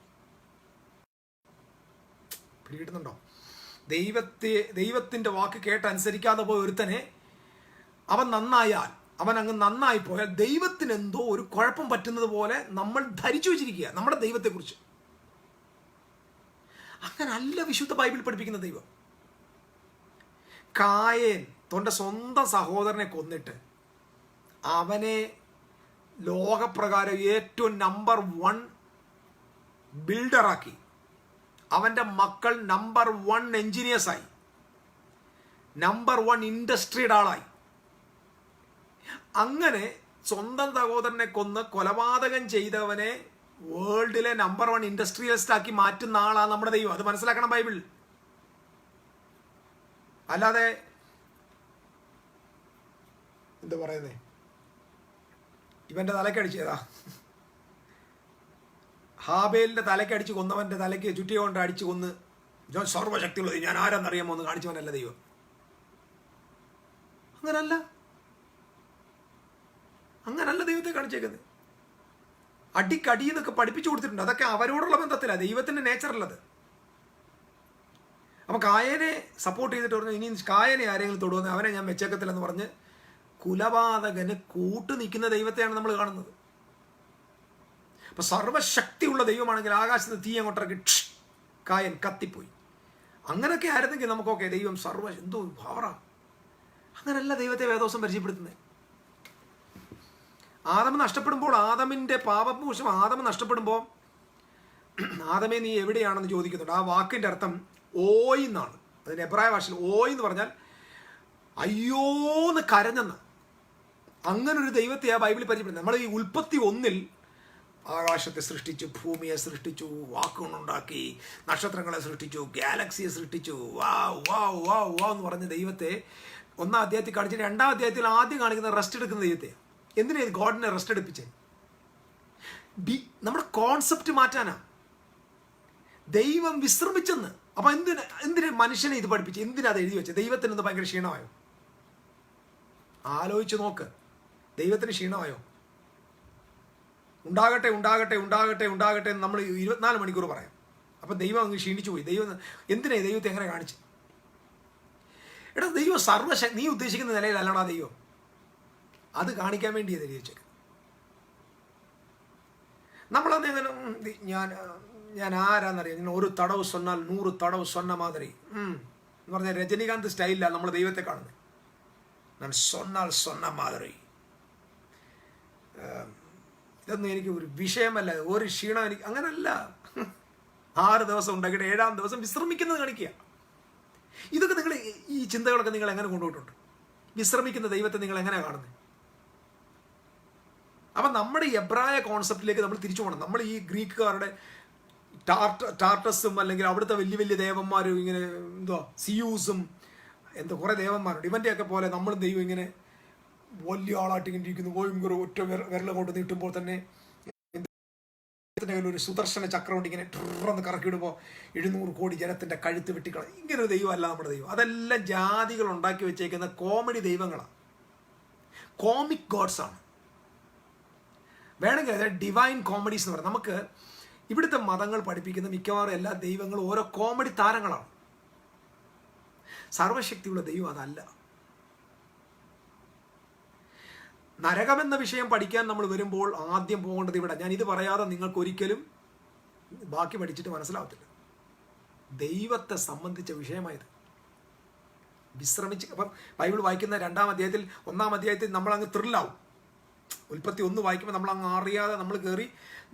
പിടികിട്ടുന്നുണ്ടോ? ദൈവത്തിൻ്റെ വാക്ക് കേട്ടനുസരിക്കാതെ പോയ ഒരുത്തനെ അവൻ അങ്ങ് നന്നായി പോയാൽ ദൈവത്തിന് എന്തോ ഒരു കുഴപ്പം പറ്റുന്നത് പോലെ നമ്മൾ ധരിച്ചു വെച്ചിരിക്കുക നമ്മുടെ ദൈവത്തെക്കുറിച്ച്. അങ്ങനല്ല വിശുദ്ധ ബൈബിൾ പഠിപ്പിക്കുന്ന ദൈവം. കായേൻ തൻ്റെ സ്വന്തം സഹോദരനെ കൊന്നിട്ട് അവനെ ലോകപ്രകാരം ഏറ്റവും നമ്പർ 1 ബിൽഡറാക്കി. അവൻ്റെ മക്കൾ നമ്പർ 1 എഞ്ചിനീയേഴ്സായി, നമ്പർ 1 ഇൻഡസ്ട്രിയുടെ ആളായി. അങ്ങനെ സ്വന്തം സഹോദരനെ കൊന്ന് കൊലപാതകം ചെയ്തവനെ വേൾഡിലെ നമ്പർ 1 ഇൻഡസ്ട്രിയലിസ്റ്റ് ആക്കി മാറ്റുന്ന ആളാണ് നമ്മുടെ ദൈവം. അത് മനസ്സിലാക്കണം ബൈബിൾ. അല്ലാതെ എന്താ പറയുന്നേ, ഇവൻ്റെ തലക്കടിച്ചതാ, ഹാബേലിൻ്റെ തലക്കടിച്ച് കൊന്നവൻ്റെ തലയ്ക്ക് ചുറ്റിയ കൊണ്ട് അടിച്ച് കൊന്ന് ഞാൻ സർവ്വശക്തിയുള്ളത് ഞാൻ ആരെന്നറിയാമോ എന്ന് കാണിച്ചവനല്ല ദൈവം. അങ്ങനല്ല ദൈവത്തെ കാണിച്ചേക്കുന്നത്. അടിക്കടി എന്നൊക്കെ പഠിപ്പിച്ചു കൊടുത്തിട്ടുണ്ട്. അതൊക്കെ അവരോടുള്ള ബന്ധത്തിലാണ്, ദൈവത്തിൻ്റെ നേച്ചറല്ലത്. അപ്പം കായനെ സപ്പോർട്ട് ചെയ്തിട്ട് പറഞ്ഞു ഇനി കായനെ ആരെങ്കിലും തൊടുവന്ന് അവനെ ഞാൻ വെച്ചേക്കത്തില്ലെന്ന് പറഞ്ഞ് കുലപാതകന് കൂട്ടു നിൽക്കുന്ന ദൈവത്തെയാണ് നമ്മൾ കാണുന്നത്. അപ്പം സർവശക്തിയുള്ള ദൈവമാണെങ്കിൽ ആകാശത്ത് തീ അങ്ങോട്ടിറക്കി കായൻ കത്തിപ്പോയി. അങ്ങനെയൊക്കെ ആയിരുന്നെങ്കിൽ നമുക്കൊക്കെ ദൈവം എന്തോ പവറ. അങ്ങനല്ല ദൈവത്തെ വേദോസം പരിചയപ്പെടുത്തുന്നത്. ആദം നഷ്ടപ്പെടുമ്പോൾ, ആദമിൻ്റെ പാപമോശം ആദം നഷ്ടപ്പെടുമ്പോൾ ആദമേ നീ എവിടെയാണെന്ന് ചോദിക്കുന്നുണ്ട്. ആ വാക്കിൻ്റെ അർത്ഥം ഓയ് എന്നാണ്. അതിൻ്റെ എബ്രായ ഭാഷയിൽ ഓയ് എന്ന് പറഞ്ഞാൽ അയ്യോന്ന് കരഞ്ഞെന്ന്. അങ്ങനൊരു ദൈവത്തെയാണ് ബൈബിളിൽ പരിചയപ്പെടുന്നത്. നമ്മൾ ഈ ഉൽപ്പത്തി 1 ആകാശത്തെ സൃഷ്ടിച്ചു, ഭൂമിയെ സൃഷ്ടിച്ചു, വാക്കുകൊണ്ടുണ്ടാക്കി, നക്ഷത്രങ്ങളെ സൃഷ്ടിച്ചു, ഗാലക്സിയെ സൃഷ്ടിച്ചു, വാവ് വാവ് വാവ് വാവ് എന്ന് പറഞ്ഞ ദൈവത്തെ 1-ാം അധ്യായത്തിൽ കാണിച്ചിട്ട് 2-ാം അധ്യായത്തിൽ ആദ്യം കാണിക്കുന്ന റെസ്റ്റ് എടുക്കുന്ന ദൈവത്തെ. എന്തിനാ ഗോഡിനെ റെസ്റ്റ് എടുപ്പിച്ചേ? നമ്മുടെ കോൺസെപ്റ്റ് മാറ്റാനാ. ദൈവം വിശ്രമിച്ചെന്ന്. അപ്പൊ എന്തിന് മനുഷ്യനെ ഇത് പഠിപ്പിച്ചു? എന്തിനാ അത് എഴുതി വെച്ചത്? ദൈവത്തിന് എന്ത് ഭയങ്കര ക്ഷീണമായോ? ആലോചിച്ച് നോക്ക്. ദൈവത്തിന് ക്ഷീണമായോ? ഉണ്ടാകട്ടെ ഉണ്ടാകട്ടെ ഉണ്ടാകട്ടെ ഉണ്ടാകട്ടെ എന്ന് നമ്മൾ 24 മണിക്കൂർ പറയാം. അപ്പം ദൈവം അങ്ങ് ക്ഷീണിച്ചു പോയി. ദൈവം എന്തിനാ ദൈവത്തെ എങ്ങനെ കാണിച്ചു? എടാ ദൈവം നീ ഉദ്ദേശിക്കുന്ന നിലയിലല്ലടാ ദൈവം. അത് കാണിക്കാൻ വേണ്ടി എഴുതി വെച്ചേക്ക്. നമ്മളന്ന് എങ്ങനെ ഞാൻ ആരാന്നറിയാം, ഞാൻ ഒരു തടവ് സ്വന്നാൽ 100 തടവ് സ്വന്ന മാതിരി എന്ന് പറഞ്ഞ രജനീകാന്ത് സ്റ്റൈലിലാണ് നമ്മൾ ദൈവത്തെ കാണുന്നത്. ഞാൻ സ്വന്നാൽ സ്വന്ന മാതിരി. ഇതൊന്നും എനിക്ക് ഒരു വിഷയമല്ല, ഒരു ക്ഷീണം എനിക്ക് അങ്ങനല്ല. 6 ദിവസം ഉണ്ടാക്കിയിട്ട് 7-ാം ദിവസം വിശ്രമിക്കുന്നത് കാണിക്കുക. ഇതൊക്കെ നിങ്ങൾ ഈ ചിന്തകളൊക്കെ നിങ്ങൾ എങ്ങനെ കൊണ്ടുപോയിട്ടുണ്ട്? വിശ്രമിക്കുന്ന ദൈവത്തെ നിങ്ങൾ എങ്ങനെയാണ് കാണുന്നത്? അപ്പം നമ്മുടെ എബ്രായ കോൺസെപ്റ്റിലേക്ക് നമ്മൾ തിരിച്ചു പോകണം. നമ്മൾ ഈ ഗ്രീക്കുകാരുടെ ടാർട്ടസും അല്ലെങ്കിൽ അവിടുത്തെ വലിയ വലിയ ദേവന്മാരും ഇങ്ങനെ സിയൂസും കുറേ ദേവന്മാരുണ്ട്. ഇവൻ്റെയൊക്കെ പോലെ നമ്മൾ ദൈവം ഇങ്ങനെ വലിയ ആളായിട്ട് ഇങ്ങനെ ഇരിക്കുന്നു. ഭയങ്കര ഒറ്റ വിരല കൊണ്ട് നീട്ടുമ്പോൾ തന്നെ ഒരു സുദർശന ചക്രം കൊണ്ട് ഇങ്ങനെ ട്രെന്ന് കറക്കിയിടുമ്പോൾ 700 കോടി ജനത്തിൻ്റെ കഴുത്ത് വെട്ടിക്കളയും. ഇങ്ങനൊരു ദൈവമല്ല നമ്മുടെ ദൈവം. അതെല്ലാം ജാതികൾ ഉണ്ടാക്കി വെച്ചേക്കുന്ന കോമഡി ദൈവങ്ങളാണ്, കോമിക് ഗോഡ്സാണ്. വേണമെങ്കിൽ അതായത് ഡിവൈൻ കോമഡീസ് എന്ന് പറയാം. നമുക്ക് ഇവിടുത്തെ മതങ്ങൾ പഠിപ്പിക്കുന്ന മിക്കവാറും എല്ലാ ദൈവങ്ങളും ഓരോ കോമഡി താരങ്ങളാണ്. സർവശക്തിയുള്ള ദൈവം അതല്ല. നരകമെന്ന വിഷയം പഠിക്കാൻ നമ്മൾ വരുമ്പോൾ ആദ്യം പോകേണ്ടത് ഇവിടെ. ഞാൻ ഇത് പറയാതെ നിങ്ങൾക്ക് ഒരിക്കലും ബാക്കി പഠിച്ചിട്ട് മനസ്സിലാവത്തില്ല. ദൈവത്തെ സംബന്ധിച്ച വിഷയമായത് വിശ്രമിച്ച്. അപ്പം ബൈബിൾ വായിക്കുന്ന 2-ാം അധ്യായത്തിൽ 1-ാം അധ്യായത്തിൽ നമ്മളങ്ങ് ത്രില്ലാവും. ഉൽപ്പത്തി 1 വായിക്കുമ്പോൾ നമ്മളങ്ങ് അറിയാതെ നമ്മൾ കയറി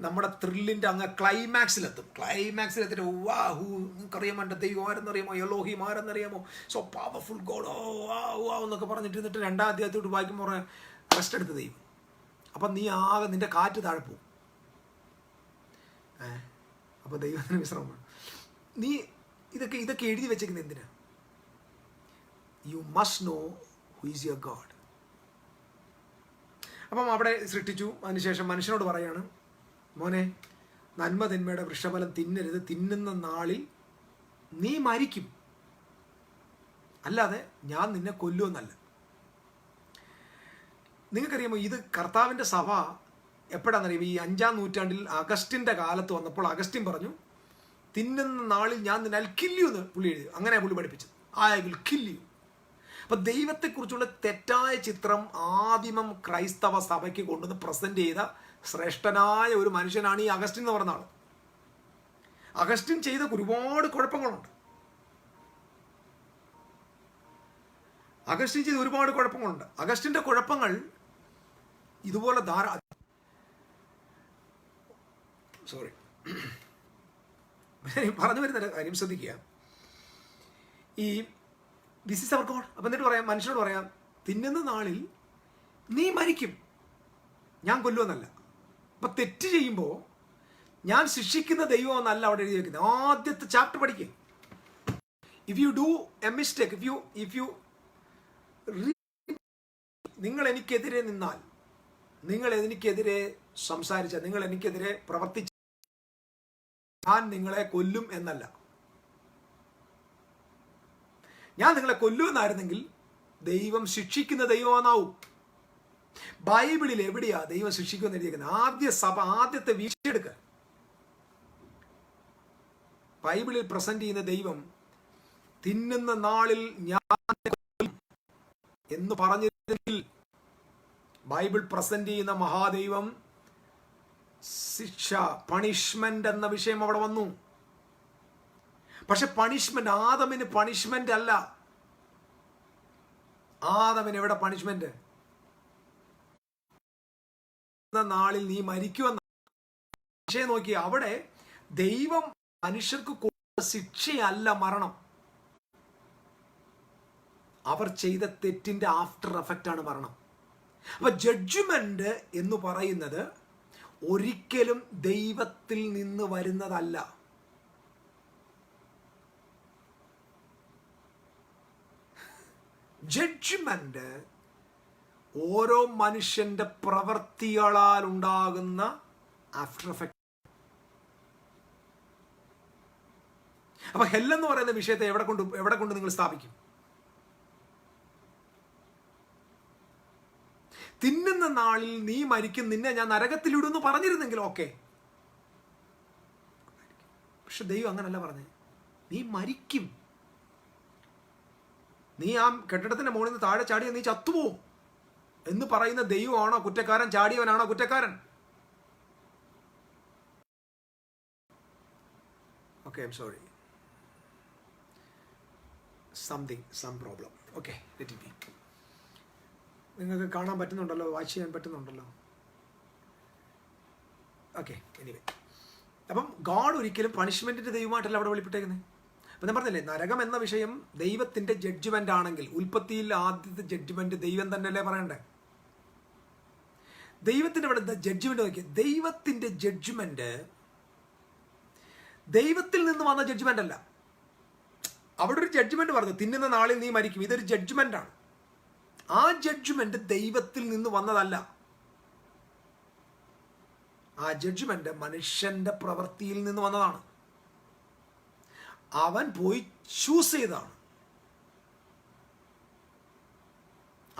നമ്മുടെ ത്രില്ലിൻ്റെ അങ്ങ് ക്ലൈമാക്സിലെത്തിട്ട് നിങ്ങൾക്കറിയാമോ എൻ്റെ ദൈവം ആരെന്നറിയാമോ, എലോഹിം ആരെന്നറിയാമോ, സോ പവർഫുൾ ഗോഡ്, എന്നൊക്കെ പറഞ്ഞിട്ട് എന്നിട്ട് 2-ാം അധ്യായത്തോട്ട് വായിക്കുമ്പോൾ റെസ്റ്റ് എടുത്ത് ദൈവം. അപ്പം നീ ആകെ നിന്റെ കാറ്റ് താഴെ പോവും. അപ്പോൾ ദൈവത്തിന് വിശ്രമമാണ്. നീ ഇതൊക്കെ എഴുതി വെച്ചേക്കുന്നത് എന്തിനാ? You must know who is your God. അപ്പം അവിടെ സൃഷ്ടിച്ചു. അതിനുശേഷം മനുഷ്യനോട് പറയാണ്, മോനെ നന്മ തിന്മയുടെ വൃക്ഷഫലം തിന്നരുത്, തിന്നുന്ന നാളിൽ നീ മരിക്കും, അല്ലാതെ ഞാൻ നിന്നെ കൊല്ലുമെന്നല്ല. നിങ്ങൾക്കറിയാമോ ഇത് കർത്താവിൻ്റെ സഭ എപ്പോഴാണെന്നറിയാമോ? ഈ 5-ാം നൂറ്റാണ്ടിൽ അഗസ്റ്റിൻ്റെ കാലത്ത് വന്നപ്പോൾ അഗസ്റ്റിൻ പറഞ്ഞു, തിന്നുന്ന നാളിൽ ഞാൻ നിന്നെ കില്യു എന്ന് പുള്ളി എഴുതി. അങ്ങനെ പുള്ളി പഠിപ്പിച്ചത്, ഐ വിൽ കില്യു. അപ്പം ദൈവത്തെക്കുറിച്ചുള്ള തെറ്റായ ചിത്രം ആദിമം ക്രൈസ്തവ സഭയ്ക്ക് കൊണ്ടുവന്ന് പ്രസന്റ് ചെയ്ത ശ്രേഷ്ഠനായ ഒരു മനുഷ്യനാണ് ഈ അഗസ്റ്റിൻ എന്ന് പറഞ്ഞ ആൾ. അഗസ്റ്റിൻ ചെയ്ത ഒരുപാട് കുഴപ്പങ്ങളുണ്ട്. അഗസ്റ്റിൻ്റെ കുഴപ്പങ്ങൾ ഇതുപോലെ പറഞ്ഞു വരുന്ന കാര്യം ശ്രദ്ധിക്കുക. ഈ ദിസ് ഈസ് അവർ ഗോഡ്. അപ്പം എന്നിട്ട് പറയാം, മനുഷ്യനോട് പറയാം, തിന്നുന്ന നാളിൽ നീ മരിക്കും, ഞാൻ കൊല്ലുമെന്നല്ല. അപ്പം തെറ്റ് ചെയ്യുമ്പോൾ ഞാൻ ശിക്ഷിക്കുന്ന ദൈവം എന്നല്ല അവിടെ എഴുതി വെക്കുന്നത്. ആദ്യത്തെ ചാപ്റ്റർ പഠിക്കുക. If you do A mistake, if you നിങ്ങൾ എനിക്കെതിരെ നിന്നാൽ, നിങ്ങൾ എനിക്കെതിരെ സംസാരിച്ച, നിങ്ങൾ എനിക്കെതിരെ പ്രവർത്തിച്ച, ഞാൻ നിങ്ങളെ കൊല്ലും എന്നല്ല. ഞാൻ നിങ്ങളെ കൊല്ലുമെന്നായിരുന്നെങ്കിൽ ദൈവം ശിക്ഷിക്കുന്ന ദൈവമാണാവും. ബൈബിളിൽ എവിടെയാ ദൈവം ശിക്ഷിക്കുമെന്ന് എഴുതിയിരിക്കുന്നത്? ആദ്യത്തെ വീഴ്ചയെടുക്കുക. ബൈബിളിൽ പ്രസന്റ് ചെയ്യുന്ന ദൈവം തിന്നുന്ന നാളിൽ ഞാൻ എന്ന് പറഞ്ഞിരുന്നെങ്കിൽ ബൈബിൾ പ്രസന്റ് ചെയ്യുന്ന മഹാദൈവം ശിക്ഷ, പണിഷ്മെന്റ് എന്ന വിഷയം അവിടെ വന്നു. പക്ഷെ പണിഷ്മെന്റ്, ആദമിന് പണിഷ്മെന്റ് അല്ല. ആദമിന് എവിടെ പണിഷ്മെന്റ്? നാളിൽ നീ മരിക്കുമെന്ന വിഷയം നോക്കി. അവിടെ ദൈവം മനുഷ്യർക്ക് കൊടുത്ത ശിക്ഷയല്ല മരണം. അവർ ചെയ്ത തെറ്റിന്റെ ആഫ്റ്റർ എഫക്റ്റ് ആണ് മരണം. അപ്പൊ ജഡ്ജ്മെന്റ് എന്ന് പറയുന്നത് ഒരിക്കലും ദൈവത്തിൽ നിന്ന് വരുന്നതല്ല. ജഡ്ജ്മെന്റ് ഓരോ മനുഷ്യന്റെ പ്രവൃത്തികളാൽ ഉണ്ടാകുന്ന ആഫ്റ്റർ എഫക്റ്റ്. അപ്പൊ ഹെല്ലെന്ന് പറയുന്ന വിഷയത്തെ എവിടെ കൊണ്ട് നിങ്ങൾ സ്ഥാപിക്കും? തിന്നുന്ന നാളിൽ നീ മരിക്കും, നിന്നെ ഞാൻ നരകത്തിലിടുന്നു പറഞ്ഞിരുന്നെങ്കിൽ ഓക്കെ. പക്ഷെ ദൈവം അങ്ങനല്ല പറഞ്ഞേ. നീ മരിക്കും. നീ ആ കെട്ടിടത്തിന്റെ മുകളിൽ നിന്ന് താഴെ ചാടിയ നീ ചത്തുപോകും എന്ന് പറയുന്ന ദൈവമാണോ കുറ്റക്കാരൻ? ചാടിയവനാണോ കുറ്റക്കാരൻ? Okay, I am sorry, some problem. Okay, let it be. നിങ്ങൾക്ക് കാണാൻ പറ്റുന്നുണ്ടല്ലോ, വാച്ച് ചെയ്യാൻ പറ്റുന്നുണ്ടല്ലോ. ഓക്കെ, എനിവേ, അപ്പം ഗോഡ് ഒരിക്കലും പണിഷ്മെന്റിന്റെ ദൈവമായിട്ടല്ല അവിടെ വെളിപ്പെട്ടേക്കുന്നത്. അപ്പം ഞാൻ പറഞ്ഞില്ലേ, നരകം എന്ന വിഷയം ദൈവത്തിന്റെ ജഡ്ജ്മെന്റ് ആണെങ്കിൽ, ഉൽപ്പത്തിയിൽ ആദ്യത്തെ ജഡ്ജ്മെന്റ് ദൈവം തന്നെയല്ലേ പറയണ്ടേ? ദൈവത്തിന്റെ അവിടെ ജഡ്ജ്മെന്റ് നോക്കി. ദൈവത്തിന്റെ ജഡ്ജ്മെന്റ് ദൈവത്തിൽ നിന്ന് വന്ന ജഡ്ജ്മെന്റ് അല്ല. അവിടെ ഒരു ജഡ്ജ്മെന്റ് പറഞ്ഞു, തിന്നുന്ന നാളിൽ നീ മരിക്കും. ഇതൊരു ജഡ്ജ്മെന്റ് ആണ്. ആ ജഡ്ജ്മെന്റ് ദൈവത്തിൽ നിന്ന് വന്നതല്ല. ആ ജഡ്ജ്മെന്റ് മനുഷ്യന്റെ പ്രവൃത്തിയിൽ നിന്ന് വന്നതാണ്. അവൻ പോയി ചൂസ് ചെയ്താണ്.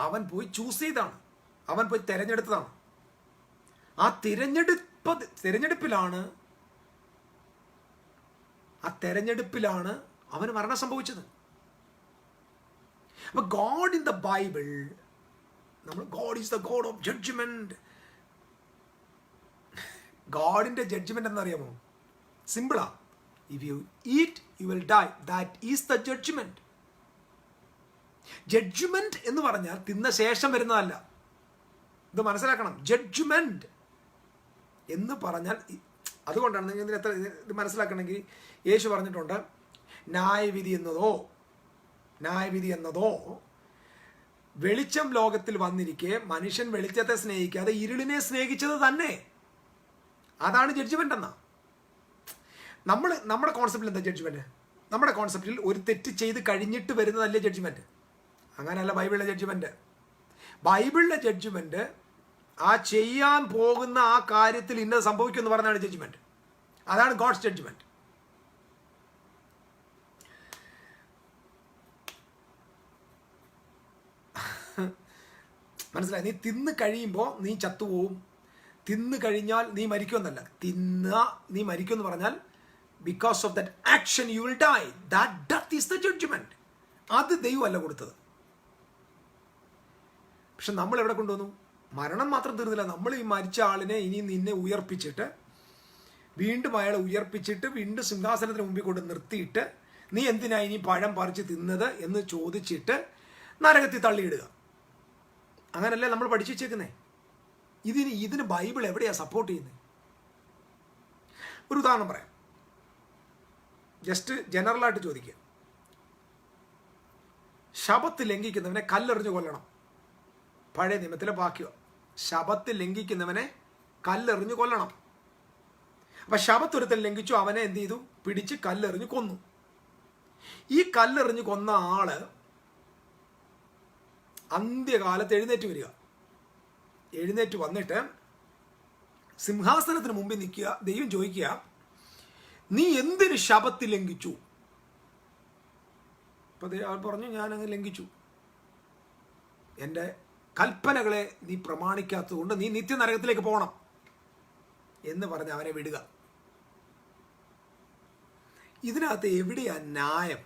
അവൻ പോയി തെരഞ്ഞെടുത്തതാണ്. ആ തെരഞ്ഞെടുപ്പിലാണ് അവന് മരണം സംഭവിച്ചത്. അപ്പൊ God in the Bible, God is the God of judgement. ഗോഡിന്റെ ജഡ്ജ്മെന്റ് എന്നറിയാമോ? സിമ്പിളാ. If you eat you will die. That is the judgement. Judgement എന്ന് പറഞ്ഞാൽ തിന്ന ശേഷം വരുന്നതല്ല. ഇത് മനസ്സിലാക്കണം. ജഡ്ജ്മെന്റ് എന്ന് പറഞ്ഞാൽ, അതുകൊണ്ടാണ് നിങ്ങൾ ഇത് മനസ്സിലാക്കണമെങ്കിൽ യേശു പറഞ്ഞിട്ടുണ്ട്, ന്യായവിധി എന്നതോ വെളിച്ചം ലോകത്തിൽ വന്നിരിക്കെ മനുഷ്യൻ വെളിച്ചത്തെ സ്നേഹിക്കാതെ ഇരുളിനെ സ്നേഹിച്ചത് തന്നെ. അതാണ് ജഡ്ജ്മെന്റ് എന്നാ. നമ്മുടെ കോൺസെപ്റ്റിൽ എന്താ ജഡ്ജ്മെന്റ്? നമ്മുടെ കോൺസെപ്റ്റിൽ ഒരു തെറ്റ് ചെയ്ത് കഴിഞ്ഞിട്ട് വരുന്നതല്ലേ ജഡ്ജ്മെന്റ്. അങ്ങനെയല്ല ബൈബിളിലെ ജഡ്ജ്മെന്റ്. ബൈബിളിലെ ജഡ്ജ്മെന്റ് ആ ചെയ്യാൻ പോകുന്ന ആ കാര്യത്തിൽ ഇന്നത് സംഭവിക്കുമെന്ന് പറഞ്ഞാണ് ജഡ്ജ്മെന്റ്. അതാണ് ഗോഡ്സ് ജഡ്ജ്മെന്റ്. മനസ്സിലായി? നീ തിന്ന് കഴിയുമ്പോൾ നീ ചത്തുപോകും, തിന്ന് കഴിഞ്ഞാൽ നീ മരിക്കുമെന്നല്ല. നീ മരിക്കുമെന്ന് പറഞ്ഞാൽ because of that action you will die. That death is the judgement. അത് ദൈവമല്ല കൊടുത്തത്. പക്ഷെ നമ്മൾ എവിടെ കൊണ്ടുവന്നു? മരണം മാത്രം തീർന്നില്ല. നമ്മൾ ഈ മരിച്ച ആളിനെ ഇനി നിന്നെ ഉയർപ്പിച്ചിട്ട്, വീണ്ടും അയാളെ ഉയർപ്പിച്ചിട്ട്, വീണ്ടും സിംഹാസനത്തിന് മുമ്പിൽ കൊണ്ട് നിർത്തിയിട്ട്, നീ എന്തിനാ ഇനി പഴം പറിച്ച് തിന്നത് എന്ന് ചോദിച്ചിട്ട് നരകത്തിൽ തള്ളിയിടുക. അങ്ങനല്ലേ നമ്മൾ പഠിച്ചു വെച്ചേക്കുന്നേ. ഇതിന് ബൈബിൾ എവിടെയാ സപ്പോർട്ട് ചെയ്യുന്നത്? ഒരു ഉദാഹരണം പറയാം, ജസ്റ്റ് ജനറലായിട്ട് ചോദിക്കുക. ശബത്ത് ലംഘിക്കുന്നവനെ കല്ലെറിഞ്ഞു കൊല്ലണം. പഴയ നിയമത്തിലെ വാക്യം, ശബത്ത് ലംഘിക്കുന്നവനെ കല്ലെറിഞ്ഞു കൊല്ലണം. അപ്പൊ ശബത്ത് ഒരുത്തൻ ലംഘിച്ചു, അവനെ എന്ത് ചെയ്തു? പിടിച്ച് കല്ലെറിഞ്ഞു കൊന്നു. ഈ കല്ലെറിഞ്ഞ് കൊന്ന ആള് അന്ത്യകാലത്ത് എഴുന്നേറ്റ് വരിക. എഴുന്നേറ്റ് വന്നിട്ട് സിംഹാസനത്തിന് മുമ്പിൽ നിൽക്കുക. ദൈവം ചോദിക്കുക, നീ എന്തിന് ശബത്ത് ലംഘിച്ചു? അപ്പൊ അവൻ പറഞ്ഞു, ഞാൻ അങ്ങ് ലംഘിച്ചു. എൻ്റെ കൽപ്പനകളെ നീ പ്രമാണിക്കാത്തത് കൊണ്ട് നീ നിത്യനരകത്തിലേക്ക് പോകണം എന്ന് പറഞ്ഞ് അവനെ വിടുക. ഇതിനകത്ത് എവിടെയാ ന്യായം?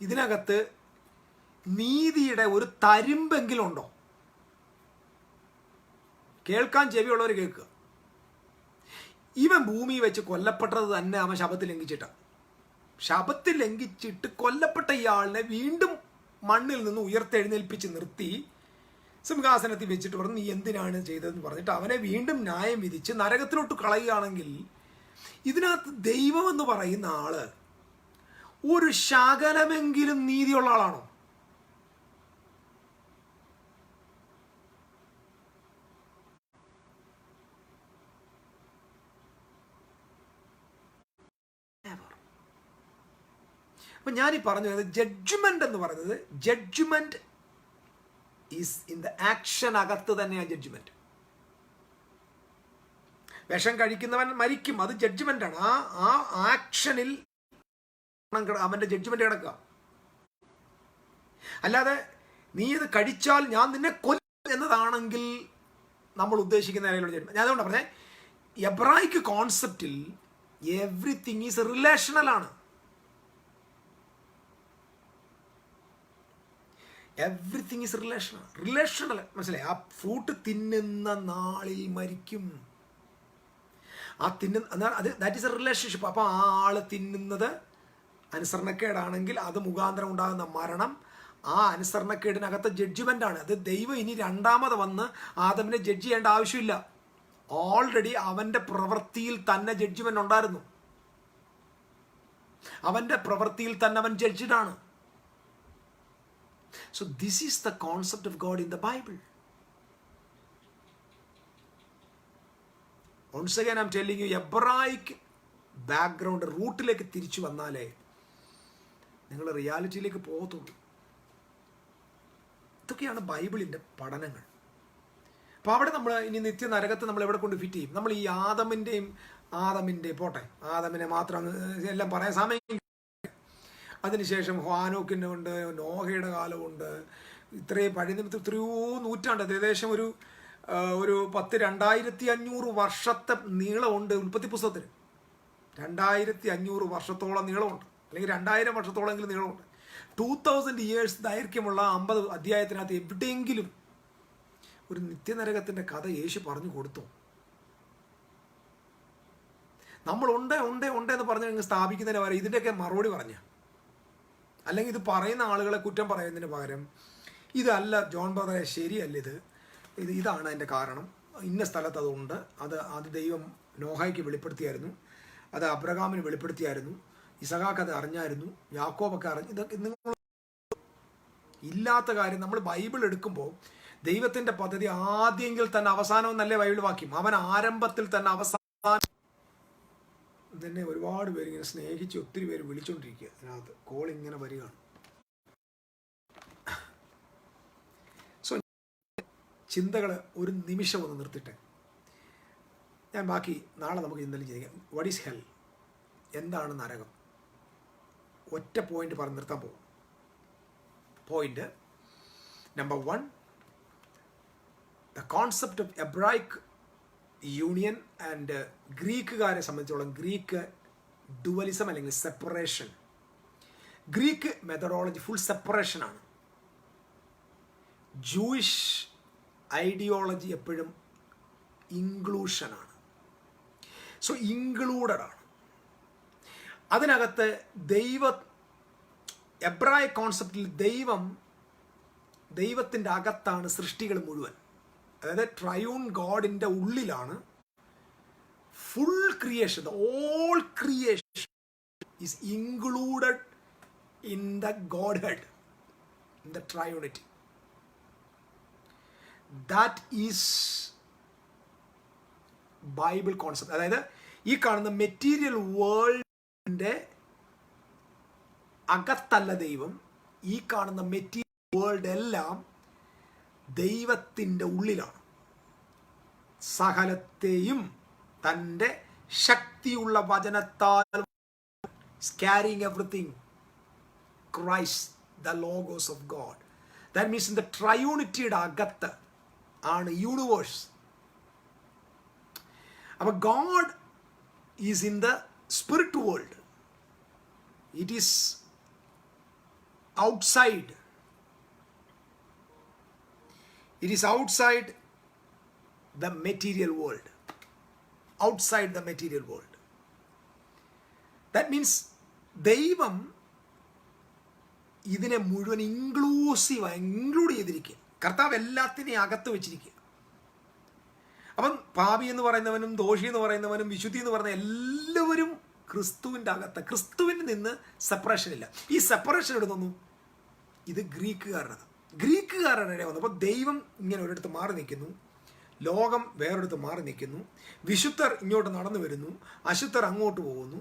ഇതിനകത്ത് നീതിയുടെ ഒരു തരിമ്പെങ്കിലും ഉണ്ടോ? കേൾക്കാൻ ചെവിയുള്ളവർ കേൾക്കുക. ഇവൻ ഭൂമി വെച്ച് കൊല്ലപ്പെട്ടത് തന്നെ അവൻ ശബത്ത് ലംഘിച്ചിട്ടാണ്. ശബത്ത് ലംഘിച്ചിട്ട് കൊല്ലപ്പെട്ട ഇയാളിനെ വീണ്ടും മണ്ണിൽ നിന്ന് ഉയർത്തെഴുന്നേൽപ്പിച്ച് നിർത്തി സിംഹാസനത്തിൽ വെച്ചിട്ട് പറഞ്ഞു, നീ എന്തിനാണ് ചെയ്തതെന്ന് പറഞ്ഞിട്ട് അവനെ വീണ്ടും ന്യായം വിധിച്ച് നരകത്തിലോട്ട് കളയുകയാണെങ്കിൽ ഇതിനകത്ത് ദൈവം എന്ന് പറയുന്ന ആള് ഒരു ശകലമെങ്കിലും നീതിയുള്ള ആളാണോ? അപ്പൊ ഞാനീ പറഞ്ഞു, ജഡ്ജ്മെന്റ് എന്ന് പറയുന്നത്, judgement is in the action. അകത്ത് തന്നെയാണ് ജഡ്ജ്മെന്റ്. വിഷം കഴിക്കുന്നവൻ മരിക്കും, അത് ജഡ്ജ്മെന്റ് ആണ്. ആ ആക്ഷനിൽ അവന്റെ ജഡ്ജ്മെന്റ് കിടക്കുക. അല്ലാതെ നീ ഇത് കഴിച്ചാൽ ഞാൻ നിന്നെ കൊല്ലും എന്നതാണെങ്കിൽ നമ്മൾ ഉദ്ദേശിക്കുന്ന നിലയിലുള്ള ജഡ്ജ്മെന്റ്. ഞാൻ അതുകൊണ്ട് പറഞ്ഞേ, എബ്രായിക്ക് കോൺസെപ്റ്റിൽ എവ്രിതിങ് ഈസ് റിലേഷണൽ ആണ്. Everything is relational. മനസ്സിലായി? ആ ഫ്രൂട്ട് തിന്നുന്ന നാളിൽ മരിക്കും. ആ അത് ദാറ്റ് ഈസ് എ റിലേഷൻഷിപ്പ്. അപ്പോൾ ആ ആള് തിന്നുന്നത് അനുസരണക്കേടാണെങ്കിൽ അത് മുഖാന്തരം ഉണ്ടാകുന്ന മരണം ആ അനുസരണക്കേടിനകത്ത് ജഡ്ജ്മെന്റ് ആണ്. അത് ദൈവം ഇനി രണ്ടാമത് വന്ന് ആദമിനെ ജഡ്ജ് ചെയ്യേണ്ട ആവശ്യമില്ല. ഓൾറെഡി അവന്റെ പ്രവൃത്തിയിൽ തന്നെ ജഡ്ജ്മെന്റ് ഉണ്ടായിരുന്നു. അവന്റെ പ്രവൃത്തിയിൽ തന്നെ അവൻ ജഡ്ജഡ് ആണ്. So this is the concept of God in the Bible. Once again I'm telling you, Hebraic background റൂട്ടിലേക്ക് തിരിച്ചു വന്നാലേ നിങ്ങൾ റിയാലിറ്റിയിലേക്ക് പോകത്തുള്ളൂ. ഇതൊക്കെയാണ് ബൈബിളിൻ്റെ പഠനങ്ങൾ. അപ്പോൾ അവിടെ നമ്മൾ ഇനി നിത്യനരകത്ത് നമ്മൾ എവിടെ കൊണ്ട് ഫിറ്റ് ചെയ്യും? നമ്മൾ ഈ ആദമിൻ്റെ പോട്ടെ, ആദമിനെ മാത്രം എല്ലാം പറയാൻ സമയം. അതിനുശേഷം ഹാനോക്കിൻ്റെ ഉണ്ട്, നോഹയുടെ കാലമുണ്ട്. ഇത്രയും പഴയ നിമിത്തം എത്രയോ നൂറ്റാണ്ട്, ഏകദേശം ഒരു 2500 വർഷത്തെ നീളമുണ്ട് ഉൽപ്പത്തി പുസ്തകത്തിന്. 2500 വർഷത്തോളം നീളമുണ്ട്, അല്ലെങ്കിൽ 2000 വർഷത്തോളമെങ്കിലും നീളമുണ്ട്. 2000 years ദൈർഘ്യമുള്ള 50 അധ്യായത്തിനകത്ത് എവിടെയെങ്കിലും ഒരു നിത്യനരകത്തിൻ്റെ കഥ യേശു പറഞ്ഞു കൊടുത്തു? നമ്മൾ ഉണ്ട് എന്ന് പറഞ്ഞ് സ്ഥാപിക്കുന്നതിന് പകരം ഇതിൻ്റെയൊക്കെ മറുപടി പറഞ്ഞ, അല്ലെങ്കിൽ ഇത് പറയുന്ന ആളുകളെ കുറ്റം പറയുന്നതിന് പകരം ഇതല്ല ജോൺ ബ്രദറെ, ശരിയല്ല ഇതാണ് അതിൻ്റെ കാരണം, ഇന്ന സ്ഥലത്ത് അതുണ്ട്, അത് ദൈവം നോഹായ്ക്ക് വെളിപ്പെടുത്തിയായിരുന്നു, അത് അബ്രഹാമിന് വെളിപ്പെടുത്തിയായിരുന്നു, ഇസഹാക്ക് അത് അറിഞ്ഞായിരുന്നു, യാക്കോബൊക്കെ അറിഞ്ഞു. ഇതൊക്കെ നിങ്ങൾ ഇല്ലാത്ത കാര്യം. നമ്മൾ ബൈബിൾ എടുക്കുമ്പോൾ ദൈവത്തിൻ്റെ പദ്ധതി ആദ്യമെങ്കിൽ തന്നെ അവസാനം എന്നല്ലേ ബൈബിൾ വാക്യം. അവൻ ആരംഭത്തിൽ തന്നെ അവസാനം. തന്നെ ഒരുപാട് പേര് ഇങ്ങനെ സ്നേഹിച്ച് ഒത്തിരി പേര് വിളിച്ചോണ്ടിരിക്കുക. അതിനകത്ത് കോൾ ഇങ്ങനെ വരികയാണ്. സോ ചിന്തകൾ ഒരു നിമിഷം ഒന്ന് നിർത്തിട്ടെ. ഞാൻ ബാക്കി നാളെ നമുക്ക് ഇന്നലെ ചെയ്യാം. What is hell? എന്താണ് നരകം? ഒറ്റ പോയിന്റ് പറഞ്ഞ് നിർത്താൻ പോകും. Point number 1, the concept of Hebraic union and ഗ്രീക്കുകാരെ സംബന്ധിച്ചോളം ഗ്രീക്ക് ഡുവലിസം അല്ലെങ്കിൽ സെപ്പറേഷൻ. ഗ്രീക്ക് മെത്തഡോളജി ഫുൾ സെപ്പറേഷനാണ്. ജൂയിഷ് ഐഡിയോളജി എപ്പോഴും ഇൻക്ലൂഷനാണ്. സോ ഇൻക്ലൂഡഡ് ആണ്. അതിനകത്ത് എബ്രായ കോൺസെപ്റ്റിൽ ദൈവത്തിൻ്റെ അകത്താണ് സൃഷ്ടികൾ മുഴുവൻ. അതായത് ട്രയൂൺ ഗോഡിൻ്റെ ഉള്ളിലാണ് full creation. All creation is included in the Godhead, in the triunity. That is Bible concept. അതായത് ഈ കാണുന്ന മെറ്റീരിയൽ വേൾഡിൻ്റെ അകത്തല്ല ദൈവം. ഈ കാണുന്ന മെറ്റീരിയൽ വേൾഡ് എല്ലാം ദൈവത്തിൻ്റെ ഉള്ളിലാണ്. സകലത്തെയും തൻ്റെ ശക്തിയുള്ള വചനത്താൽ carrying everything Christ the Logos of God. That means in the ട്രയൂണിറ്റിയുടെ അകത്ത് ആണ് യൂണിവേഴ്സ്. അപ്പോൾ God is in the spirit world. It is outside. It is outside the material world. Outside the material world. That means ദൈവം ഇതിനെ മുഴുവൻ ഇൻക്ലൂഡ് ചെയ്തിരിക്കുക. കർത്താവ് എല്ലാത്തിനെയും അകത്ത് വെച്ചിരിക്കുക. അപ്പം പാപി എന്ന് പറയുന്നവനും ദോഷി എന്ന് പറയുന്നവനും വിശുദ്ധി എന്ന് പറയുന്ന എല്ലാവരും ക്രിസ്തുവിൻ്റെ അകത്ത്. ക്രിസ്തുവിൽ നിന്ന് സെപ്പറേഷൻ ഇല്ല. ഈ സെപ്പറേഷൻ എടുത്തൊന്നു ഇത് ഗ്രീക്കുകാരുടെ ഇടയിൽ വന്നപ്പോൾ ദൈവം ഇങ്ങനെ ഒരിടത്ത് മാറി നിൽക്കുന്നു, ലോകം വേറൊരിടത്ത് മാറി നിൽക്കുന്നു, വിശുദ്ധർ ഇങ്ങോട്ട് നടന്നു വരുന്നു, അശുദ്ധർ അങ്ങോട്ട് പോകുന്നു.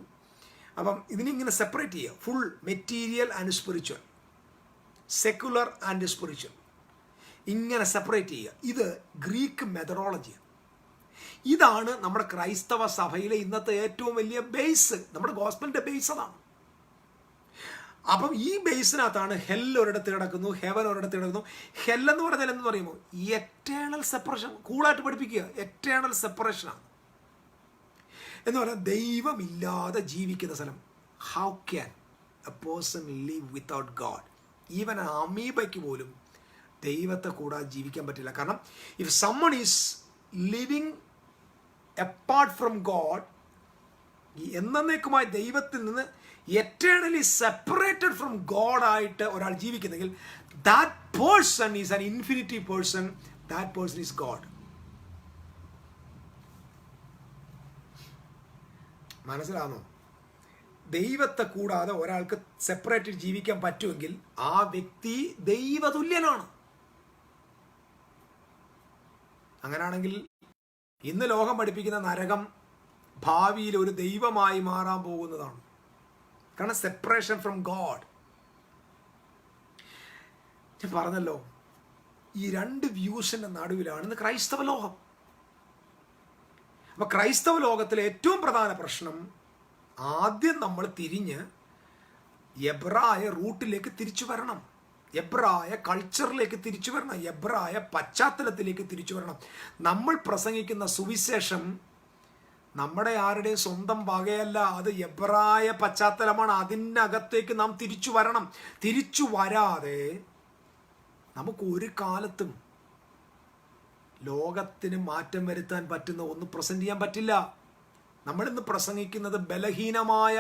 അപ്പം ഇതിനിങ്ങനെ സെപ്പറേറ്റ് ചെയ്യുക. Full material and spiritual, secular and spiritual, ഇങ്ങനെ സെപ്പറേറ്റ് ചെയ്യുക. ഇത് ഗ്രീക്ക് മെത്തഡോളജിയാണ്. ഇതാണ് നമ്മുടെ ക്രൈസ്തവ സഭയിലെ ഇന്നത്തെ ഏറ്റവും വലിയ ബേസ്. നമ്മുടെ ഗോസ്പലിൻ്റെ ബേസ് അതാണ്. അപ്പം ഈ ബേസിനകത്താണ് ഹെൽ ഒരിടത്ത് കിടക്കുന്നു, ഹെവൻ ഒരിടത്ത് കിടക്കുന്നു. ഹെൽ എന്ന് പറഞ്ഞാൽ എന്ന് പറയുമ്പോൾ എറ്റേണൽ സെപ്പറേഷൻ. കൂളായിട്ട് പഠിപ്പിക്കുക, എറ്റേണൽ സെപ്പറേഷനാണ് എന്ന് പറഞ്ഞാൽ ദൈവമില്ലാതെ ജീവിക്കുന്ന സ്ഥലം. How can a person live without God? Even അമീബയ്ക്ക് പോലും ദൈവത്തെ കൂടാതെ ജീവിക്കാൻ പറ്റില്ല. കാരണം if someone is living apart from God, എന്നേക്കുമായി ദൈവത്തിൽ നിന്ന് eternally separated from God ആയിട്ട് ഒരാൾ ജീവിക്കുന്നെങ്കിൽ that person is an infinity person. That person is God. മനസ്സിലാണോ? ദൈവത്തെ കൂടാതെ ഒരാൾക്ക് സെപ്പറേറ്റ് ജീവിക്കാൻ പറ്റുമെങ്കിൽ ആ വ്യക്തി ദൈവതുല്യനാണ്. അങ്ങനാണെങ്കിൽ ഇന്ന് ലോകം പഠിപ്പിക്കുന്ന നരകം ഭാവിയിൽ ഒരു ദൈവമായി മാറാൻ പോകുന്നതാണ്. കാരണം സെപ്പറേഷൻ ഫ്രം ഗോഡ്. ഞാൻ പറഞ്ഞല്ലോ, ഈ രണ്ട് വ്യൂസിന്റെ നടുവിലാണ് ഇന്ന് ക്രൈസ്തവ ലോകം. അപ്പൊ ക്രൈസ്തവ ലോകത്തിലെ ഏറ്റവും പ്രധാന പ്രശ്നം, ആദ്യം നമ്മൾ തിരിഞ്ഞ് എബ്രായ റൂട്ടിലേക്ക് തിരിച്ചു വരണം, എബ്രായ കൾച്ചറിലേക്ക് തിരിച്ചു വരണം, എബ്രായ പശ്ചാത്തലത്തിലേക്ക് തിരിച്ചു വരണം. നമ്മൾ പ്രസംഗിക്കുന്ന സുവിശേഷം നമ്മുടെ ആരുടെയും സ്വന്തം വകയല്ല, അത് എബ്രായ പശ്ചാത്തലമാണ്. അതിനകത്തേക്ക് നാം തിരിച്ചു വരണം. തിരിച്ചു വരാതെ നമുക്ക് ഒരു കാലത്തും ലോകത്തിന് മാറ്റം വരുത്താൻ പറ്റുന്ന ഒന്ന് പ്രസന്റ് ചെയ്യാൻ പറ്റില്ല. നമ്മളിന്ന് പ്രസംഗിക്കുന്നത് ബലഹീനമായ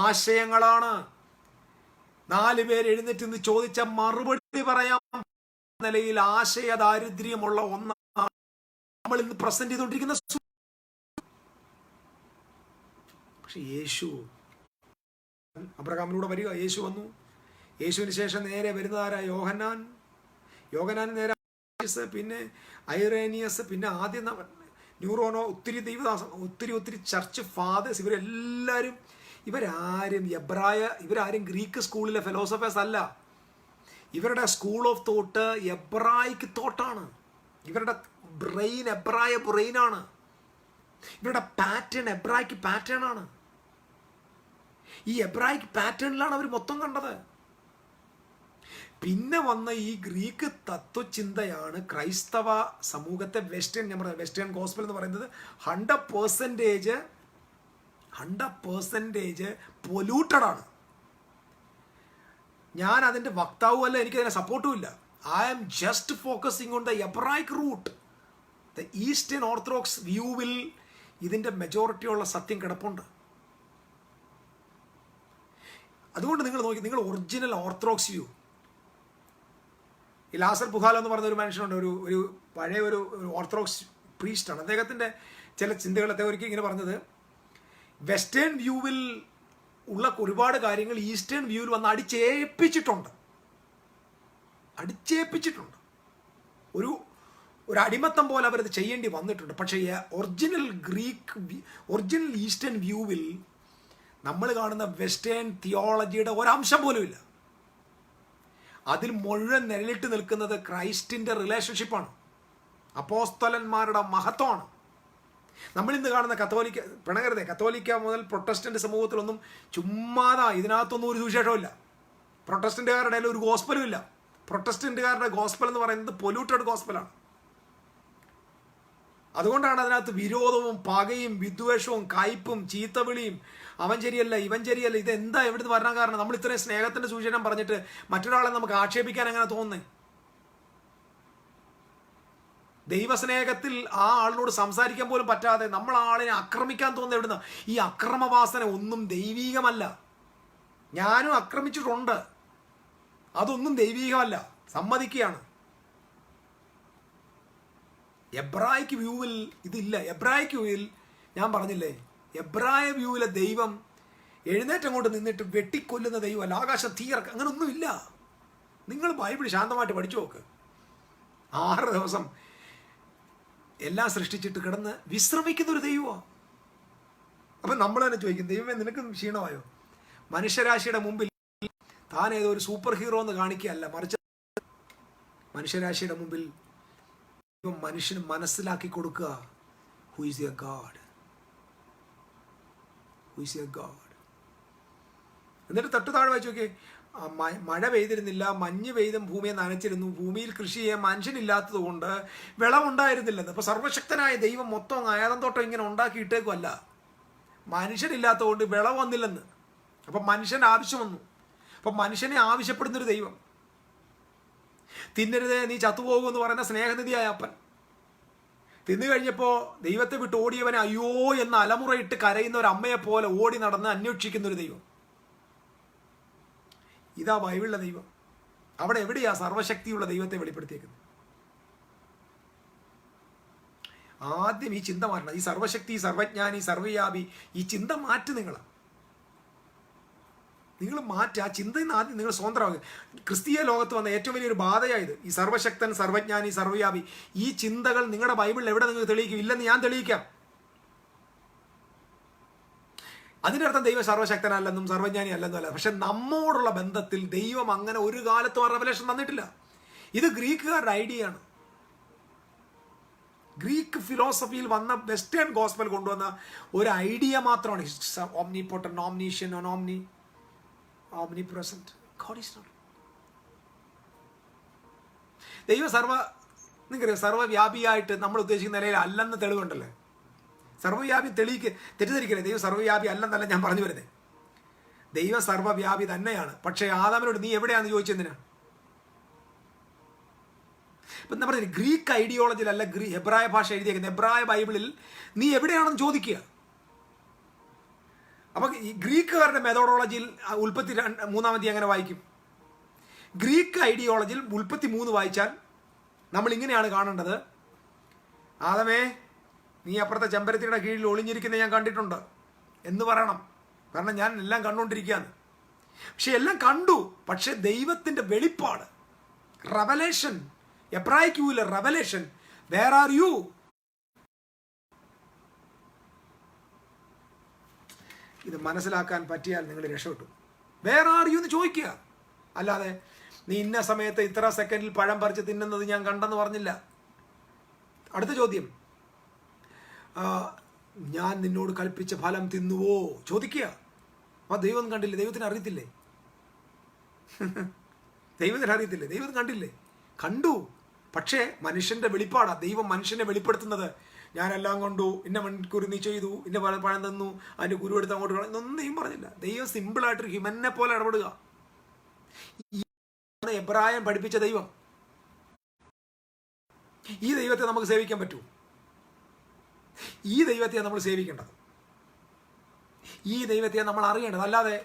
ആശയങ്ങളാണ്. 4 പേര് എഴുന്നേറ്റ് നിന്ന് ചോദിച്ച മറുപടി പറയാൻ നിലയിൽ ആശയ ദാരിദ്ര്യമുള്ള ഒന്നാണ് നമ്മൾ ഇന്ന് പ്രസന്റ് ചെയ്തുകൊണ്ടിരിക്കുന്ന. പക്ഷെ യേശു അബ്രഹാമിലൂടെ വരിക, യേശു വന്നു. യേശുവിന് ശേഷം നേരെ വരുന്നതാരാ? യോഹന്നാൻ നേരെ, പിന്നെ ഐറേനിയസ്, പിന്നെ ആദ്യം ന്യൂറോനോ, ഒത്തിരി ദൈവദാസ, ഒത്തിരി ചർച്ച് ഫാദേഴ്സ്. ഇവരാരും ഗ്രീക്ക് സ്കൂളിലെ ഫിലോസഫേഴ്സ് അല്ല. ഇവരുടെ സ്കൂൾ ഓഫ് തോട്ട് എബ്രായിക്ക് തോട്ടാണ്. ഇവരുടെ ബ്രെയിൻ എബ്രായ ബ്രെയിനാണ്. ഇവരുടെ പാറ്റേൺ എബ്രായിക്ക് പാറ്റേൺ ആണ്. ഈ എബ്രായിക്ക് പാറ്റേണിലാണ് അവർ മൊത്തം കണ്ടത്. പിന്നെ വന്ന ഈ ഗ്രീക്ക് തത്വചിന്തയാണ് ക്രൈസ്തവ സമൂഹത്തെ വെസ്റ്റേൺ ഗോസ്പൽ എന്ന് പറയുന്നത് 100% പൊല്യൂട്ടഡ് ആണ്. ഞാൻ അതിൻ്റെ വക്താവും അല്ല, എനിക്കതിനെ സപ്പോർട്ടും ഇല്ല. I am just focusing on the Hebraic root. The Eastern Orthodox വ്യൂവിൽ ഇതിൻ്റെ മെജോറിറ്റിയുള്ള സത്യം കിടപ്പുണ്ട്. അതുകൊണ്ട് നിങ്ങൾ നോക്കി, നിങ്ങൾ ഒറിജിനൽ ഓർത്തഡോക്സ് വ്യൂ, ഈ ലാസർ പുഹാലോ എന്ന് പറഞ്ഞ ഒരു മനുഷ്യനുണ്ട്, ഒരു പഴയ ഒരു ഓർത്തഡോക്സ് പ്രീസ്റ്റാണ്. അദ്ദേഹത്തിൻ്റെ ചില ചിന്തകളൊക്കെ ഒരിക്കൽ ഇങ്ങനെ പറഞ്ഞത്, വെസ്റ്റേൺ വ്യൂവിൽ ഉള്ള ഒരുപാട് കാര്യങ്ങൾ ഈസ്റ്റേൺ വ്യൂവിൽ വന്ന് അടിച്ചേൽപ്പിച്ചിട്ടുണ്ട്. ഒരു അടിമത്തം പോലെ അവരത് ചെയ്യേണ്ടി വന്നിട്ടുണ്ട്. പക്ഷേ ഒറിജിനൽ ഈസ്റ്റേൺ വ്യൂവിൽ നമ്മൾ കാണുന്ന വെസ്റ്റേൺ തിയോളജിയുടെ ഒരംശം പോലും ഇല്ല. അതിൽ മുഴുവൻ നിഴലിട്ട് നിൽക്കുന്നത് ക്രൈസ്റ്റിൻ്റെ റിലേഷൻഷിപ്പാണ്, അപ്പോസ്തലന്മാരുടെ മഹത്വമാണ്. നമ്മളിന്ന് കാണുന്ന കത്തോലിക്ക, പിണങ്ങരുതേ, കത്തോലിക്ക മുതൽ പ്രൊട്ടസ്റ്റന്റ് സമൂഹത്തിലൊന്നും ചുമ്മാതാ, ഇതിനകത്തൊന്നും ഒരു സുവിശേഷവും ഇല്ല. പ്രൊട്ടസ്റ്റന്റുകാരുടെ ഇടയിൽ ഒരു ഗോസ്പലും ഇല്ല. പ്രൊട്ടസ്റ്റന്റുകാരുടെ ഗോസ്പൽ എന്ന് പറയുന്നത് പൊല്യൂട്ടഡ് ഗോസ്പലാണ്. അതുകൊണ്ടാണ് അതിനകത്ത് വിരോധവും പകയും വിദ്വേഷവും കയ്പും ചീത്തവിളിയും, അവൻ ശരിയല്ല ഇവൻ ശരിയല്ല. ഇതെന്താ എവിടുന്ന് വരാൻ കാരണം? നമ്മൾ ഇത്രയും സ്നേഹത്തിന്റെ സുവിശേഷം പറഞ്ഞിട്ട് മറ്റൊരാളെ നമുക്ക് ആക്ഷേപിക്കാൻ എങ്ങനെ തോന്നുന്നേ? ദൈവസ്നേഹത്തിൽ ആ ആളിനോട് സംസാരിക്കാൻ പോലും പറ്റാതെ നമ്മൾ ആളിനെ ആക്രമിക്കാൻ തോന്നുന്നത് എവിടുന്ന? ഈ അക്രമവാസന ഒന്നും ദൈവീകമല്ല. ഞാനും ആക്രമിച്ചിട്ടുണ്ട്, അതൊന്നും ദൈവീകമല്ല, സമ്മതിക്കുകയാണ്. എബ്രായിക്ക് വ്യൂവിൽ ഇതില്ല. എബ്രായിക്ക് വ്യൂവിൽ ഞാൻ പറഞ്ഞില്ലേ, എബ്രായ വ്യൂവിലെ ദൈവം എഴുന്നേറ്റം കൊണ്ട് നിന്നിട്ട് വെട്ടിക്കൊല്ലുന്ന ദൈവമല്ല, ആകാശം തീർക്ക, അങ്ങനൊന്നുമില്ല. നിങ്ങൾ ബൈബിൾ ശാന്തമായിട്ട് പഠിച്ചു നോക്ക്. 6 ദിവസം എല്ലാം സൃഷ്ടിച്ചിട്ട് കിടന്ന് വിശ്രമിക്കുന്ന ഒരു ദൈവമാണ്. അപ്പം നമ്മൾ തന്നെ ചോദിക്കും, ദൈവമേ നിനക്ക് ക്ഷീണമായോ? മനുഷ്യരാശിയുടെ മുമ്പിൽ താൻ ഏതോ ഒരു സൂപ്പർ ഹീറോ എന്ന് കാണിക്കുകയല്ല, മറിച്ച് മനുഷ്യരാശിയുടെ മുമ്പിൽ ദൈവം മനുഷ്യന് മനസ്സിലാക്കി കൊടുക്കുക, who is your God, who is your God. എന്നിട്ട് തൊട്ട് താഴെ വായിച്ചു നോക്കിയേ, മഴ പെയ്തിരുന്നില്ല, മഞ്ഞ് പെയ്തും ഭൂമിയെ നനച്ചിരുന്നു, ഭൂമിയിൽ കൃഷി ചെയ്യാൻ മനുഷ്യനില്ലാത്തത് കൊണ്ട് വിളവുണ്ടായിരുന്നില്ലെന്ന്. അപ്പോൾ സർവശക്തനായ ദൈവം മൊത്തം ആയാതം തോട്ടം ഇങ്ങനെ ഉണ്ടാക്കിയിട്ടേക്കുമല്ല, മനുഷ്യനില്ലാത്തത് കൊണ്ട് വിളവ് വന്നില്ലെന്ന്. അപ്പം മനുഷ്യൻ്റെ ആവശ്യം വന്നു. അപ്പം മനുഷ്യനെ ആവശ്യപ്പെടുന്നൊരു ദൈവം. തിന്നരുതേ നീ ചത്തുപോകുമെന്ന് പറയുന്ന സ്നേഹനിധിയായ അപ്പൻ തിന്നു കഴിഞ്ഞപ്പോൾ ദൈവത്തെ വിട്ട് ഓടിയവനെ അയ്യോ എന്ന് അലമുറയിട്ട് കരയുന്ന ഒരു അമ്മയെ പോലെ ഓടി നടന്ന് അന്വേഷിക്കുന്ന ഒരു ദൈവം. ഇതാ ബൈബിളിലെ ദൈവം. അവിടെ എവിടെയാ സർവശക്തിയുള്ള ദൈവത്തെ വെളിപ്പെടുത്തിയേക്കുന്നത്? ആദ്യം ഈ ചിന്ത മാറ്റണം. ഈ സർവശക്തി, സർവജ്ഞാനി, സർവ്വവ്യാപി, ഈ ചിന്ത മാറ്റി നിങ്ങൾ മാറ്റി ആ ചിന്തയിൽ നിന്ന് ആദ്യം നിങ്ങൾ സ്വതന്ത്രമാകുക. ക്രിസ്തീയ ലോകത്ത് വന്ന ഏറ്റവും വലിയൊരു ബാധയായത് ഈ സർവശക്തൻ, സർവജ്ഞാനി, സർവ്വവ്യാപി. ഈ ചിന്തകൾ നിങ്ങളുടെ ബൈബിളിൽ എവിടെ നിങ്ങൾക്ക് തെളിയിക്കും? ഇല്ലെന്ന് ഞാൻ തെളിയിക്കാം. അതിൻ്റെ അർത്ഥം ദൈവം സർവശക്തനല്ലെന്നും സർവജ്ഞാനി അല്ലെന്നും അല്ല. പക്ഷെ നമ്മോടുള്ള ബന്ധത്തിൽ ദൈവം അങ്ങനെ ഒരു കാലത്തും ആ റെവലേഷൻ തന്നിട്ടില്ല. ഇത് ഗ്രീക്കുകാരുടെ ഐഡിയ ആണ്. ഗ്രീക്ക് ഫിലോസഫിയിൽ വന്ന വെസ്റ്റേൺ ഗോസ്പൽ കൊണ്ടുവന്ന ഒരു ഐഡിയ മാത്രമാണ്. ഓംനിപോട്ടന്റ്, ഓംനീഷ്യൻ, omnipresent. God is not. ദൈവം നിങ്ങൾക്കറിയാം, സർവ്വവ്യാപിയായിട്ട് നമ്മൾ ഉദ്ദേശിക്കുന്ന നിലയിൽ അല്ലെന്ന് തെളിവുണ്ടല്ലേ. സർവ്വവ്യാപി തെറ്റിദ്ധരിക്കല്ലേ, ദൈവം സർവ്വവ്യാപി അല്ലെന്നല്ല ഞാൻ പറഞ്ഞു വരുന്നത്. ദൈവം സർവ്വവ്യാപി തന്നെയാണ്. പക്ഷേ ആദാമിനോട് നീ എവിടെയാണെന്ന് ചോദിച്ചെന്തിനാ? ഇപ്പം എന്താ പറയുക, ഗ്രീക്ക് ഐഡിയോളജിയിലല്ല ഹെബ്രായ ഭാഷ എഴുതിയേക്കുന്നത്. ഹെബ്രായ ബൈബിളിൽ നീ എവിടെയാണെന്ന് ചോദിക്കുക. അപ്പം ഈ ഗ്രീക്കുകാരുടെ മെതോഡോളജിയിൽ ഉൽപ്പത്തി 3-ാം അധ്യായം അങ്ങനെ വായിക്കും. ഗ്രീക്ക് ഐഡിയോളജിയിൽ 33 വായിച്ചാൽ നമ്മൾ ഇങ്ങനെയാണ് കാണേണ്ടത്: ആദമേ നീ അപ്പുറത്തെ ചെമ്പരത്തിയുടെ കീഴിൽ ഒളിഞ്ഞിരിക്കുന്നത് ഞാൻ കണ്ടിട്ടുണ്ട് എന്ന് പറയണം. കാരണം ഞാൻ എല്ലാം കണ്ടുകൊണ്ടിരിക്കുകയാണ്. പക്ഷെ എല്ലാം കണ്ടു, പക്ഷെ ദൈവത്തിൻ്റെ വെളിപ്പാട്, റെവലേഷൻ, എബ്രായിക്കൂല റെവലേഷൻ, വേർ ആർ യു? ഇത് മനസ്സിലാക്കാൻ പറ്റിയാൽ നിങ്ങൾ രക്ഷപ്പെട്ടു. വേർ ആർ യു എന്ന് ചോദിക്കുക. അല്ലാതെ നീ ഇന്ന സമയത്ത് ഇത്ര സെക്കൻഡിൽ പഴം പറിച്ച് തിന്നുന്നത് ഞാൻ കണ്ടെന്ന് പറഞ്ഞില്ല. അടുത്ത ചോദ്യം, ഞാൻ നിന്നോട് കൽപ്പിച്ച ഫലം തിന്നുവോ ചോദിക്കുക. അപ്പോൾ ദൈവം കണ്ടില്ലേ? ദൈവത്തിന് അറിയത്തില്ലേ? ദൈവത്തിന് അറിയത്തില്ലേ? ദൈവത്തിന് കണ്ടില്ലേ? കണ്ടു. പക്ഷേ മനുഷ്യന്റെ വെളിപ്പാടാ. ദൈവം മനുഷ്യനെ വെളിപ്പെടുത്തുന്നത് ഞാനെല്ലാം കൊണ്ടു, ഇന്ന മണിക്കൂർ നീ ചെയ്തു, ഇന്ന പഴം തന്നു, അതിൻ്റെ കുരു എടുത്ത് അങ്ങോട്ട് ഇതൊന്നും പറഞ്ഞില്ല. ദൈവം സിമ്പിളായിട്ടൊരു ഹ്യൂമനെ പോലെ ഇടപെടുക. എബ്രായൻ പഠിപ്പിച്ച ദൈവം. ഈ ദൈവത്തെ നമുക്ക് സേവിക്കാൻ പറ്റൂ? ഈ ദൈവത്തെയാണ് നമ്മൾ സേവിക്കേണ്ടത്. ഈ ദൈവത്തെയാണ് നമ്മൾ അറിയേണ്ടത്. അല്ലാതെ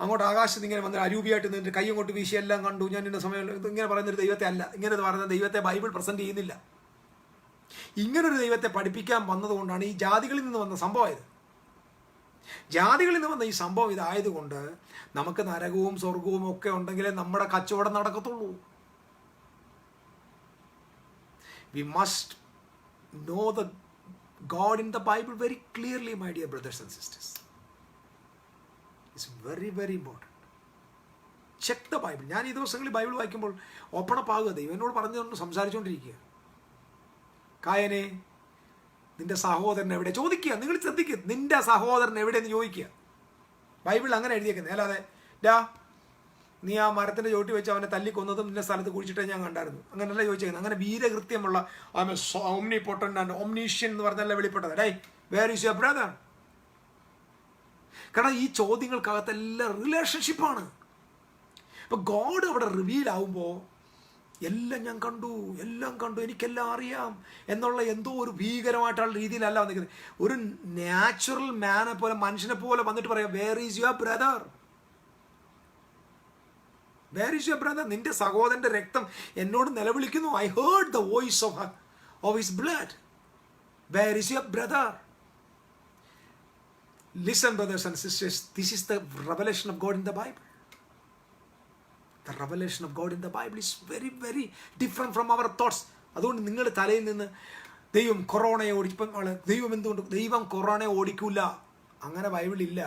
അങ്ങോട്ട് ആകാശത്ത് ഇങ്ങനെ വന്ന് അരൂപിയായിട്ട് നിന്നിട്ട് കൈ അങ്ങോട്ട് വീശി എല്ലാം കണ്ടു, ഞാൻ ഇന്ന സമയം ഇങ്ങനെ പറയുന്നൊരു ദൈവത്തെ അല്ല. ഇങ്ങനെ പറയുന്ന ദൈവത്തെ ബൈബിൾ പ്രസന്റ് ചെയ്യുന്നില്ല. ഇങ്ങനൊരു ദൈവത്തെ പഠിപ്പിക്കാൻ വന്നതുകൊണ്ടാണ് ഈ ജാതികളിൽ നിന്ന് വന്ന സംഭവമായത്. ജാതികളിൽ നിന്ന് വന്ന ഈ സംഭവം ഇതായതുകൊണ്ട് നമുക്ക് നരകവും സ്വർഗവും ഒക്കെ ഉണ്ടെങ്കിലേ നമ്മുടെ കച്ചവടം നടക്കത്തുള്ളൂ. We must know the God in the Bible very clearly, my dear brothers and sisters. It's very very important. Check the Bible. ഞാൻ ഈ ദിവസങ്ങളിൽ ബൈബിൾ വായിക്കുമ്പോൾ ഓപ്പണപ്പ് ആകുക. ദൈവം എന്നോട് പറഞ്ഞുകൊണ്ട് സംസാരിച്ചുകൊണ്ടിരിക്കുക. കായനെ, നിന്റെ സഹോദരൻ എവിടെ ചോദിക്കുക. നിങ്ങൾ ശ്രദ്ധിക്കുക, നിന്റെ സഹോദരൻ എവിടെയെന്ന് ചോദിക്കുക. ബൈബിൾ അങ്ങനെ എഴുതിയേക്കുന്നത്. അല്ലാതെ നീ ആ മരത്തിന്റെ ചോട്ടി വെച്ച് അവനെ തല്ലിക്കൊന്നതും നിന്റെ സ്ഥലത്ത് കുഴിച്ചിട്ടേ ഞാൻ കണ്ടായിരുന്നു, അങ്ങനെയല്ല ചോദിച്ചേക്കുന്നത്. അങ്ങനെ വീരകൃത്യമുള്ള ഓംനി പൊട്ടന്റ് ആൻഡ് ഓംനീഷ്യൻ എന്ന് പറഞ്ഞല്ല വെളിപ്പെട്ടത്. Day, where is your brother? കാരണം ഈ ചോദ്യങ്ങൾക്കകത്തെല്ലാം റിലേഷൻഷിപ്പാണ്. ഇപ്പൊ ഗോഡ് അവിടെ റിവീൽ ആവുമ്പോൾ എല്ലാം ഞാൻ കണ്ടു, എല്ലാം കണ്ടു, എനിക്കെല്ലാം അറിയാം എന്നുള്ള എന്തോ ഒരു ഭീകരമായിട്ടുള്ള രീതിയിലല്ല വന്നിരിക്കുന്നത്. ഒരു നാച്ചുറൽ മാനെ പോലെ, മനുഷ്യനെ പോലെ വന്നിട്ട് പറയാം, where is your brother? Where is your brother? നിന്റെ സഹോദരന്റെ രക്തം എന്നോട് നിലവിളിക്കുന്നു. I heard the voice of his blood. Where is your brother? Listen, brothers and sisters, this is the revelation of God in the Bible. The revelation of God in the Bible is very, very different from our thoughts. അതുകൊണ്ട് നിങ്ങളുടെ തലയിൽ നിന്ന് ദൈവം കൊറോണയെ ഓടിപ്പം ദൈവം എന്തുകൊണ്ട് ദൈവം കൊറോണയെ ഓടിക്കൂല, അങ്ങനെ ബൈബിളില്ല.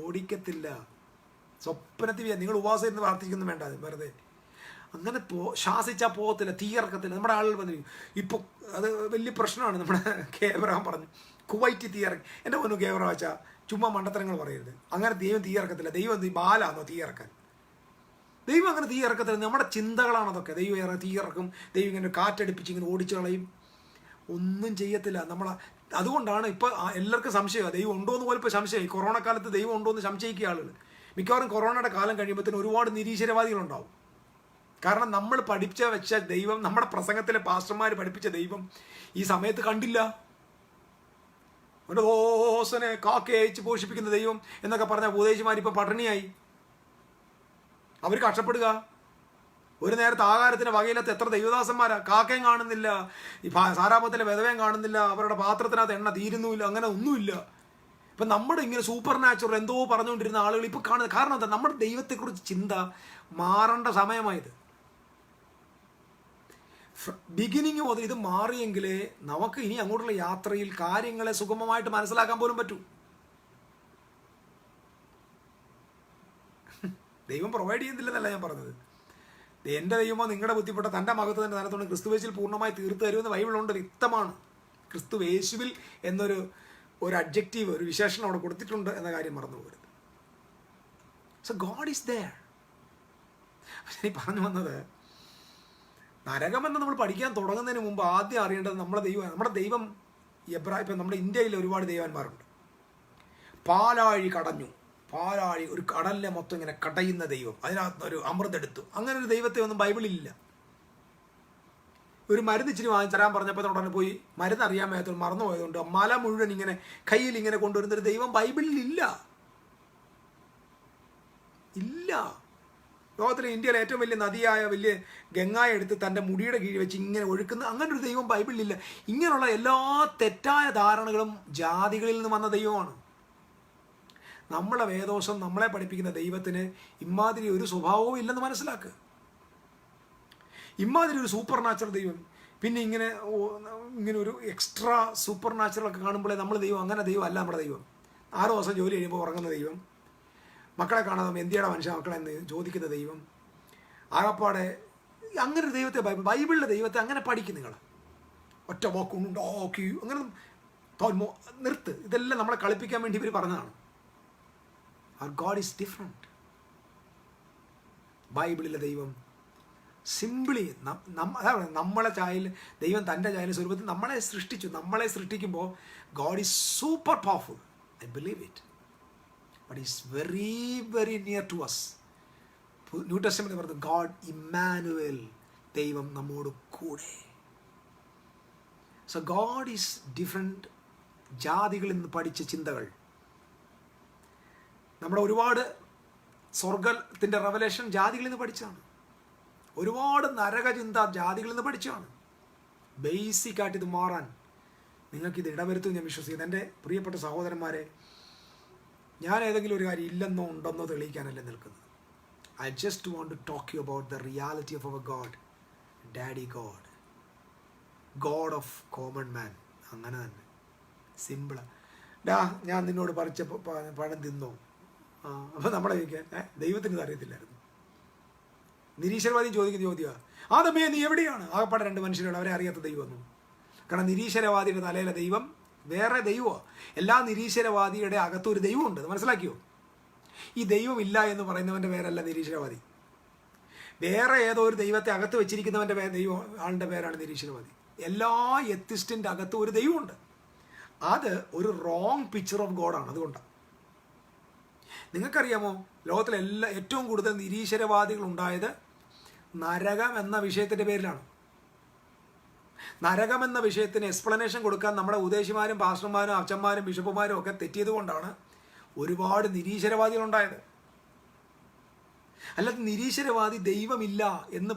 ഓടിക്കത്തില്ല. സ്വപ്നത്തിൽ നിങ്ങൾ ഉപവാസം ഇരുന്ന് പ്രാർത്ഥിക്കുന്നു വേണ്ട, വെറുതെ അങ്ങനെ ശ്വാസിച്ചാൽ പോകത്തില്ല, തീയിറക്കത്തില്ല. നമ്മുടെ ആളുകൾ വന്നു ഇപ്പോൾ അത് വലിയ പ്രശ്നമാണ്. നമ്മുടെ കേബ്രഹാം പറഞ്ഞു കുവൈറ്റ് തീയിറക്കി. എൻ്റെ പൊന്നു കേബ്രഹാം വെച്ചാൽ ചുമ്മാ മണ്ടത്തരങ്ങൾ പറയരുത്. അങ്ങനെ ദൈവം തീയിറക്കത്തില്ല. ദൈവം ബാലാന്നോ തീയിറക്കാൻ? ദൈവം അങ്ങനെ തീയിറക്കത്തില്ല. നമ്മുടെ ചിന്തകളാണ് അതൊക്കെ. ദൈവം തീയിറക്കും, ദൈവം ഇങ്ങനെ കാറ്റടിപ്പിച്ച് ഇങ്ങനെ ഓടിച്ചു കളയും, ഒന്നും ചെയ്യത്തില്ല. അതുകൊണ്ടാണ് ഇപ്പോൾ എല്ലാവർക്കും സംശയമാണ്, ദൈവം ഉണ്ടോ എന്ന് പോലും ഇപ്പോൾ സംശയമായി. കൊറോണ കാലത്ത് ദൈവം ഉണ്ടോ എന്ന് സംശയിക്കുക ആളുകൾ. മിക്കവാറും കൊറോണയുടെ കാലം കഴിയുമ്പോഴത്തേന് ഒരുപാട് നിരീശ്വരവാദികളുണ്ടാവും. കാരണം നമ്മൾ പഠിച്ച വെച്ച ദൈവം, നമ്മുടെ പ്രസംഗത്തിലെ പാസ്റ്റർമാർ പഠിപ്പിച്ച ദൈവം ഈ സമയത്ത് കണ്ടില്ല. ഒരു ദോസനെ കാക്കയെ അയച്ച് പോഷിപ്പിക്കുന്ന ദൈവം എന്നൊക്കെ പറഞ്ഞ ഉപദേശിമാരിപ്പോൾ പട്ടിണിയായി. അവർ കഷ്ടപ്പെടുക. ഒരു നേരത്തെ ആഹാരത്തിന് വകയിലത്ത് എത്ര ദൈവദാസന്മാരാ. കാക്കയും കാണുന്നില്ല, ഈ സാരാപത്തിലെ വിധവയും കാണുന്നില്ല, അവരുടെ പാത്രത്തിനകത്ത് എണ്ണ തീരുന്നുമില്ല, അങ്ങനെ ഒന്നുമില്ല. ഇപ്പം നമ്മുടെ ഇങ്ങനെ സൂപ്പർ നാച്ചുറൽ എന്തോ പറഞ്ഞുകൊണ്ടിരുന്ന ആളുകൾ ഇപ്പോൾ കാണുന്നത്. കാരണം എന്താ? നമ്മുടെ ദൈവത്തെക്കുറിച്ച് ചിന്ത മാറേണ്ട സമയമായത്. ബിഗിനിങ് മുതൽ ഇത് മാറിയെങ്കിലേ നമുക്ക് ഇനി അങ്ങോട്ടുള്ള യാത്രയിൽ കാര്യങ്ങളെ സുഗമമായിട്ട് മനസ്സിലാക്കാൻ പോലും പറ്റൂ. ദൈവം പ്രൊവൈഡ് ചെയ്യുന്നില്ലെന്നല്ല ഞാൻ പറഞ്ഞത്. എൻ്റെ ദൈവമോ നിങ്ങളുടെ ബുദ്ധിപ്പെട്ട തൻ്റെ മഹത്വത്തിൻ്റെ തലത്തോട് ക്രിസ്തുവേശുവിൽ പൂർണ്ണമായി തീർത്തു തരുമെന്ന് ബൈബിളുണ്ട്, വ്യക്തമാണ്. ക്രിസ്തുവേശുവിൽ എന്നൊരു അഡ്ജക്റ്റീവ്, ഒരു വിശേഷണം അവിടെ കൊടുത്തിട്ടുണ്ട് എന്ന കാര്യം മറന്നു പോകരുത്. So God is there. ഞാൻ പറഞ്ഞു വന്നത്, നരകമെന്ന് നമ്മൾ പഠിക്കാൻ തുടങ്ങുന്നതിന് മുമ്പ് ആദ്യം അറിയേണ്ടത് നമ്മുടെ ദൈവം ഇപ്പം നമ്മുടെ ഇന്ത്യയിൽ ഒരുപാട് ദൈവന്മാരുണ്ട്. പാലാഴി കടഞ്ഞു, പാലാഴി ഒരു കടലിനെ മൊത്തം ഇങ്ങനെ കടയുന്ന ദൈവം, അതിനകത്ത് ഒരു അമൃതെടുത്തു. അങ്ങനെ ഒരു ദൈവത്തെ ഒന്നും ബൈബിളിലില്ല. ഒരു മരുന്ന് ഇച്ചിരി വാങ്ങി തരാൻ പറഞ്ഞപ്പോൾ ഉടനെ പോയി മരുന്ന് അറിയാൻ മേത്തോട് മറന്നു പോയതുകൊണ്ട് മല മുഴുവൻ ഇങ്ങനെ കയ്യിൽ ഇങ്ങനെ കൊണ്ടുവരുന്നൊരു ദൈവം ബൈബിളിലില്ല. ഇല്ല. ലോകത്തിലെ ഇന്ത്യയിലെ ഏറ്റവും വലിയ നദിയായ വലിയ ഗംഗായെ എടുത്ത് തൻ്റെ മുടിയുടെ കീഴിൽ വെച്ച് ഇങ്ങനെ ഒഴുക്കുന്ന അങ്ങനെ ഒരു ദൈവം ബൈബിളിലില്ല. ഇങ്ങനെയുള്ള എല്ലാ തെറ്റായ ധാരണകളും ജാതികളിൽ നിന്ന് വന്ന ദൈവമാണ്. നമ്മളെ വേദോസം നമ്മളെ പഠിപ്പിക്കുന്ന ദൈവത്തിന് ഇമാതിരി ഒരു സ്വഭാവവും ഇല്ലെന്ന് മനസ്സിലാക്കുക. ഇമാതിരി ഒരു സൂപ്പർ നാച്ചുറൽ ദൈവം, പിന്നെ ഇങ്ങനെ ഒരു എക്സ്ട്രാ സൂപ്പർ നാച്ചുറലൊക്കെ കാണുമ്പോഴേ നമ്മൾ ദൈവം, അങ്ങനെ ദൈവം അല്ല നമ്മുടെ ദൈവം. 6 ദിവസം ജോലി കഴിയുമ്പോൾ ഉറങ്ങുന്ന ദൈവം, മക്കളെ കാണാതെ എന്തിയുടെ മനുഷ്യ മക്കളെന്ന് ചോദിക്കുന്ന ദൈവം, ആകപ്പാടെ അങ്ങനെ ഒരു ദൈവത്തെ ബൈബിളിലെ ദൈവത്തെ അങ്ങനെ പഠിക്കും. നിങ്ങൾ ഒറ്റ വാക്കുണ്ടാക്കി അങ്ങനെ നിർത്ത്. ഇതെല്ലാം നമ്മളെ കളിപ്പിക്കാൻ വേണ്ടി ഇവർ പറഞ്ഞതാണ്. Our God is different. ബൈബിളിലെ ദൈവം സിംപിളി നമ്മളെ ചായയിൽ ദൈവം തൻ്റെ ചായയിൽ സ്വരൂപത്തിൽ നമ്മളെ സൃഷ്ടിച്ചു. നമ്മളെ സൃഷ്ടിക്കുമ്പോൾ God is super powerful. I believe it. But He's very, very near to us. New ടെസ്റ്റമെന്റിൽ പറയുന്നത് God Emmanuel, ദൈവം നമ്മോട് കൂടെ. So God is different. ജാതികളിൽ നിന്ന് പഠിച്ച ചിന്തകൾ, നമ്മുടെ ഒരുപാട് സ്വർഗത്തിൻ്റെ റെവലേഷൻ ജാതികളിൽ നിന്ന് പഠിച്ചതാണ്. ഒരുപാട് നരകചിന്ത ജാതികളിൽ നിന്ന് പഠിച്ചതാണ്. ബേസിക്കായിട്ട് ഇത് മാറാൻ നിങ്ങൾക്കിത് ഇടവരുത്തും ഞാൻ വിശ്വസിക്കുന്നു. എൻ്റെ പ്രിയപ്പെട്ട സഹോദരന്മാരെ, ഞാൻ ഏതെങ്കിലും ഒരു കാര്യം ഇല്ലെന്നോ ഉണ്ടെന്നോ തെളിയിക്കാനല്ല നിൽക്കുന്നത്. I just want to talk you about the reality of our God, Daddy God, God of common man. അങ്ങനെ തന്നെ സിമ്പിളാണ്. ഡാ ഞാൻ നിന്നോട് പറിച്ച പഴം തിന്നോ? അപ്പോൾ നമ്മളെ ചോദിക്കാൻ ദൈവത്തിന് ഇത് അറിയത്തില്ലായിരുന്നു. നിരീശ്വരവാദി ചോദിക്കുന്ന ചോദ്യമാണ്, ആദമേ നീ എവിടെയാണ്? ആകപ്പാടെ 2 മനുഷ്യരാണ്, അവരെ അറിയാത്ത ദൈവമൊന്നും. കാരണം നിരീശ്വരവാദിയുടെ തലയിലെ ദൈവം വേറെ ദൈവമാണ്. എല്ലാ നിരീശ്വരവാദിയുടെ അകത്തൊരു ദൈവമുണ്ട്, മനസ്സിലാക്കിയോ? ഈ ദൈവം ഇല്ല എന്ന് പറയുന്നവൻ്റെ പേരല്ല നിരീശ്വരവാദി. വേറെ ഏതോ ഒരു ദൈവത്തെ അകത്ത് വെച്ചിരിക്കുന്നവൻ്റെ ആളുടെ പേരാണ് നിരീശ്വരവാദി. എല്ലാ എത്തിസ്റ്റിൻ്റെ അകത്തും ഒരു ദൈവമുണ്ട്. അത് ഒരു റോങ് പിക്ചർ ഓഫ് ഗോഡാണ്. അതുകൊണ്ടാണ് നിങ്ങൾക്കറിയാമോ, ലോകത്തിലെ ഏറ്റവും കൂടുതൽ നിരീശ്വരവാദികൾ ഉണ്ടായത് നരകം എന്ന വിഷയത്തിൻ്റെ പേരിലാണ്. നരകം എന്ന വിഷയത്തിന് എക്സ്പ്ലനേഷൻ കൊടുക്കാൻ നമ്മുടെ ഉദ്ദേശിമാരും പാസ്റ്റർമാരും അച്ഛന്മാരും ബിഷപ്പുമാരും ഒക്കെ തെറ്റിയത് കൊണ്ടാണ് ഒരുപാട് നിരീശ്വരവാദികളുണ്ടായത്. അല്ലാതെ നിരീശ്വരവാദി ദൈവമില്ല എന്ന്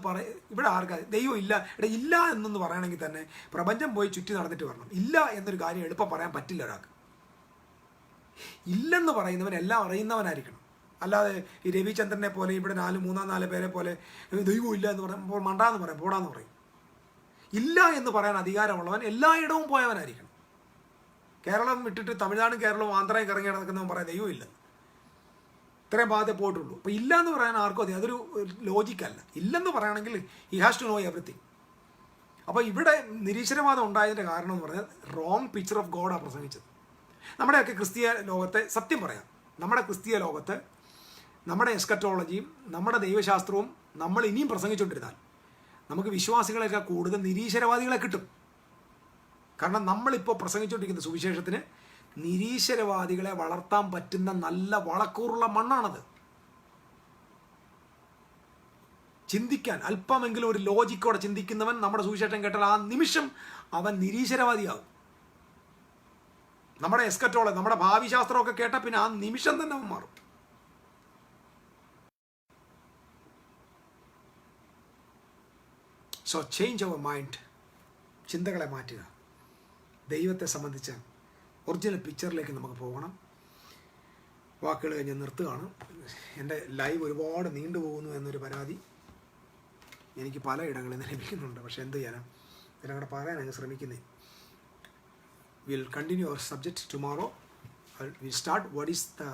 ഇവിടെ ആർക്കാ ദൈവം ഇല്ല? ഇല്ല എന്നൊന്ന് പറയണമെങ്കിൽ തന്നെ പ്രപഞ്ചം പോയി ചുറ്റി നടന്നിട്ട് വരണം. ഇല്ല എന്നൊരു കാര്യം എളുപ്പം പറയാൻ പറ്റില്ല ഒരാൾക്ക്. ഇല്ലെന്ന് പറയുന്നവൻ എല്ലാം അറിയുന്നവനായിരിക്കണം. അല്ലാതെ ഈ രവിചന്ദ്രനെ പോലെ ഇവിടെ 4 പേരെ പോലെ ദൈവം ഇല്ല എന്ന് പറയുമ്പോൾ മണ്ടാന്ന് പറയും, പോടാന്ന് പറയും. ഇല്ല എന്ന് പറയാൻ അധികാരമുള്ളവൻ എല്ലായിടവും പോയവനായിരിക്കണം. കേരളം വിട്ടിട്ട് തമിഴ്നാടും കേരളവും ആന്ധ്രയും കറങ്ങി നടക്കുന്നവൻ പറയാം ദൈവം ഇല്ല. ഇത്രയും ഭാഗത്തെ പോയിട്ടുള്ളൂ. അപ്പോൾ ഇല്ല എന്ന് പറയാൻ ആർക്കും അതൊരു ലോജിക്കല്ല. ഇല്ലെന്ന് പറയുകയാണെങ്കിൽ he has to know everything. അപ്പോൾ ഇവിടെ നിരീശ്വരവാദം ഉണ്ടായതിൻ്റെ കാരണം എന്ന് പറഞ്ഞാൽ റോങ് പിക്ചർ ഓഫ് ഗോഡാണ് പ്രസംഗിച്ചത്. നമ്മുടെയൊക്കെ ക്രിസ്തീയ ലോകത്തെ സത്യം പറയാം, നമ്മുടെ ക്രിസ്തീയ ലോകത്ത് നമ്മുടെ എസ്കറ്റോളജിയും നമ്മുടെ ദൈവശാസ്ത്രവും നമ്മൾ ഇനിയും പ്രസംഗിച്ചുകൊണ്ടിരുന്നാൽ നമുക്ക് വിശ്വാസികളെക്കാൾ കൂടുതൽ നിരീശ്വരവാദികളെ കിട്ടും. കാരണം നമ്മളിപ്പോൾ പ്രസംഗിച്ചുകൊണ്ടിരിക്കുന്ന സുവിശേഷത്തിന് നിരീശ്വരവാദികളെ വളർത്താൻ പറ്റുന്ന നല്ല വളക്കൂറുള്ള മണ്ണാണത്. ചിന്തിക്കാൻ അല്പമെങ്കിലും ഒരു ലോജിക്കോടെ ചിന്തിക്കുന്നവൻ നമ്മുടെ സുവിശേഷം കേട്ടാൽ ആ നിമിഷം അവൻ നിരീശ്വരവാദിയാകും. നമ്മുടെ എസ്കറ്റോളജി, നമ്മുടെ ഭാവി ശാസ്ത്രമൊക്കെ കേട്ടാൽ പിന്നെ ആ നിമിഷം തന്നെ അവൻ മാറും. സോ ചേഞ്ച് അവർ മൈൻഡ്, ചിന്തകളെ മാറ്റുക. ദൈവത്തെ സംബന്ധിച്ച ഒറിജിനൽ പിക്ചറിലേക്ക് നമുക്ക് പോകണം. വാക്കുകൾ കഴിഞ്ഞ് നിർത്തുകയാണ്. എൻ്റെ ലൈവ് ഒരുപാട് നീണ്ടുപോകുന്നു എന്നൊരു പരാതി എനിക്ക് പലയിടങ്ങളിൽ നിന്ന് ലഭിക്കുന്നുണ്ട്. പക്ഷെ എന്ത് ചെയ്യാനാണ്, ഇതെല്ലാം കൂടെ പറയാൻ അങ്ങ് ശ്രമിക്കുന്നത്. We'll continue our subject tomorrow. We'll start what is the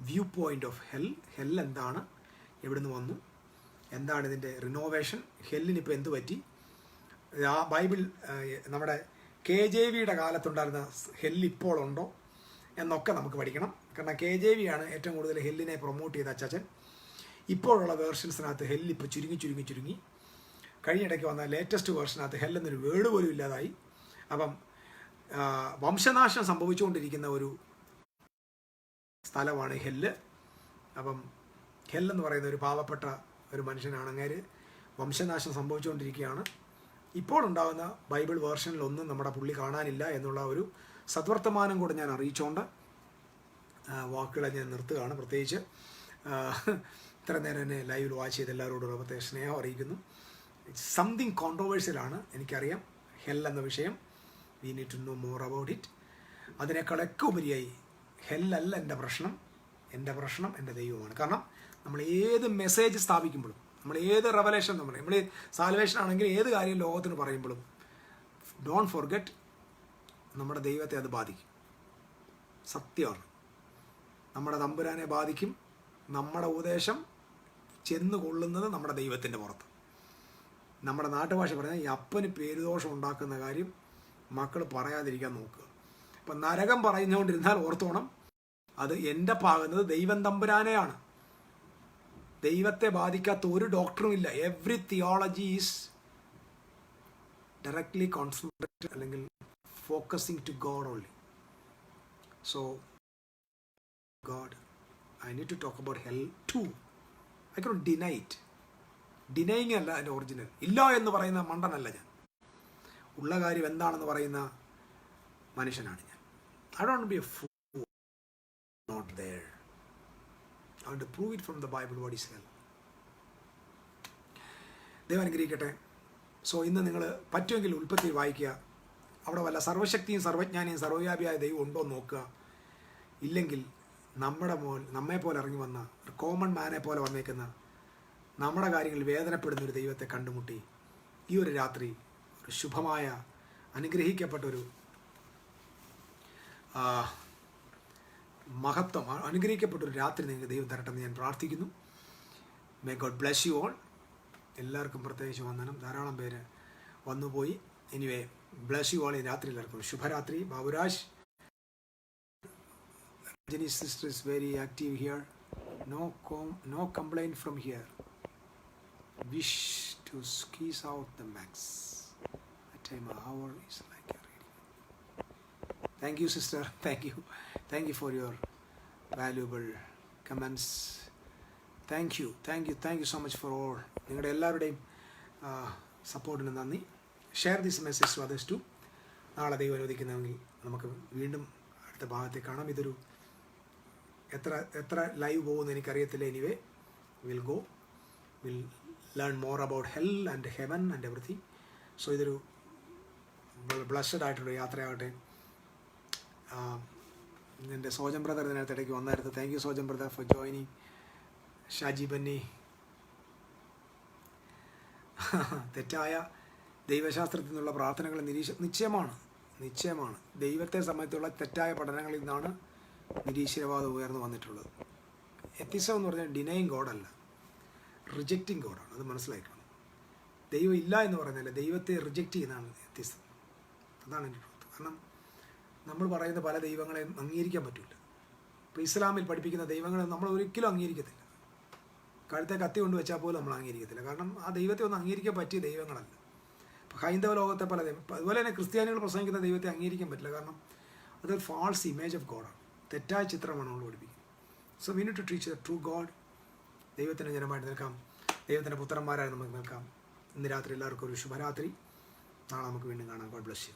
viewpoint of hell. Hell എന്താണ്, എവിടുന്ന് വന്നു, എന്താണ് ഇതിൻ്റെ റിനോവേഷൻ, ഹെല്ലിന് ഇപ്പോൾ എന്ത് പറ്റി, ആ ബൈബിൾ നമ്മുടെ KJVയുടെ കാലത്തുണ്ടായിരുന്ന ഹെല്ല് ഇപ്പോൾ ഉണ്ടോ എന്നൊക്കെ നമുക്ക് പഠിക്കണം. കാരണം KJV ആണ് ഏറ്റവും കൂടുതൽ ഹെല്ലിനെ പ്രൊമോട്ട് ചെയ്ത അച്ചാച്ചൻ. ഇപ്പോഴുള്ള വേർഷൻസിനകത്ത് ഹെല്ല് ഇപ്പോൾ ചുരുങ്ങി കഴിഞ്ഞിടയ്ക്ക് വന്ന ലേറ്റസ്റ്റ് വേർഷനകത്ത് ഹെല്ലെന്നൊരു വേർഡ് പോലും ഇല്ലാതായി. അപ്പം വംശനാശം സംഭവിച്ചുകൊണ്ടിരിക്കുന്ന ഒരു സ്ഥലമാണ് ഹെല്ല്. അപ്പം ഹെല്ലെന്ന് പറയുന്ന ഒരു പാവപ്പെട്ട ഒരു മനുഷ്യനാണ്. അങ്ങേര് വംശനാശം സംഭവിച്ചുകൊണ്ടിരിക്കുകയാണ്. ഇപ്പോൾ ഉണ്ടാകുന്ന ബൈബിൾ വേർഷനിലൊന്നും നമ്മുടെ പുള്ളി കാണാനില്ല എന്നുള്ള ഒരു സദ്വർത്തമാനം കൂടെ ഞാൻ അറിയിച്ചുകൊണ്ട് വാക്കുകളെ ഞാൻ നിർത്തുകയാണ്. പ്രത്യേകിച്ച് ഇത്ര നേരം എന്നെ ലൈവിൽ വാച്ച് ചെയ്ത് എല്ലാവരോടും പ്രത്യേക സ്നേഹം അറിയിക്കുന്നു. സംതിങ് കോൺട്രോവേഴ്സ്യലാണ്, എനിക്കറിയാം ഹെൽ എന്ന വിഷയം. We need to know more about it. അതിനേക്കാളൊക്കെ ഉപരിയായി ഹെല്ലല്ല എൻ്റെ പ്രശ്നം എൻ്റെ ദൈവമാണ്. കാരണം നമ്മൾ ഏത് മെസ്സേജ് സ്ഥാപിക്കുമ്പോഴും, നമ്മൾ ഏത് റെവലേഷൻ നമ്മൾ സാൽവേഷൻ ആണെങ്കിൽ ഏത് കാര്യം ലോകത്തിന് പറയുമ്പോഴും ഡോണ്ട് ഫോർഗെറ്റ് നമ്മുടെ ദൈവത്തെ അത് ബാധിക്കും. സത്യമാണ്, നമ്മുടെ തമ്പുരാനെ ബാധിക്കും. നമ്മുടെ ഉപദേശം ചെന്ന് കൊള്ളുന്നത് നമ്മുടെ ദൈവത്തിൻ്റെ പുറത്ത്. നമ്മുടെ നാട്ടുഭാഷ പറഞ്ഞാൽ ഈ അപ്പന് പേരുദോഷം ഉണ്ടാക്കുന്ന കാര്യം മക്കൾ പറയാതിരിക്കാൻ നോക്കുക. അപ്പം നരകം പറഞ്ഞുകൊണ്ടിരുന്നാൽ ഓർത്തോണം, അത് എൻ്റെ പാകുന്നത് ദൈവം തമ്പുരാനെയാണ്. ദൈവത്തെ ബാധിക്കാത്ത ഒരു ഡോക്ടറും ഇല്ല. Every theology is directly concentrated അല്ലെങ്കിൽ focusing to God only. So God, I need to talk about hell too. I cannot deny it. Denying അല്ല എൻ്റെ ഒറിജിനൽ. ഇല്ല എന്ന് പറയുന്ന മണ്ടനല്ല ഞാൻ. ഉള്ള കാര്യം എന്താണെന്ന് പറയുന്ന മനുഷ്യനാണ് ഞാൻ. I don't want to be a fool. Not there. I want to prove it from the Bible what is hell. ദൈവം അനുഗ്രഹിക്കട്ടെ. സോ ഇന്ന് നിങ്ങൾ പറ്റുമെങ്കിൽ ഉൽപ്പത്തി വായിക്കുക. അവിടെ വല്ല സർവശക്തിയും സർവജ്ഞാനിയും സർവ്വവ്യാപിയായ ദൈവം ഉണ്ടോ എന്ന് നോക്കുക. ഇല്ലെങ്കിൽ നമ്മെപ്പോലെ ഇറങ്ങി വന്ന ഒരു കോമൺ മാനെ പോലെ വന്നേക്കുന്ന നമ്മുടെ കാര്യങ്ങളിൽ വേദനപ്പെടുന്ന ഒരു ദൈവത്തെ കണ്ടുമുട്ടി ഈ ഒരു രാത്രി ഒരു ശുഭമായ അനുഗ്രഹിക്കപ്പെട്ടൊരു മഹത്വം, അനുഗ്രഹിക്കപ്പെട്ടൊരു രാത്രി നിങ്ങൾക്ക് ദൈവം തരട്ടെന്ന് ഞാൻ പ്രാർത്ഥിക്കുന്നു. May God bless you all. എല്ലാവർക്കും പ്രത്യേകിച്ച് വന്ദനം. ധാരാളം പേര് വന്നുപോയി. Anyway, bless you all. ഈ രാത്രി എല്ലാവർക്കും ശുഭരാത്രി. Baburaj, Jenny sister is very active here. No complaint from here. Wish to squeeze out the max. A time an hour is like a reading. Thank you, sister. Thank you for your valuable comments. Thank you so much for all. നിങ്ങളുടെ എല്ലാവരുടെയും സപ്പോർട്ടിന് നന്ദി. Share this message to others too. നാളെ ദൈവം അനുവദിക്കുന്നെങ്കിൽ നമുക്ക് വീണ്ടും അടുത്ത ഭാഗത്തേക്ക് കാണാം. ഇതൊരു എത്ര ലൈവ് പോകുമെന്ന് എനിക്കറിയത്തില്ല. Anyway, will learn more about hell and heaven and everything. So ഇതൊരു ബ്ലസ്ഡ് ആയിട്ടുള്ള യാത്രയാകട്ടെ. എൻ്റെ സോജൻ ബ്രദർ ഇതിനകത്ത് ഇടയ്ക്ക് വന്നായിരുന്നു. Thank you Sojan brother for joining. Shaji Benny, തെറ്റായ ദൈവശാസ്ത്രത്തിൽ നിന്നുള്ള പ്രാർത്ഥനകൾ നിശ്ചയമാണ് ദൈവത്തെ സംബന്ധിച്ചുള്ള തെറ്റായ പഠനങ്ങളിൽ നിന്നാണ് നിരീശ്വരവാദം ഉയർന്നു വന്നിട്ടുള്ളത്. എത്തിസം എന്ന് പറഞ്ഞാൽ ഡിനയിങ് ഗോഡല്ല, റിജക്റ്റിംഗ് ഗോഡാണ്. അത് മനസ്സിലാക്കണം. ദൈവം ഇല്ല എന്ന് പറയുന്നില്ല, ദൈവത്തെ റിജക്റ്റ് ചെയ്യുന്നതാണ് എത്തിസം. അതാണ് എൻ്റെ ട്രൂത്ത്. കാരണം നമ്മൾ പറയുന്ന പല ദൈവങ്ങളെയും അംഗീകരിക്കാൻ പറ്റില്ല. ഇപ്പോൾ ഇസ്ലാമിൽ പഠിപ്പിക്കുന്ന ദൈവങ്ങളെ നമ്മൾ ഒരിക്കലും അംഗീകരിക്കത്തില്ല. കഴുത്തെ കത്തി കൊണ്ട് വെച്ചാൽ പോലും നമ്മൾ അംഗീകരിക്കത്തില്ല. കാരണം ആ ദൈവത്തെ ഒന്നും അംഗീകരിക്കാൻ പറ്റിയ ദൈവങ്ങളല്ല. ഇപ്പോൾ ഹൈന്ദവ ലോകത്തെ പല ദൈവം, അതുപോലെ തന്നെ ക്രിസ്ത്യാനികൾ പ്രസംഗിക്കുന്ന ദൈവത്തെ അംഗീകരിക്കാൻ പറ്റില്ല. കാരണം അതൊരു ഫാൾസ് ഇമേജ് ഓഫ് ഗോഡാണ്, തെറ്റായ ചിത്രമാണ് നമ്മൾ പഠിപ്പിക്കുന്നത്. So we need to teach the true God. ദൈവത്തിൻ്റെ ജനമായിട്ട് നിൽക്കാം, ദൈവത്തിൻ്റെ പുത്രന്മാരായി നമുക്ക് നിൽക്കാം. ഇന്ന് രാത്രി എല്ലാവർക്കും ഒരു ശുഭരാത്രി. നാളെ നമുക്ക് വീണ്ടും കാണാം. God bless U.